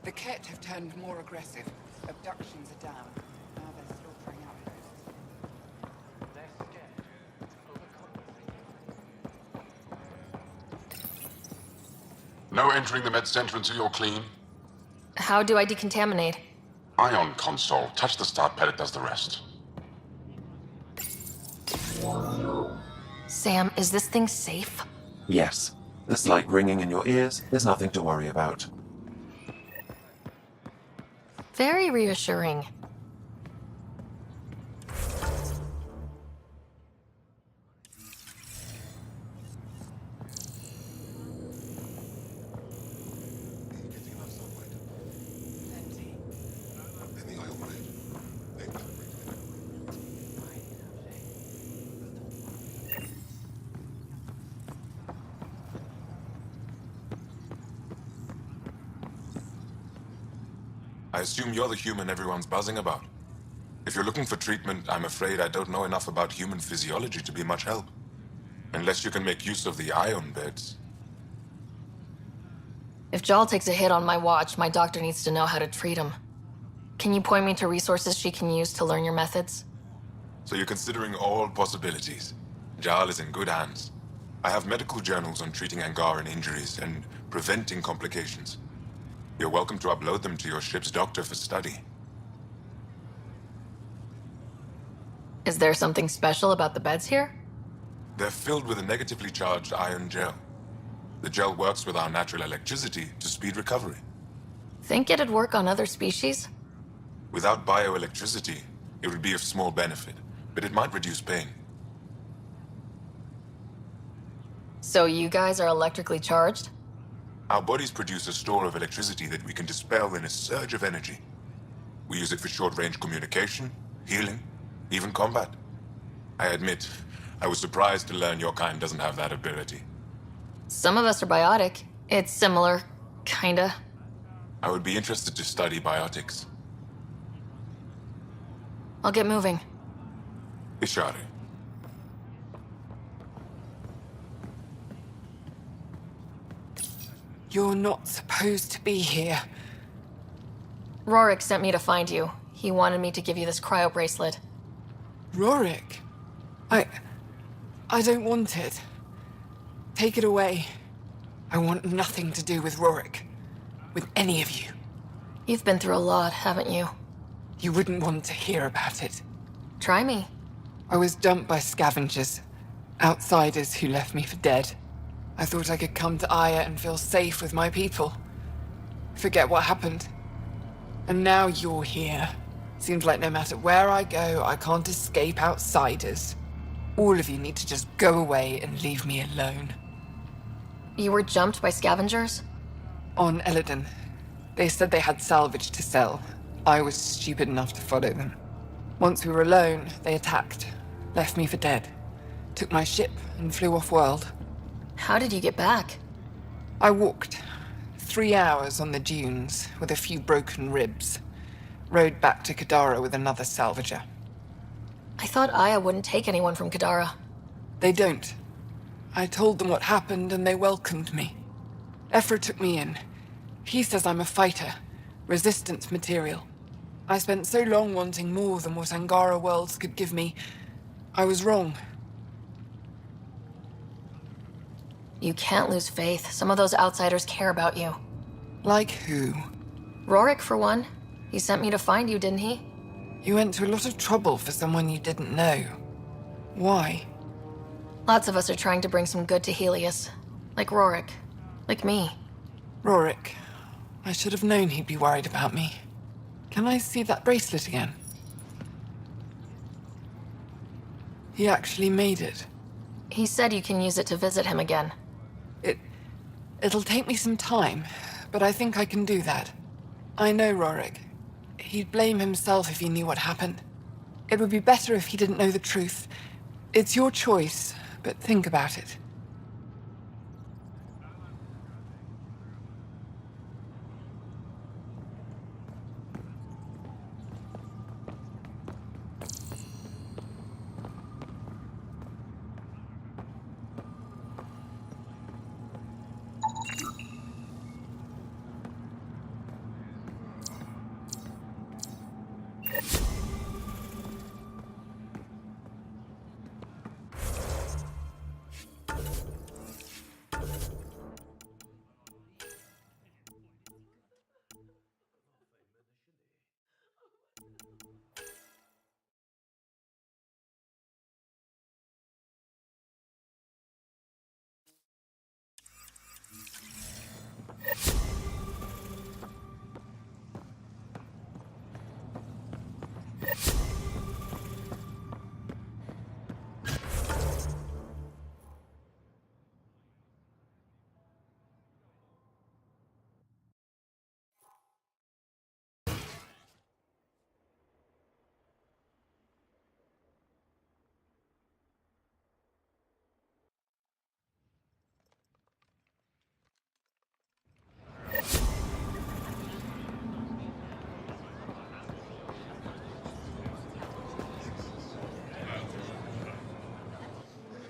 [SPEAKER 20] The Ket have turned more aggressive. Abductions are down. Now they're slaughtering outposts.
[SPEAKER 8] They're scared.
[SPEAKER 2] No entering the med center until you're clean.
[SPEAKER 9] How do I decontaminate?
[SPEAKER 2] Ion console. Touch the start pad, it does the rest.
[SPEAKER 9] Sam, is this thing safe?
[SPEAKER 6] Yes. The slight ringing in your ears is nothing to worry about.
[SPEAKER 9] Very reassuring.
[SPEAKER 12] I assume you're the human everyone's buzzing about. If you're looking for treatment, I'm afraid I don't know enough about human physiology to be much help. Unless you can make use of the ion beds.
[SPEAKER 9] If Jal takes a hit on my watch, my doctor needs to know how to treat him. Can you point me to resources she can use to learn your methods?
[SPEAKER 12] So you're considering all possibilities. Jal is in good hands. I have medical journals on treating Angaran injuries and preventing complications. You're welcome to upload them to your ship's doctor for study.
[SPEAKER 9] Is there something special about the beds here?
[SPEAKER 12] They're filled with a negatively charged ion gel. The gel works with our natural electricity to speed recovery.
[SPEAKER 9] Think it'd work on other species?
[SPEAKER 12] Without bioelectricity, it would be of small benefit, but it might reduce pain.
[SPEAKER 9] So you guys are electrically charged?
[SPEAKER 12] Our bodies produce a store of electricity that we can dispel in a surge of energy. We use it for short-range communication, healing, even combat. I admit, I was surprised to learn your kind doesn't have that ability.
[SPEAKER 9] Some of us are biotic. It's similar, kinda.
[SPEAKER 12] I would be interested to study biotics.
[SPEAKER 9] I'll get moving.
[SPEAKER 12] Ishari.
[SPEAKER 20] You're not supposed to be here.
[SPEAKER 9] Rorik sent me to find you. He wanted me to give you this cryo bracelet.
[SPEAKER 20] Rorik? I don't want it. Take it away. I want nothing to do with Rorik. With any of you.
[SPEAKER 9] You've been through a lot, haven't you?
[SPEAKER 20] You wouldn't want to hear about it.
[SPEAKER 9] Try me.
[SPEAKER 20] I was dumped by scavengers. Outsiders who left me for dead. I thought I could come to Aya and feel safe with my people. Forget what happened. And now you're here. Seems like no matter where I go, I can't escape outsiders. All of you need to just go away and leave me alone.
[SPEAKER 9] You were jumped by scavengers?
[SPEAKER 20] On Eladon. They said they had salvage to sell. I was stupid enough to follow them. Once we were alone, they attacked. Left me for dead. Took my ship and flew off-world.
[SPEAKER 9] How did you get back?
[SPEAKER 20] I walked. 3 hours on the dunes, with a few broken ribs. Rode back to Kadara with another salvager.
[SPEAKER 9] I thought Aya wouldn't take anyone from Kadara.
[SPEAKER 20] They don't. I told them what happened and they welcomed me. Ephra took me in. He says I'm a fighter. Resistance material. I spent so long wanting more than what Angara worlds could give me. I was wrong.
[SPEAKER 9] You can't lose faith. Some of those outsiders care about you.
[SPEAKER 20] Like who?
[SPEAKER 9] Rorik, for one. He sent me to find you, didn't he?
[SPEAKER 20] You went to a lot of trouble for someone you didn't know. Why?
[SPEAKER 9] Lots of us are trying to bring some good to Helios. Like Rorik. Like me.
[SPEAKER 20] Rorik. I should have known he'd be worried about me. Can I see that bracelet again? He actually made it.
[SPEAKER 9] He said you can use it to visit him again.
[SPEAKER 20] It'll take me some time, but I think I can do that. I know Rorik. He'd blame himself if he knew what happened. It would be better if he didn't know the truth. It's your choice, but think about it.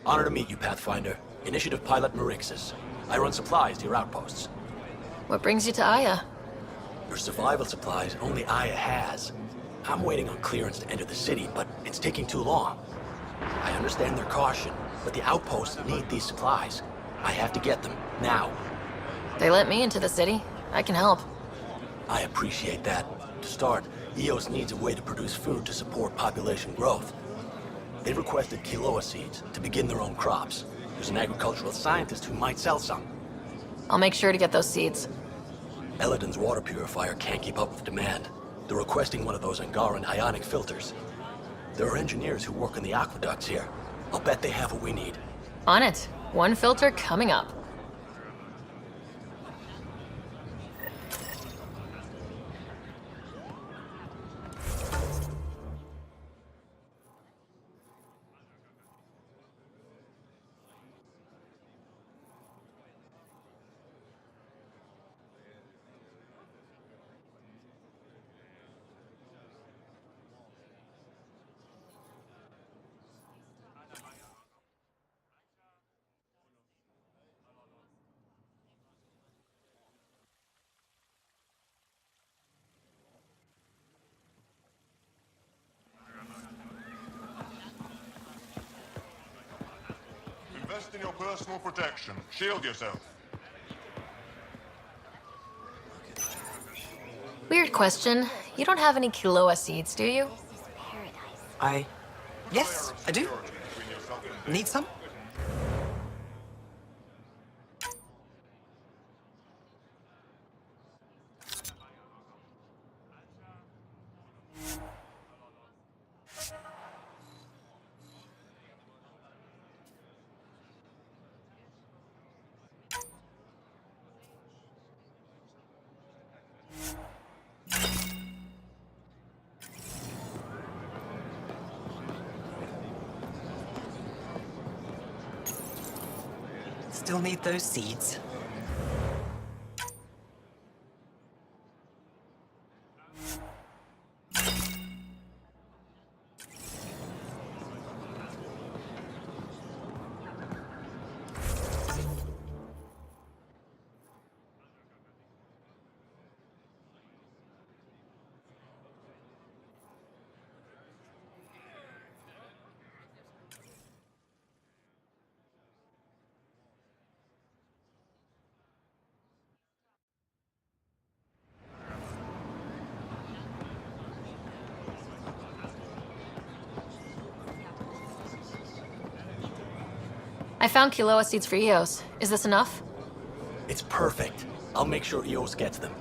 [SPEAKER 14] Honor to meet you, Pathfinder. Initiative Pilot Marixus. I run supplies to your outposts.
[SPEAKER 9] What brings you to Aya?
[SPEAKER 14] Your survival supplies only Aya has. I'm waiting on clearance to enter the city, but it's taking too long. I understand their caution, but the outposts need these supplies. I have to get them, now.
[SPEAKER 9] They let me into the city. I can help.
[SPEAKER 14] I appreciate that. To start, EOS needs a way to produce food to support population growth. They requested quilloa seeds to begin their own crops. There's an agricultural scientist who might sell some.
[SPEAKER 9] I'll make sure to get those seeds.
[SPEAKER 14] Eladin's water purifier can't keep up with demand. They're requesting one of those Angaran ionic filters. There are engineers who work on the aqueducts here. I'll bet they have what we need.
[SPEAKER 9] On it. One filter coming up.
[SPEAKER 2] Invest in your personal protection. Shield yourself.
[SPEAKER 9] Weird question. You don't have any quilloa seeds, do you?
[SPEAKER 15] Yes, I do. Need some? Still need those seeds.
[SPEAKER 9] I found quilloa seeds for EOS. Is this enough?
[SPEAKER 14] It's perfect. I'll make sure EOS gets them.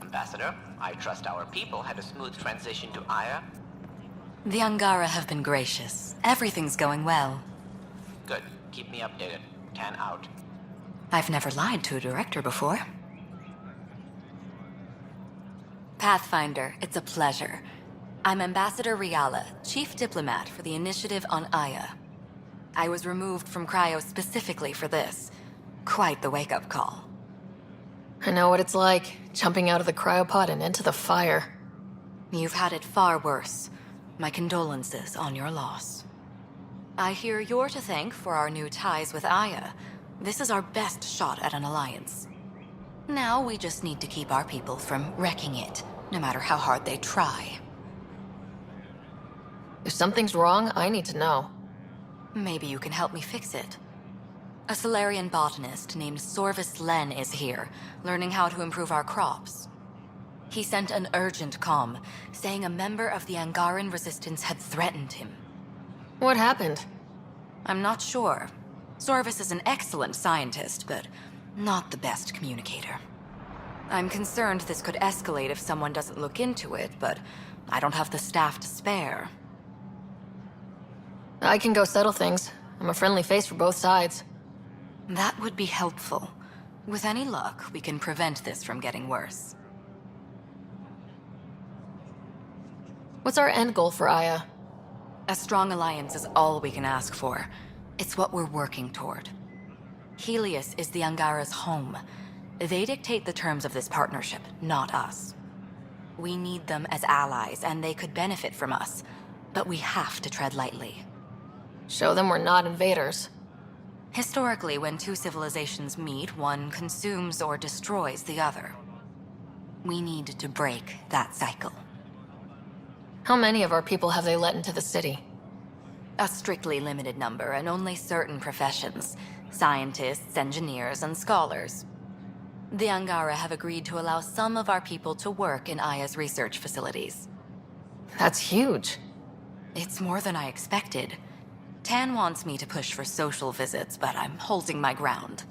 [SPEAKER 11] Ambassador, I trust our people had a smooth transition to Aya.
[SPEAKER 16] The Angara have been gracious. Everything's going well.
[SPEAKER 11] Good. Keep me updated. Can out.
[SPEAKER 16] I've never lied to a director before. Pathfinder, it's a pleasure. I'm Ambassador Riala, Chief Diplomat for the Initiative on Aya. I was removed from Cryo specifically for this. Quite the wake-up call.
[SPEAKER 9] I know what it's like, jumping out of the cryopod and into the fire.
[SPEAKER 16] You've had it far worse. My condolences on your loss. I hear you're to thank for our new ties with Aya. This is our best shot at an alliance. Now we just need to keep our people from wrecking it, no matter how hard they try.
[SPEAKER 9] If something's wrong, I need to know.
[SPEAKER 16] Maybe you can help me fix it. A Solarian botanist named Sorvis Lenn is here, learning how to improve our crops. He sent an urgent comm, saying a member of the Angaran resistance had threatened him.
[SPEAKER 9] What happened?
[SPEAKER 16] I'm not sure. Sorvis is an excellent scientist, but not the best communicator. I'm concerned this could escalate if someone doesn't look into it, but I don't have the staff to spare.
[SPEAKER 9] I can go settle things. I'm a friendly face for both sides.
[SPEAKER 16] That would be helpful. With any luck, we can prevent this from getting worse.
[SPEAKER 9] What's our end goal for Aya?
[SPEAKER 16] A strong alliance is all we can ask for. It's what we're working toward. Helios is the Angara's home. They dictate the terms of this partnership, not us. We need them as allies, and they could benefit from us. But we have to tread lightly.
[SPEAKER 9] Show them we're not invaders.
[SPEAKER 16] Historically, when two civilizations meet, one consumes or destroys the other. We need to break that cycle.
[SPEAKER 9] How many of our people have they let into the city?
[SPEAKER 16] A strictly limited number, and only certain professions. Scientists, engineers, and scholars. The Angara have agreed to allow some of our people to work in Aya's research facilities.
[SPEAKER 9] That's huge.
[SPEAKER 16] It's more than I expected. Tan wants me to push for social visits, but I'm holding my ground.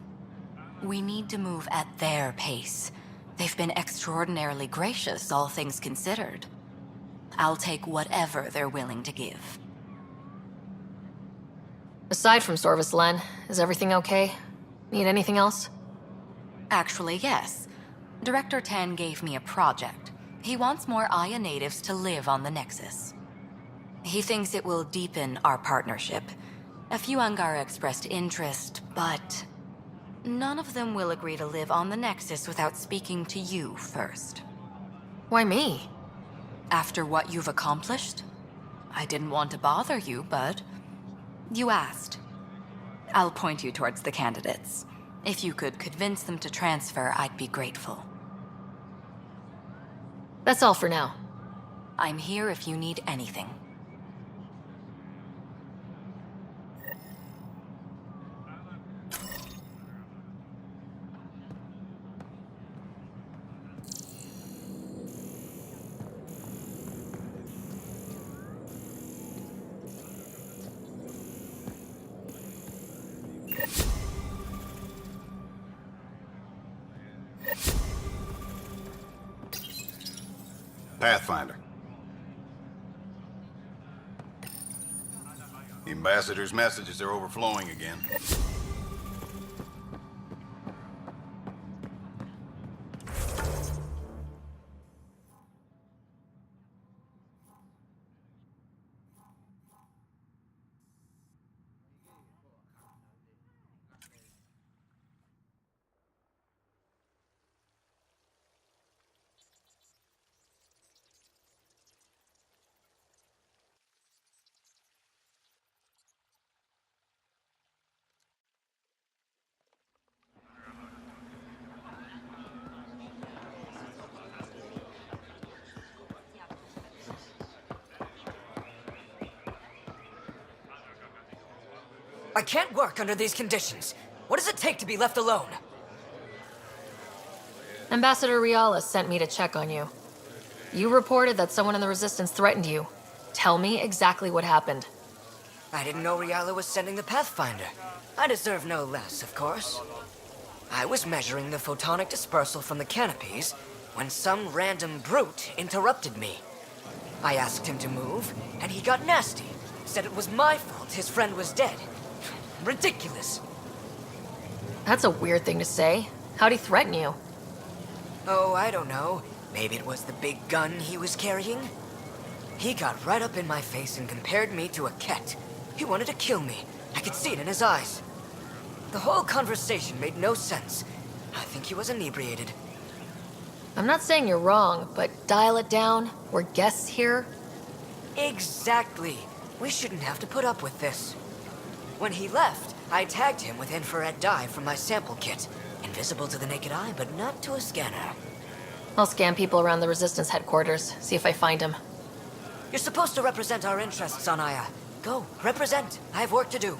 [SPEAKER 16] We need to move at their pace. They've been extraordinarily gracious, all things considered. I'll take whatever they're willing to give.
[SPEAKER 9] Aside from Sorvis Lenn, is everything okay? Need anything else?
[SPEAKER 16] Actually, yes. Director Tan gave me a project. He wants more Aya natives to live on the Nexus. He thinks it will deepen our partnership. A few Angara expressed interest, but none of them will agree to live on the Nexus without speaking to you first.
[SPEAKER 9] Why me?
[SPEAKER 16] After what you've accomplished? I didn't want to bother you, but you asked. I'll point you towards the candidates. If you could convince them to transfer, I'd be grateful.
[SPEAKER 9] That's all for now.
[SPEAKER 16] I'm here if you need anything.
[SPEAKER 19] Pathfinder. The Ambassador's messages are overflowing again.
[SPEAKER 15] I can't work under these conditions. What does it take to be left alone?
[SPEAKER 9] Ambassador Ryder sent me to check on you. You reported that someone in the Resistance threatened you. Tell me exactly what happened.
[SPEAKER 15] I didn't know Ryder was sending the Pathfinder. I deserve no less, of course. I was measuring the photonic dispersal from the canopies when some random brute interrupted me. I asked him to move, and he got nasty. Said it was my fault his friend was dead. Ridiculous.
[SPEAKER 9] That's a weird thing to say. How'd he threaten you?
[SPEAKER 15] Oh, I don't know. Maybe it was the big gun he was carrying? He got right up in my face and compared me to a cat. He wanted to kill me. I could see it in his eyes. The whole conversation made no sense. I think he was inebriated.
[SPEAKER 9] I'm not saying you're wrong, but dial it down. We're guests here.
[SPEAKER 15] Exactly. We shouldn't have to put up with this. When he left, I tagged him with infrared dye from my sample kit. Invisible to the naked eye, but not to a scanner.
[SPEAKER 9] I'll scan people around the Resistance headquarters, see if I find him.
[SPEAKER 15] You're supposed to represent our interests on Aya. Go, represent. I have work to do.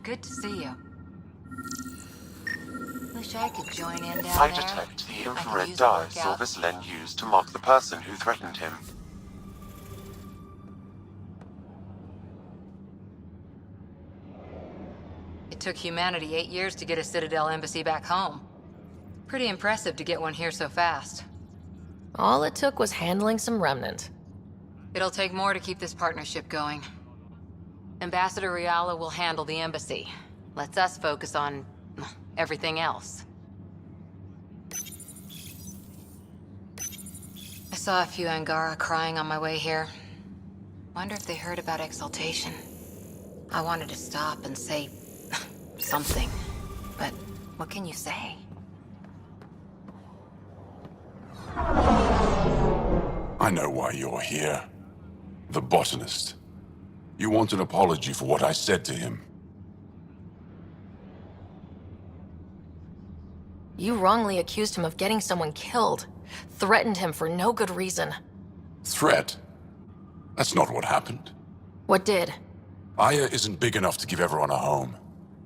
[SPEAKER 16] Good to see you. Wish I could join in down
[SPEAKER 6] I
[SPEAKER 16] there.
[SPEAKER 6] detect the
[SPEAKER 16] I could
[SPEAKER 6] infrared
[SPEAKER 16] use a
[SPEAKER 6] dye
[SPEAKER 16] workout.
[SPEAKER 6] Sorvis Lenn used to mark the person who threatened him.
[SPEAKER 1] It took humanity 8 years to get a Citadel embassy back home. Pretty impressive to get one here so fast.
[SPEAKER 9] All it took was handling some remnant.
[SPEAKER 1] It'll take more to keep this partnership going. Ambassador Ryder will handle the embassy. Lets us focus on everything else. I saw a few Angara crying on my way here. Wonder if they heard about Exaltation. I wanted to stop and say something, but what can you say?
[SPEAKER 2] I know why you're here. The botanist. You want an apology for what I said to him.
[SPEAKER 9] You wrongly accused him of getting someone killed. Threatened him for no good reason.
[SPEAKER 2] Threat? That's not what happened.
[SPEAKER 9] What did?
[SPEAKER 2] Aya isn't big enough to give everyone a home.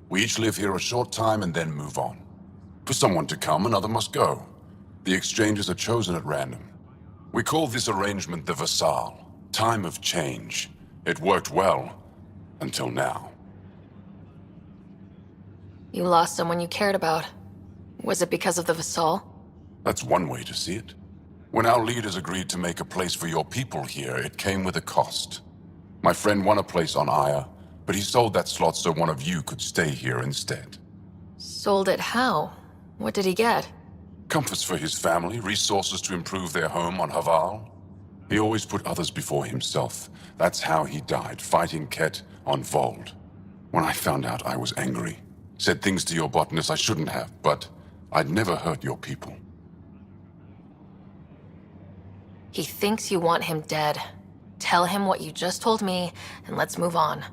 [SPEAKER 2] We each live here a short time and then move on. For someone to come, another must go. The exchanges are chosen at random. We call this arrangement the Vesaal. Time of change. It worked well, until now.
[SPEAKER 9] You lost someone you cared about. Was it because of the Vesaal?
[SPEAKER 2] That's one way to see it. When our leaders agreed to make a place for your people here, it came with a cost. My friend won a place on Aya, but he sold that slot so one of you could stay here instead.
[SPEAKER 9] Sold it how? What did he get?
[SPEAKER 2] Comforts for his family, resources to improve their home on Havarl. He always put others before himself. That's how he died, fighting Ket on Vold. When I found out, I was angry. Said things to your botanist I shouldn't have, but I'd never hurt your people.
[SPEAKER 9] He thinks you want him dead. Tell him what you just told me, and let's move on.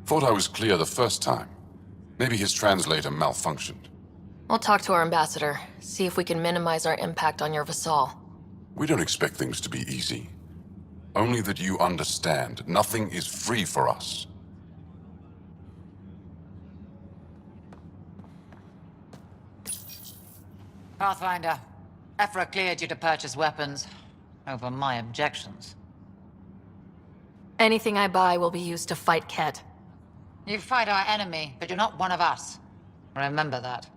[SPEAKER 2] Thought I was clear the first time. Maybe his translator malfunctioned.
[SPEAKER 9] I'll talk to our ambassador, see if we can minimize our impact on your Vesaal.
[SPEAKER 2] We don't expect things to be easy. Only that you understand, nothing is free for us.
[SPEAKER 7] Pathfinder, Ephra cleared you to purchase weapons over my objections.
[SPEAKER 9] Anything I buy will be used to fight Ket.
[SPEAKER 7] You fight our enemy, but you're not one of us. Remember that.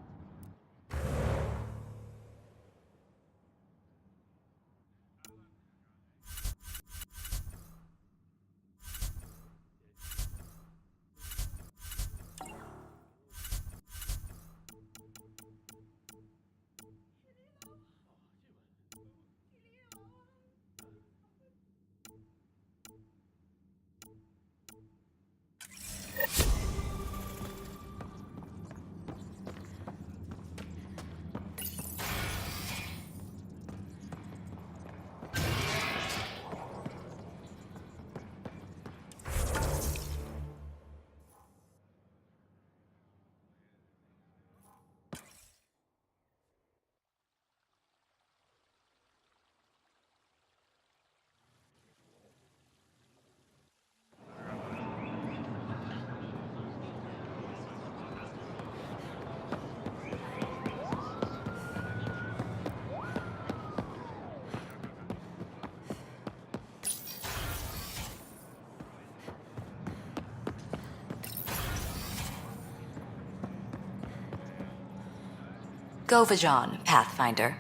[SPEAKER 16] Govajan, Pathfinder.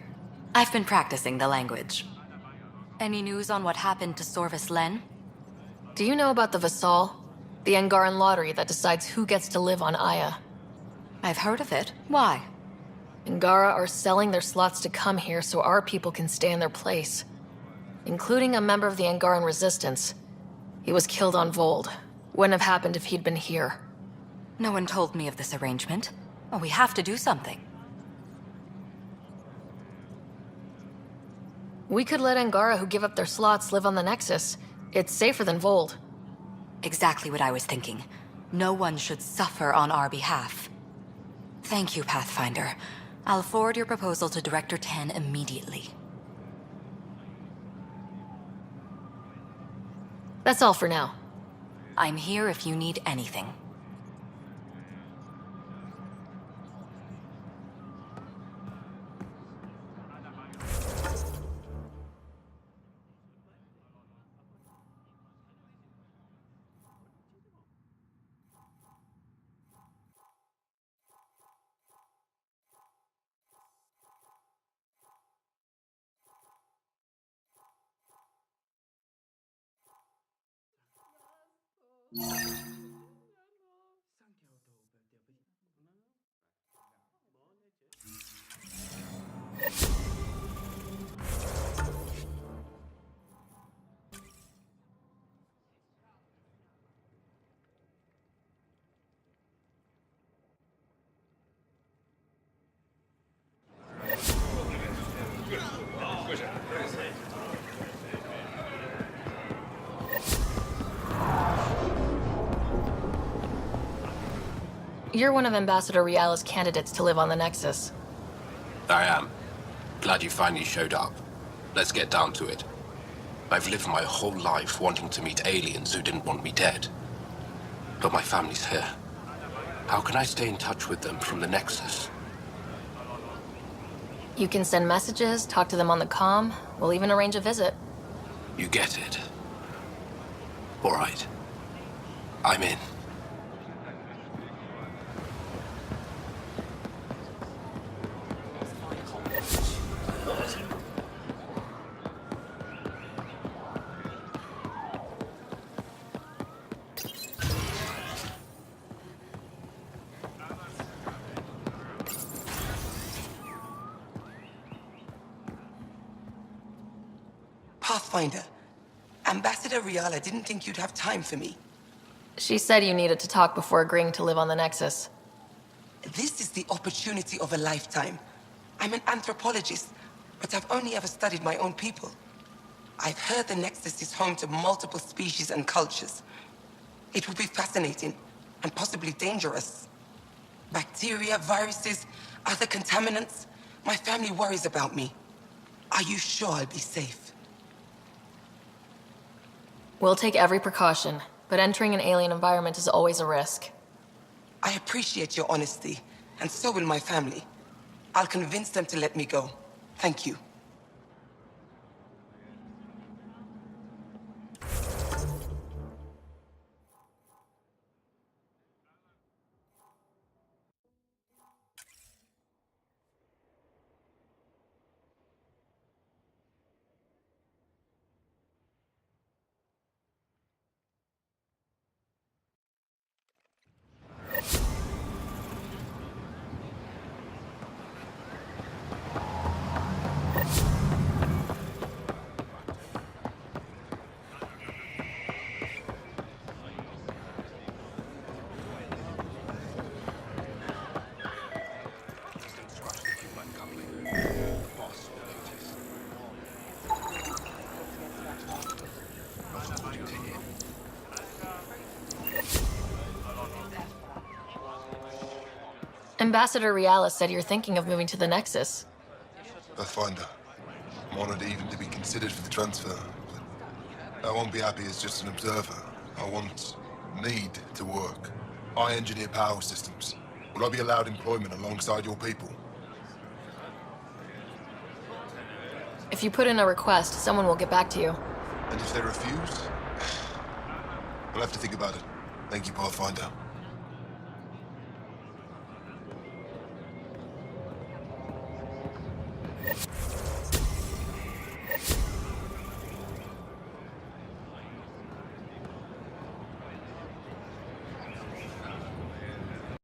[SPEAKER 16] I've been practicing the language. Any news on what happened to Sorvis Lenn?
[SPEAKER 9] Do you know about the Vesaal? The Angaran lottery that decides who gets to live on Aya.
[SPEAKER 16] I've heard of it. Why?
[SPEAKER 9] Angara are selling their slots to come here so our people can stay in their place. Including a member of the Angaran resistance. He was killed on Vold. Wouldn't have happened if he'd been here.
[SPEAKER 16] No one told me of this arrangement. Well, we have to do something.
[SPEAKER 9] We could let Angara who give up their slots live on the Nexus. It's safer than Vold.
[SPEAKER 16] Exactly what I was thinking. No one should suffer on our behalf. Thank you, Pathfinder. I'll forward your proposal to Director 10 immediately.
[SPEAKER 9] That's all for now.
[SPEAKER 16] I'm here if you need anything.
[SPEAKER 9] You're one of Ambassador Riala's candidates to live on the Nexus.
[SPEAKER 13] I am. Glad you finally showed up. Let's get down to it. I've lived my whole life wanting to meet aliens who didn't want me dead. But my family's here. How can I stay in touch with them from the Nexus?
[SPEAKER 9] You can send messages, talk to them on the comm. We'll even arrange a visit.
[SPEAKER 13] You get it. All right. I'm in.
[SPEAKER 21] Pathfinder, Ambassador Riala didn't think you'd have time for me.
[SPEAKER 9] She said you needed to talk before agreeing to live on the Nexus.
[SPEAKER 21] This is the opportunity of a lifetime. I'm an anthropologist, but I've only ever studied my own people. I've heard the Nexus is home to multiple species and cultures. It will be fascinating, and possibly dangerous. Bacteria, viruses, other contaminants. My family worries about me. Are you sure I'll be safe?
[SPEAKER 9] We'll take every precaution, but entering an alien environment is always a risk.
[SPEAKER 21] I appreciate your honesty, and so will my family. I'll convince them to let me go. Thank you.
[SPEAKER 9] Ambassador Riala said you're thinking of moving to the Nexus.
[SPEAKER 22] Pathfinder, I'm honored even to be considered for the transfer, but I won't be happy as just an observer. I need to work. I engineer power systems. Will I be allowed employment alongside your people?
[SPEAKER 9] If you put in a request, someone will get back to you.
[SPEAKER 22] And if they refuse? I'll have to think about it. Thank you, Pathfinder.